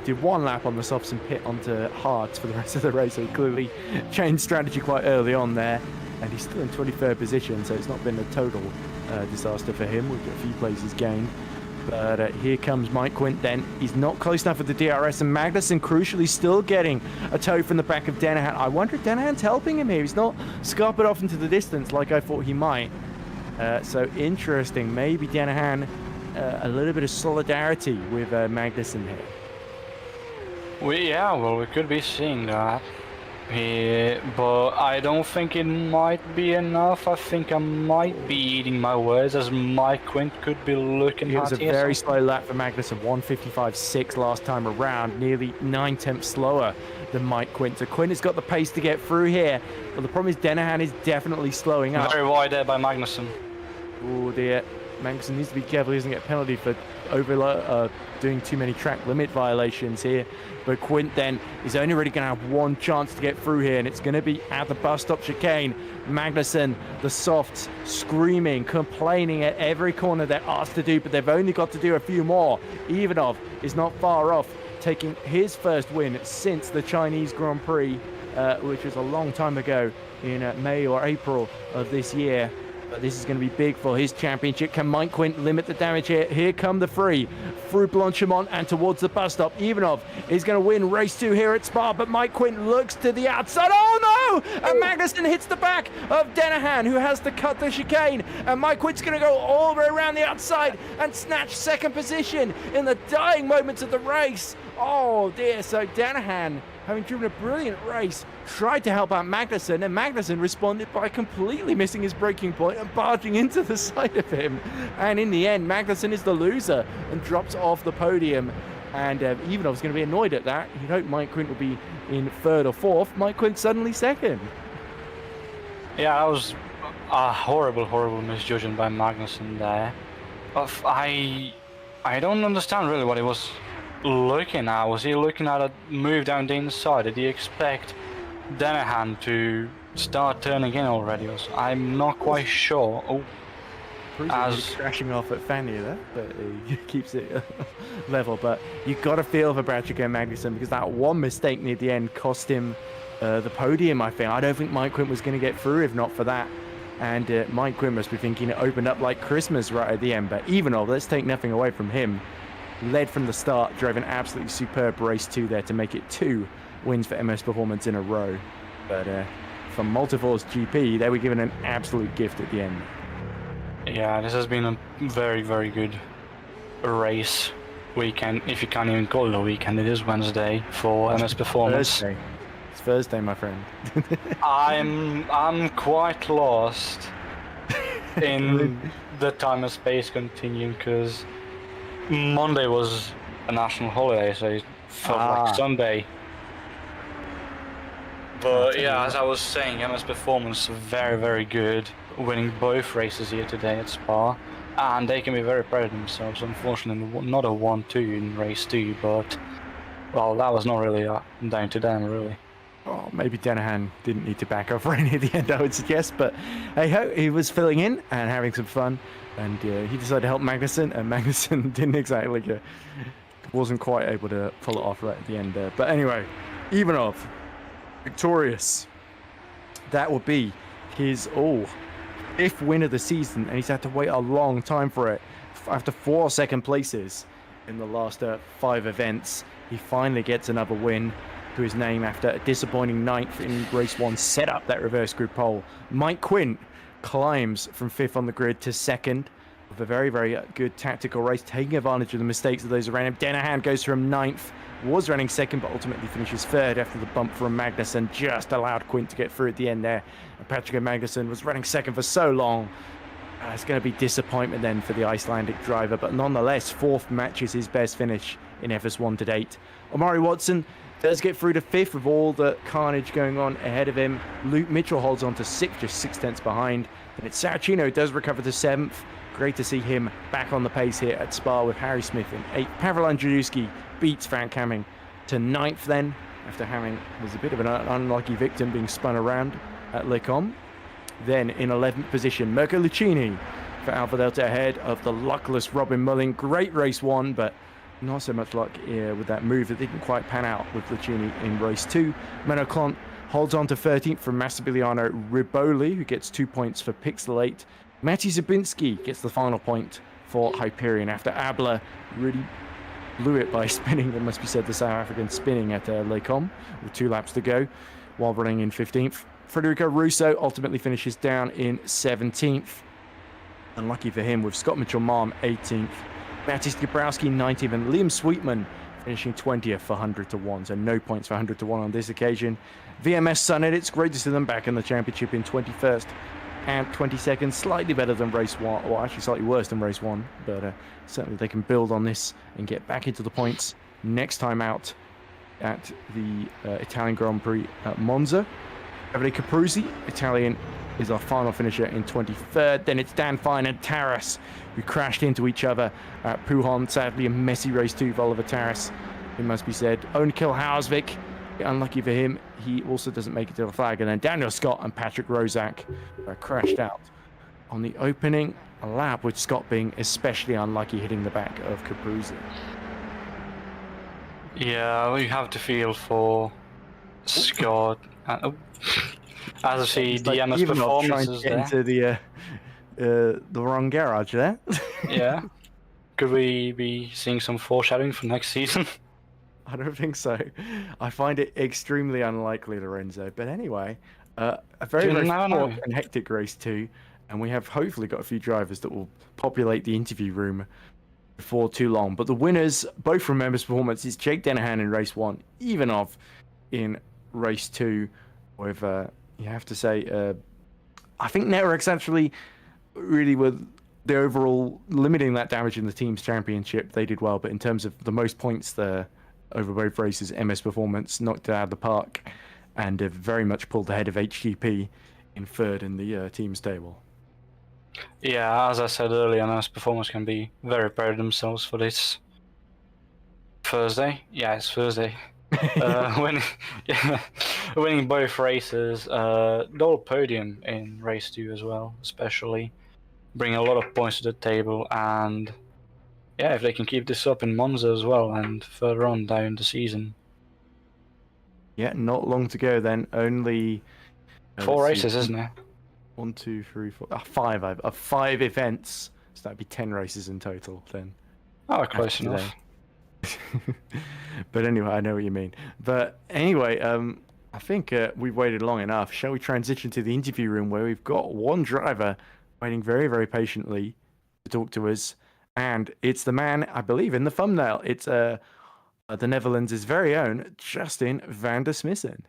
did one lap on the softs and pit onto hards for the rest of the race. So he clearly changed strategy quite early on there, and he's still in 23rd position, so it's not been a total disaster for him with a few places gained. But here comes Mike Quint then. He's not close enough with the DRS, and Magnussen crucially still getting a tow from the back of Denahan. I wonder if Denahan's helping him here. He's not scarpered off into the distance like I thought he might. So interesting. Maybe Denahan, a little bit of solidarity with Magnussen here. We could be seeing that here, but I don't think it might be enough. I think I might be eating my words, as Mike Quint could be looking at. It was a very slow lap for Magnussen, 1:55.6 last time around, nearly 9/10 slower than Mike Quint. So Quint has got the pace to get through here, but the problem is Denahan is definitely slowing up. Very wide there by Magnussen. Oh dear, Magnussen needs to be careful he doesn't get a penalty for doing too many track limit violations here. But Quint then is only really going to have one chance to get through here, and it's going to be at the bus stop chicane. Magnussen, the softs, screaming, complaining at every corner they're asked to do, but they've only got to do a few more. Ivanov is not far off, taking his first win since the Chinese Grand Prix, which was a long time ago in May or April of this year. But this is going to be big for his championship. Can Mike Quint limit the damage here? Here come the three through Blanchimont and towards the bus stop. Ivanov is going to win race 2 here at Spa, but Mike Quint looks to the outside. Oh no! And Magnussen hits the back of Denahan, who has to cut the chicane. And Mike Quint's going to go all the way around the outside and snatch second position in the dying moments of the race. Oh dear, so Denahan, having driven a brilliant race, tried to help out Magnussen, and Magnussen responded by completely missing his braking point and barging into the side of him. And in the end, Magnussen is the loser and drops off the podium. And Ivanov's going to be annoyed at that. You'd hope Mike Quint will be in 3rd or 4th. Mike Quint suddenly 2nd. Yeah, that was a horrible misjudging by Magnussen there. I don't understand really what he was looking at. Was he looking at a move down the inside? Did he expect Denahan to start turning in already? I'm not quite sure. Oh, as crashing off at Fania there, but he keeps it level. But you've got to feel for Patrick and Magnussen, because that one mistake near the end cost him the podium, I think. I don't think Mike Quint was going to get through if not for that. And Mike Quint must be thinking it opened up like Christmas right at the end. But even though, let's take nothing away from him. Led from the start, drove an absolutely superb race 2 there to make it 2 wins for MS Performance in a row. But from Multiforce GP, they were given an absolute gift at the end. Yeah, this has been a very good race weekend, if you can't even call it a weekend. It is Wednesday for MS Performance. Thursday. It's Thursday, my friend. I'm quite lost in the time and space continuum, because Monday was a national holiday, so it felt like Sunday. But yeah, as I was saying, MS Performance very good, winning both races here today at Spa, and they can be very proud of themselves. Unfortunately, not a 1-2 in race 2, but well, that was not really down to them, really. Oh, maybe Denahan didn't need to back off right near the end, I would suggest, but hey ho, he was filling in and having some fun. And he decided to help Magnussen, and Magnussen didn't exactly, wasn't quite able to pull it off right at the end there. But anyway, Ivanov, victorious. That will be his 5th win of the season, and he's had to wait a long time for it. After 4 second places in the last 5 events, he finally gets another win to his name after a disappointing 9th in race 1 set up that reverse grid pole. Mike Quint climbs from 5th on the grid to 2nd with a very good tactical race, taking advantage of the mistakes of those around him. Denahan goes from 9th, was running 2nd, but ultimately finishes 3rd after the bump from Magnussen just allowed Quint to get through at the end there. And Patrick Magnussen was running 2nd for so long. It's going to be disappointment then for the Icelandic driver, but nonetheless, 4th matches his best finish in FS1 to date. Omari Watson does get through to 5th with all the carnage going on ahead of him. Luke Mitchell holds on to 6th, just 6 tenths behind. And it's Saracino does recover to 7th. Great to see him back on the pace here at Spa with Harry Smith in 8th. Pavel Andrzejewski beats Frank Hamming to 9th then, after having was a bit of an unlucky victim being spun around at Les Combes. Then in 11th position, Mirko Lucchini for Alfa Delta ahead of the luckless Robin Mulling. Great race 1, but not so much luck with that move that didn't quite pan out with Lucchini in race 2. Menno Clont holds on to 13th from Massimiliano Riboli, who gets 2 points for Pixelate. Matti Zabinski gets the final point for Hyperion after Abler really blew it by spinning, it must be said, the South African spinning at Les Combes with 2 laps to go while running in 15th. Federico Russo ultimately finishes down in 17th. Unlucky for him with Scott Mitchell-Malm 18th. Mattis Dabrowski 19th and Liam Sweetman finishing 20th for 100 to 1. So no points for 100 to 1 on this occasion. VMS Sunnet, it's great to see them back in the championship in 21st and 22nd. Slightly better than race 1, or actually slightly worse than race 1. But certainly they can build on this and get back into the points next time out at the Italian Grand Prix at Monza. Davide Capruzzi, Italian, is our final finisher in 23rd. Then it's Dan Fine and Taras, who crashed into each other at Pujon. Sadly, a messy race 2 for Oliver Taras, it must be said. Onkel Hausvik, unlucky for him, he also doesn't make it to the flag. And then Daniel Scott and Patrick Rozak crashed out on the opening lap, with Scott being especially unlucky, hitting the back of Capruzzi. Yeah, we have to feel for Scott. As I see the MS performances there. Into the wrong garage there. Yeah. Could we be seeing some foreshadowing for next season? I don't think so. I find it extremely unlikely, Lorenzo. But anyway, a very short and hectic race 2, and we have hopefully got a few drivers that will populate the interview room before too long. But the winners, both from members' performance, is Jake Dennehan in race 1, Ivanov in race 2. With you have to say, I think Networks actually really were the overall limiting that damage in the team's championship. They did well, but in terms of the most points there over both races, MS Performance knocked it out of the park and have very much pulled ahead of HGP in 3rd in the team's table. Yeah, as I said earlier, MS Performance can be very proud of themselves for this Thursday. Yeah, it's Thursday. Winning both races, double podium in race 2 as well, especially bring a lot of points to the table. And yeah, if they can keep this up in Monza as well and further on down the season. Yeah, not long to go then. Only 4 races, isn't it? 1, 2, 3, 4, 5. 5 events, so that'd be 10 races in total then. Oh, close enough. But anyway, I know what you mean. But anyway, I think we've waited long enough. Shall we transition to the interview room, where we've got one driver waiting very, very patiently to talk to us, and it's the man, I believe, in the thumbnail. It's the Netherlands' very own Justin van der Smissen.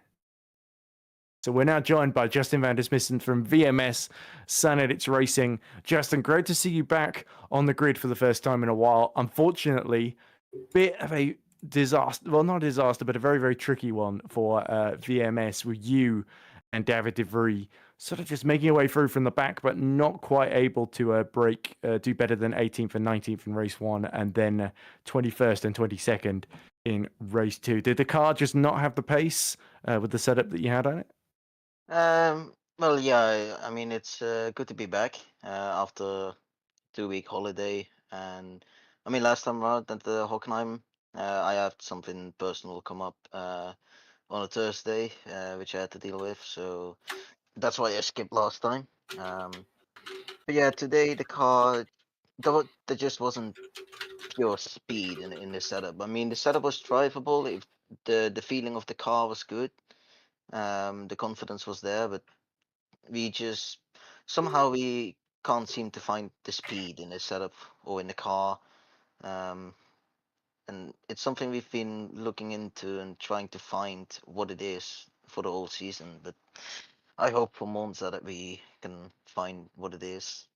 So we're now joined by Justin van der Smissen from VMS Sun Edits Racing. Justin, great to see you back on the grid for the first time in a while. Unfortunately, bit of a disaster, well, not a disaster, but a very, very tricky one for VMS, with you and David de Vries sort of just making your way through from the back, but not quite able to do better than 18th and 19th in race 1, and then 21st and 22nd in race 2. Did the car just not have the pace with the setup that you had on it? Well, yeah, I mean, it's good to be back after 2-week holiday. And I mean, last time around at the Hockenheim, I had something personal come up on a Thursday, which I had to deal with. So that's why I skipped last time. But yeah, today the car, there just wasn't pure speed in the setup. I mean, the setup was drivable. If the feeling of the car was good, the confidence was there, but we just somehow we can't seem to find the speed in the setup or in the car. And it's something we've been looking into and trying to find what it is for the whole season. But I hope for Monza that we can find what it is.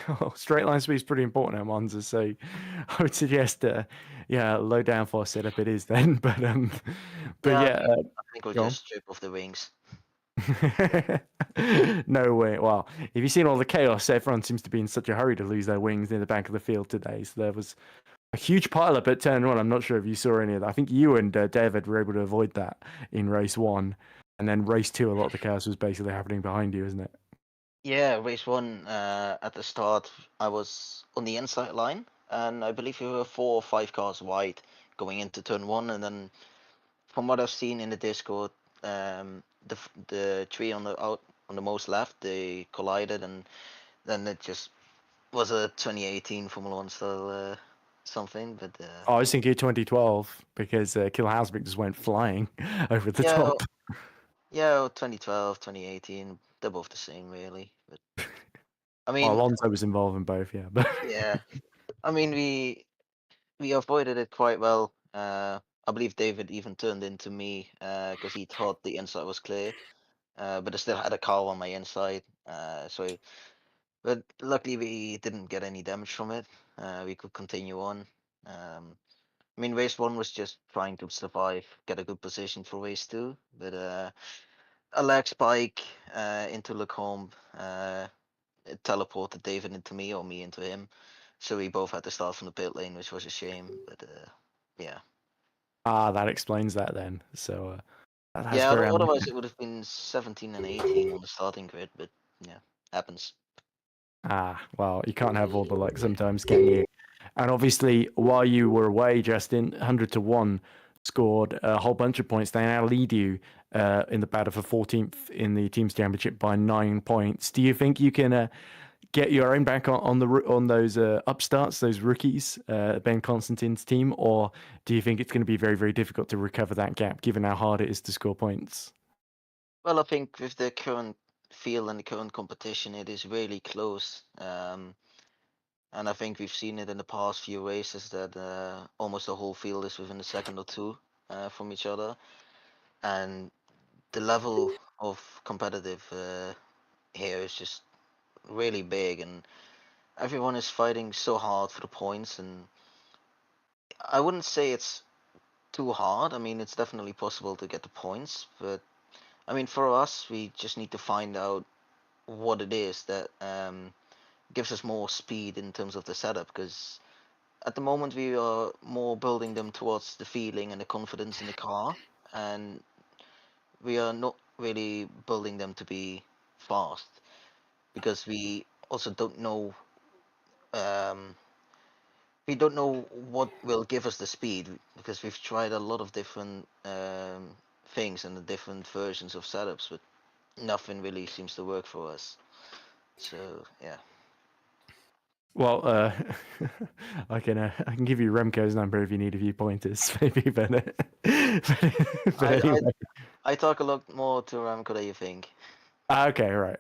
Oh, straight line speed is pretty important at Monza, so I would suggest, low downforce setup it is then. But I think we'll just strip off the wings. No way. Well, if you've seen all the chaos, everyone seems to be in such a hurry to lose their wings near the back of the field today. So there was a huge pileup at turn one. I'm not sure if you saw any of that. I think you and David were able to avoid that in race one. And then race two, a lot of the chaos was basically happening behind you, isn't it? Yeah, race one, at the start, I was on the inside line, and I believe we were 4 or 5 cars wide going into turn one. And then, from what I've seen in the Discord, the tree on the most left, they collided, and then it just was a 2018 Formula One style something. But Oh, I was thinking 2012 because Kill Hausbeck just went flying over the yeah, top. yeah, 2012, 2018, they're both the same, really. But I Well, mean, Alonso was involved in both, yeah. But yeah, I mean we avoided it quite well. I believe David even turned into me because he thought the inside was clear, but I still had a car on my inside. But luckily we didn't get any damage from it. We could continue on. I mean, race one was just trying to survive, get a good position for race two, but a lag spike into Lecombe it teleported David into me or me into him. So we both had to start from the pit lane, which was a shame. But yeah, that explains that then. So that's yeah. very Otherwise, it would have been 17 and 18 on the starting grid. But yeah, happens. well, you can't have all the luck sometimes, can you? And obviously, while you were away, Justin, 100-1 scored a whole bunch of points. They now lead you in the battle for 14th in the teams championship by 9 points. Do you think you can get your own back on those upstarts, those rookies, Ben Constantine's team, or do you think it's going to be very, very difficult to recover that gap, given how hard it is to score points? Well, I think with the current field and the current competition, it is really close. And I think we've seen it in the past few races that almost the whole field is within a second or two from each other, and the level of competitive here is just really big, and everyone is fighting so hard for the points. And I wouldn't say it's too hard. I mean, it's definitely possible to get the points, but I mean, for us, we just need to find out what it is that gives us more speed in terms of the setup, because at the moment we are more building them towards the feeling and the confidence in the car, and we are not really building them to be fast, because um, we don't know what will give us the speed, because we've tried a lot of different things and the different versions of setups, but nothing really seems to work for us. So yeah. Well, I can give you Remco's number if you need a few pointers, maybe, but I I, anyway. I talk a lot more to Ramco than you think. Okay, right.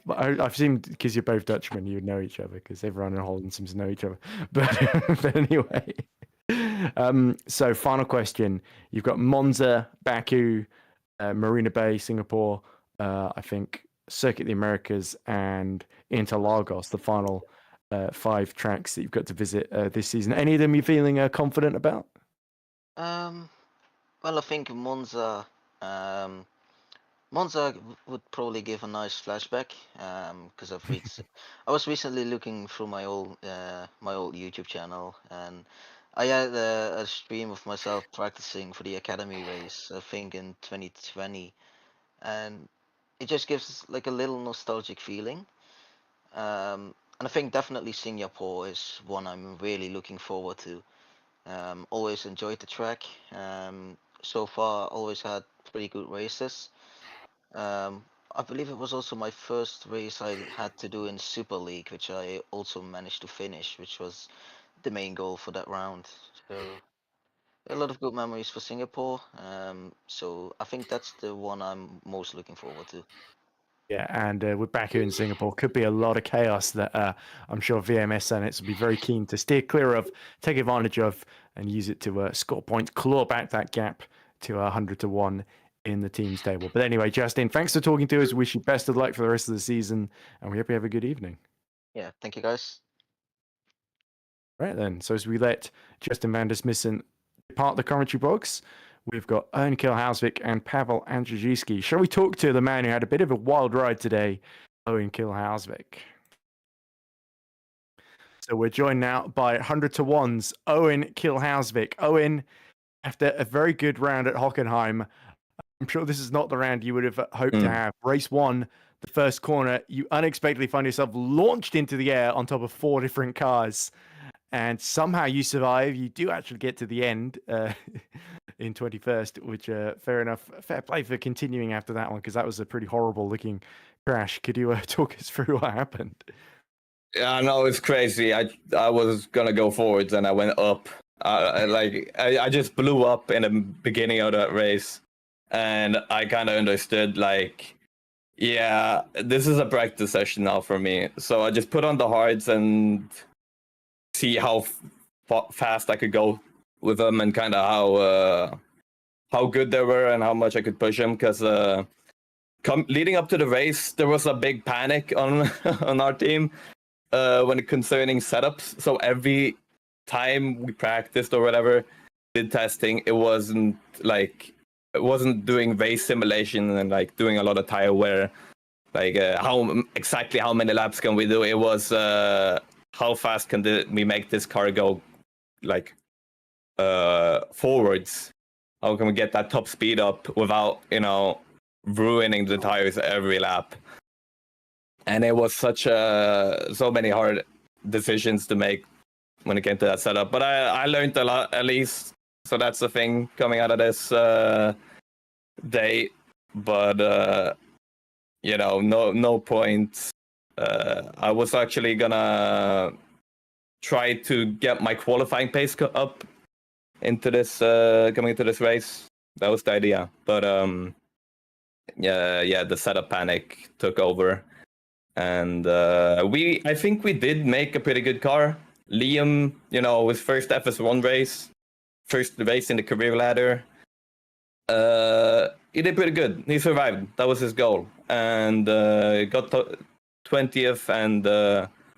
I've seen because you're both Dutchmen, you would know each other because everyone in Holland seems to know each other. But anyway, so final question: you've got Monza, Baku, Marina Bay, Singapore. I think Circuit of the Americas and Interlagos, the final 5 tracks that you've got to visit this season. Any of them you're feeling confident about? Um, well, I think um, Monza would probably give a nice flashback. Because I was recently looking through my old YouTube channel, and I had a stream of myself practicing for the academy race. I think in 2020, and it just gives like a little nostalgic feeling. And I think definitely Singapore is one I'm really looking forward to. Always enjoyed the track. So far, always had pretty good races. I believe it was also my first race I had to do in Super League, which I also managed to finish, which was the main goal for that round. So a lot of good memories for Singapore. So I think that's the one I'm most looking forward to. Yeah, and with Baku in Singapore, could be a lot of chaos that I'm sure VMS Senates will be very keen to steer clear of, take advantage of, and use it to score points, claw back that gap to 100-1 in the team's table. But anyway, Justin, thanks for talking to us. Wish you best of luck for the rest of the season, and we hope you have a good evening. Yeah, thank you guys. Right then, so as we let Justin van der Smissen depart the commentary box, we've got Ern Kilhausvik and Pavel Andrzejewski. Shall we talk to the man who had a bit of a wild ride today, Owen Kilhausvik? So we're joined now by 100 to 1's Owen Kilhausvik. Owen, after a very good round at Hockenheim, I'm sure this is not the round you would have hoped to have. Race 1, the first corner, you unexpectedly find yourself launched into the air on top of 4 different cars. And somehow you survive. You do actually get to the end in 21st, which fair enough. Fair play for continuing after that one, because that was a pretty horrible looking crash. Could you talk us through what happened? Yeah, no, it's crazy. I was gonna go forwards and I went up. I just blew up in the beginning of that race, and I kind of understood yeah, this is a practice session now for me. So I just put on the hards and see how fast I could go with them, and kind of how good they were and how much I could push them. Because leading up to the race, there was a big panic on on our team when concerning setups. So every time we practiced or whatever, did testing, it wasn't doing race simulation and doing a lot of tire wear. How many laps can we do? It was how fast can we make this car go forwards? How can we get that top speed up without ruining the tires every lap? And it was so many hard decisions to make when it came to that setup. But I learned a lot, at least. So that's the thing coming out of this day. But no point. I was actually gonna try to get my qualifying pace up into this coming into this race. That was the idea. But the setup panic took over, and I think we did make a pretty good car. Liam, his first FS1 race, first race in the career ladder. He did pretty good. He survived. That was his goal, and got 20th and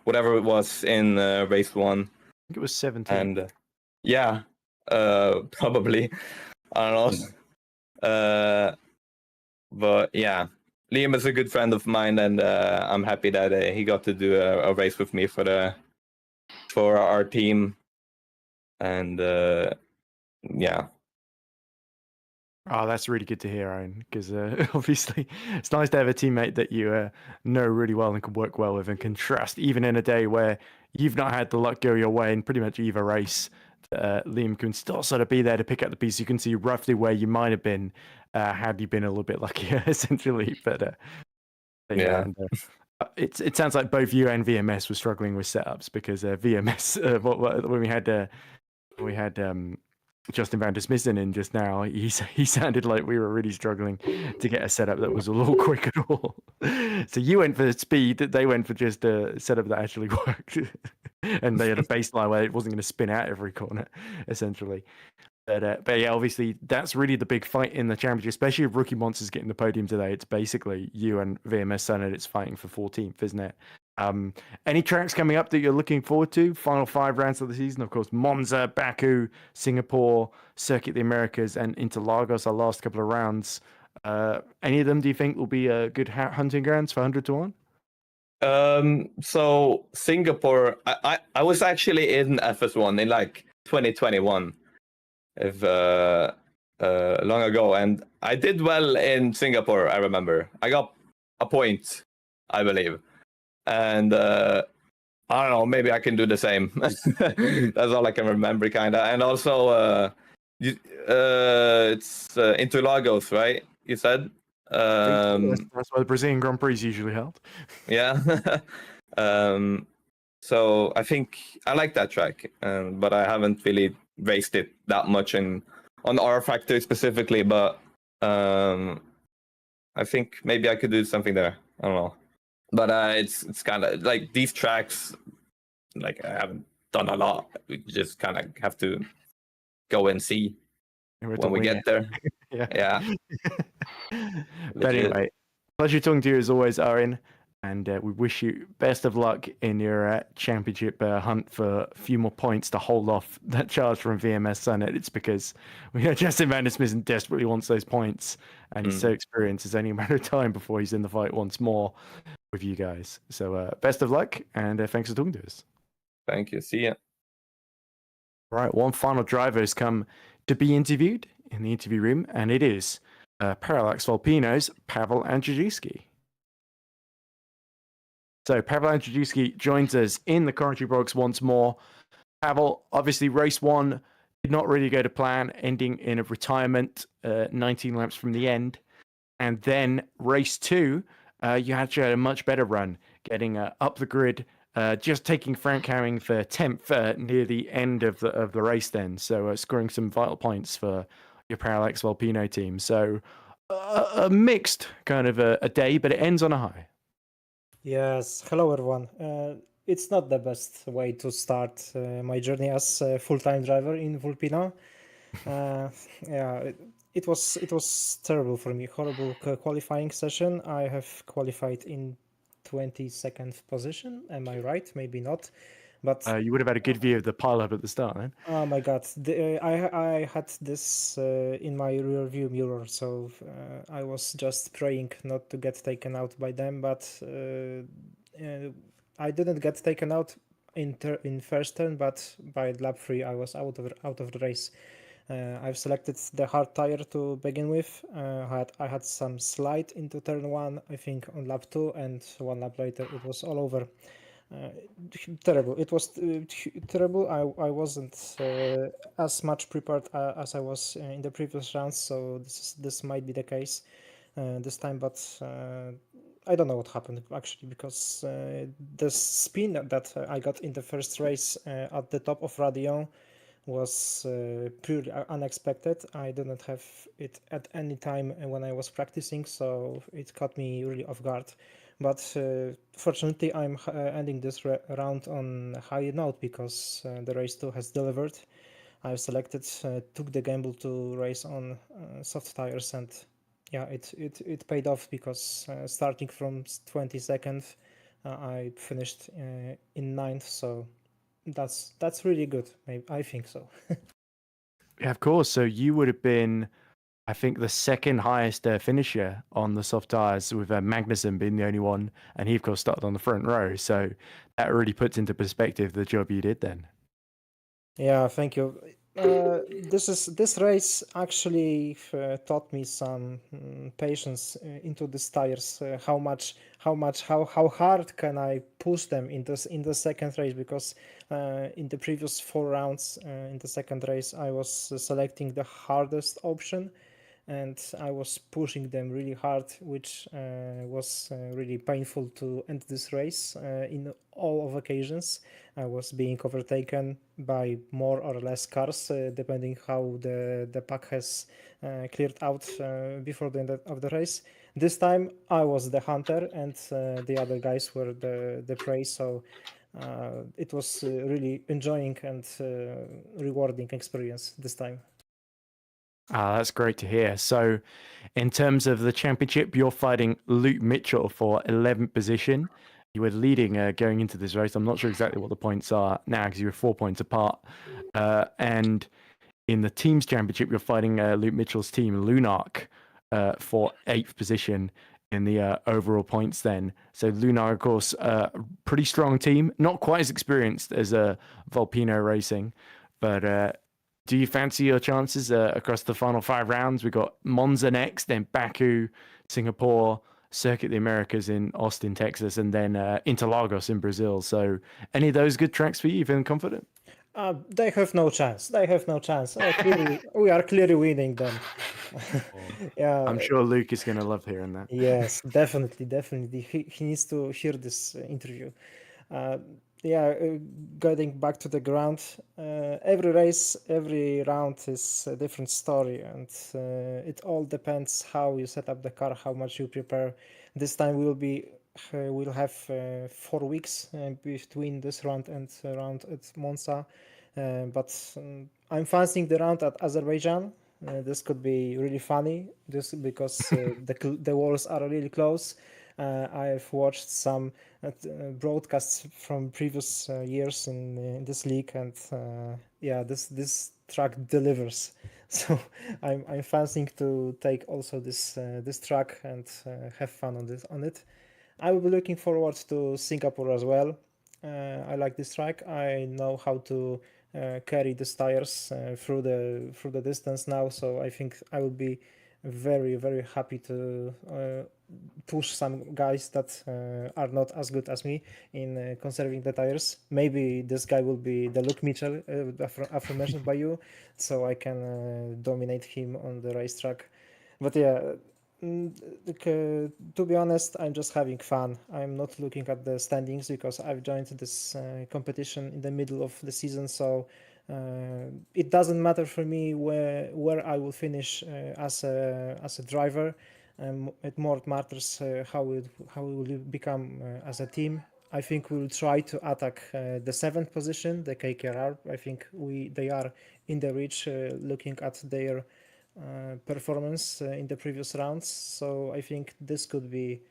whatever it was in race 1. I think it was 17. And probably. I don't know. But yeah, Liam is a good friend of mine, and I'm happy that he got to do a race with me for our team. And yeah. Oh, that's really good to hear, Owen, because obviously it's nice to have a teammate that you know really well and can work well with and can trust, even in a day where you've not had the luck go your way in pretty much either race. Liam can still sort of be there to pick up the piece. You can see roughly where you might have been had you been a little bit luckier, essentially. But yeah. And, it sounds like both you and VMS were struggling with setups, because VMS when we had Justin Van der Smissen in just now, he sounded like we were really struggling to get a setup that was a little quick at all. So you went for speed, they went for just a setup that actually worked. And they had a baseline where it wasn't going to spin out every corner, essentially. But yeah, obviously that's really the big fight in the championship, especially if Rookie Monster's getting the podium today. It's basically you and VMS Sunnet. It's fighting for 14th, isn't it? Any tracks coming up that you're looking forward to? Final 5 rounds of the season, of course. Monza, Baku, Singapore, Circuit of the Americas, and Interlagos, our last couple of rounds. Any of them do you think will be good hunting grounds for 100 to 1? So Singapore, I was actually in FS1 in 2021, if long ago, and I did well in Singapore. I remember I got a point, I believe. And I don't know, maybe I can do the same. That's all I can remember, kind of. And also, it's Interlagos, right? You said. That's why the Brazilian Grand Prix is usually held. Yeah. So I think I like that track, but I haven't really raced it that much on R Factor specifically. But I think maybe I could do something there. I don't know. But it's kind of like these tracks, I haven't done a lot. We just kind of have to go and see when we get there. Yeah. But anyway, pleasure talking to you as always, Owen. And we wish you best of luck in your championship hunt for a few more points to hold off that charge from VMS Sunnet. It's because we know Justin Van der Smissen desperately wants those points, and he's so experienced. It's only a matter of time before he's in the fight once more with you guys. So best of luck, and thanks for talking to us. Thank you. See ya. Right, one final driver has come to be interviewed in the interview room, and it is Parallax Volpino's Pavel Andrzejewski. So Pavel Andrzejewski joins us in the commentary box once more. Pavel, obviously race one did not really go to plan, ending in a retirement 19 laps from the end. And then race two, you actually had a much better run, getting up the grid, just taking Francorchamps for 10th near the end of the race then. So scoring some vital points for your Parallax Volpino team. So a mixed kind of a day, but it ends on a high. Yes, hello everyone. It's not the best way to start my journey as a full-time driver in Volpino. Yeah, it was terrible for me. Horrible qualifying session. I have qualified in 22nd position. Am I right? Maybe not. But You would have had a good view of the pile-up at the start, then. oh my God, I had this in my rear view mirror, so I was just praying not to get taken out by them. But I didn't get taken out in first turn, but by lap 3 I was out of the race. I've selected the hard tire to begin with. I had some slide into turn 1, I think on lap 2, and 1 lap later it was all over. Terrible. It was terrible. I wasn't as much prepared as I was in the previous rounds, so this might be the case this time. But I don't know what happened actually, because the spin that I got in the first race at the top of Radio was purely unexpected. I didn't have it at any time when I was practicing, so it caught me really off guard. But fortunately, I'm ending this round on a high note, because the race 2 has delivered. I've selected, took the gamble to race on soft tires, and yeah, it paid off, because starting from 22nd, I finished in 9th, so that's really good. I think so. Yeah, of course. So you would have been, I think, the second highest finisher on the soft tires, with Magnussen being the only one, and he of course started on the front row. So that really puts into perspective the job you did then. Yeah, thank you. This race actually taught me some patience into these tires. How hard can I push them in the second race? Because in the previous 4 rounds in the second race, I was selecting the hardest option, and I was pushing them really hard, which was really painful to end this race. In all of occasions, I was being overtaken by more or less cars, depending how the pack has cleared out before the end of the race. This time I was the hunter, and the other guys were the prey, so it was really enjoying and rewarding experience this time. That's great to hear. So in terms of the championship, you're fighting Luke Mitchell for 11th position. You were leading going into this race. I'm not sure exactly what the points are now, because you were 4 points apart. And in the teams championship, you're fighting Luke Mitchell's team, Lunark, for 8th position in the overall points then. So Lunark, of course, pretty strong team, not quite as experienced as Volpino Racing, but do you fancy your chances across the final 5 rounds? We've got Monza next, then Baku, Singapore, Circuit of the Americas in Austin, Texas, and then Interlagos in Brazil. So any of those good tracks for you? You feeling confident? They have no chance. We are clearly winning them. Yeah, I'm sure Luke is going to love hearing that. yes, definitely. He needs to hear this interview. Getting back to the ground, every race, every round is a different story, and it all depends how you set up the car, how much you prepare. This time we'll have 4 weeks between this round and round at Monza, but I'm fancying the round at Azerbaijan. This could be really funny, just because the walls are really close. I've watched some broadcasts from previous years in this league, and this track delivers. So I'm fancying to take also this track and have fun on it. I will be looking forward to Singapore as well. I like this track. I know how to carry the tires through the distance now, so I think I will be very, very happy to push some guys that are not as good as me in conserving the tires. Maybe this guy will be the Luke Mitchell, aforementioned by you, so I can dominate him on the racetrack. But yeah, to be honest, I'm just having fun. I'm not looking at the standings because I've joined this competition in the middle of the season, so it doesn't matter for me where I will finish as a driver. It more matters how we will become as a team. I think we'll try to attack the 7th position, the KKR. I think they are in the reach, looking at their performance in the previous rounds. So I think this could be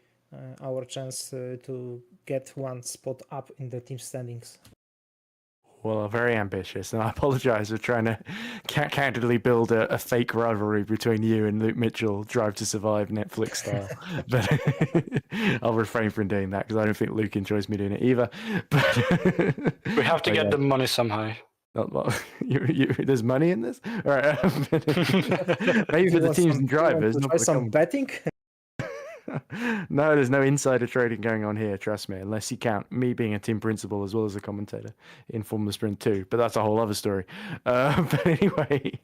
our chance to get one spot up in the team standings. Well, very ambitious, and I apologise for trying to candidly build a fake rivalry between you and Luke Mitchell, Drive to Survive Netflix style. But I'll refrain from doing that because I don't think Luke enjoys me doing it either. But We have to get the money somehow. There's money in this? All right. Maybe for the teams and drivers. Try some betting? No, there's no insider trading going on here, trust me, unless you count me being a team principal as well as a commentator in Formula Sprint 2, but that's a whole other story. But anyway,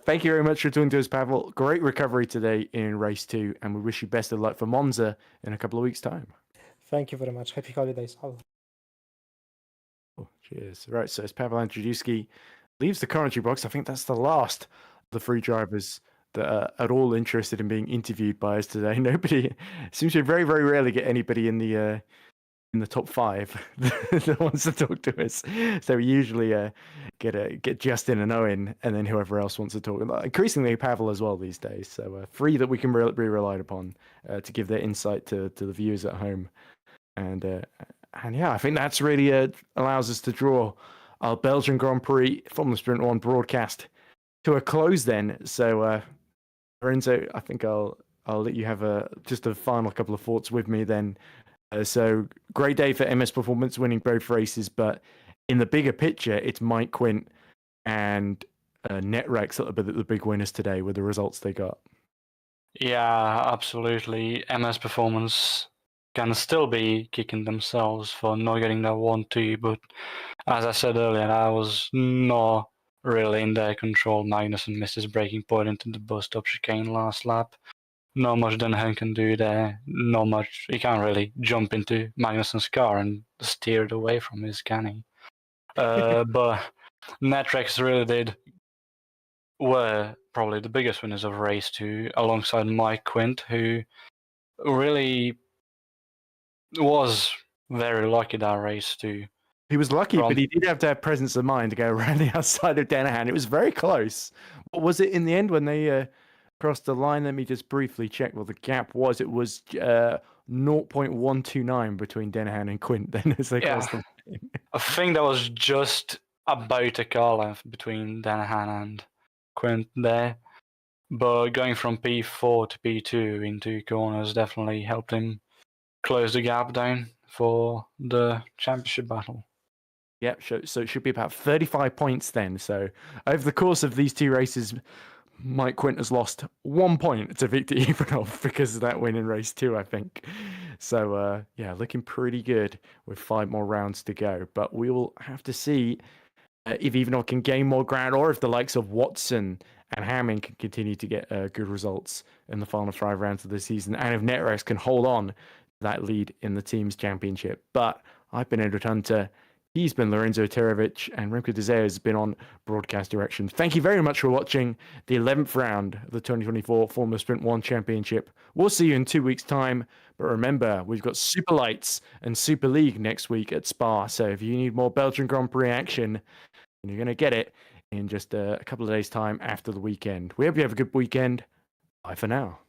thank you very much for tuning to us, Pavel. Great recovery today in race 2, and we wish you best of luck for Monza in a couple of weeks' time. Thank you very much. Happy holidays. Oh, cheers. Right, so as Pavel Andrzejewski leaves the commentary box, I think that's the last of the free drivers that are at all interested in being interviewed by us today. Nobody seems to very, very rarely get anybody in the top 5 that wants to talk to us. So we usually get Justin and Owen, and then whoever else wants to talk. Increasingly Pavel as well these days. So free that we can be relied upon to give their insight to the viewers at home. And yeah, I think that's really allows us to draw our Belgian Grand Prix Formula Sprint 1 broadcast to a close then. So Lorenzo, I think I'll let you have just a final couple of thoughts with me then. So great day for MS Performance, winning both races, but in the bigger picture, it's Mike Quint and Netrex that are the big winners today with the results they got. Yeah, absolutely. MS Performance can still be kicking themselves for not getting that 1-2, but as I said earlier, I was not really in their control. Magnussen missed his braking point into the bus stop chicane last lap. Not much Dennehan can do there. Not much. He can't really jump into Magnussen's car and steer it away from his, can he? But Netrex really were probably the biggest winners of race 2, alongside Mike Quint, who really was very lucky that race 2. He was lucky, but he did have to have presence of mind to go around the outside of Dennehan. It was very close. What was it in the end when they crossed the line? Let me just briefly check what the gap was. It was 0.129 between Dennehan and Quint then as they crossed the line. I think that was just about a car length between Dennehan and Quint there. But going from P4 to P2 in 2 corners definitely helped him close the gap down for the championship battle. Yeah, so it should be about 35 points then. So over the course of these 2 races, Mike Quint has lost 1 point to Viktor Ivanov because of that win in race 2, I think. So yeah, looking pretty good with 5 more rounds to go. But we will have to see if Ivanov can gain more ground, or if the likes of Watson and Hammond can continue to get good results in the final 5 rounds of the season, and if Netrex can hold on to that lead in the team's championship. But I've been Edward Hunter. He's been Lorenzo Terovic, and Remco de Zeeuw has been on broadcast direction. Thank you very much for watching the 11th round of the 2024 Formula Sprint 1 Championship. We'll see you in 2 weeks' time. But remember, we've got Super Lights and Super League next week at Spa. So if you need more Belgian Grand Prix action, you're going to get it in just a couple of days' time after the weekend. We hope you have a good weekend. Bye for now.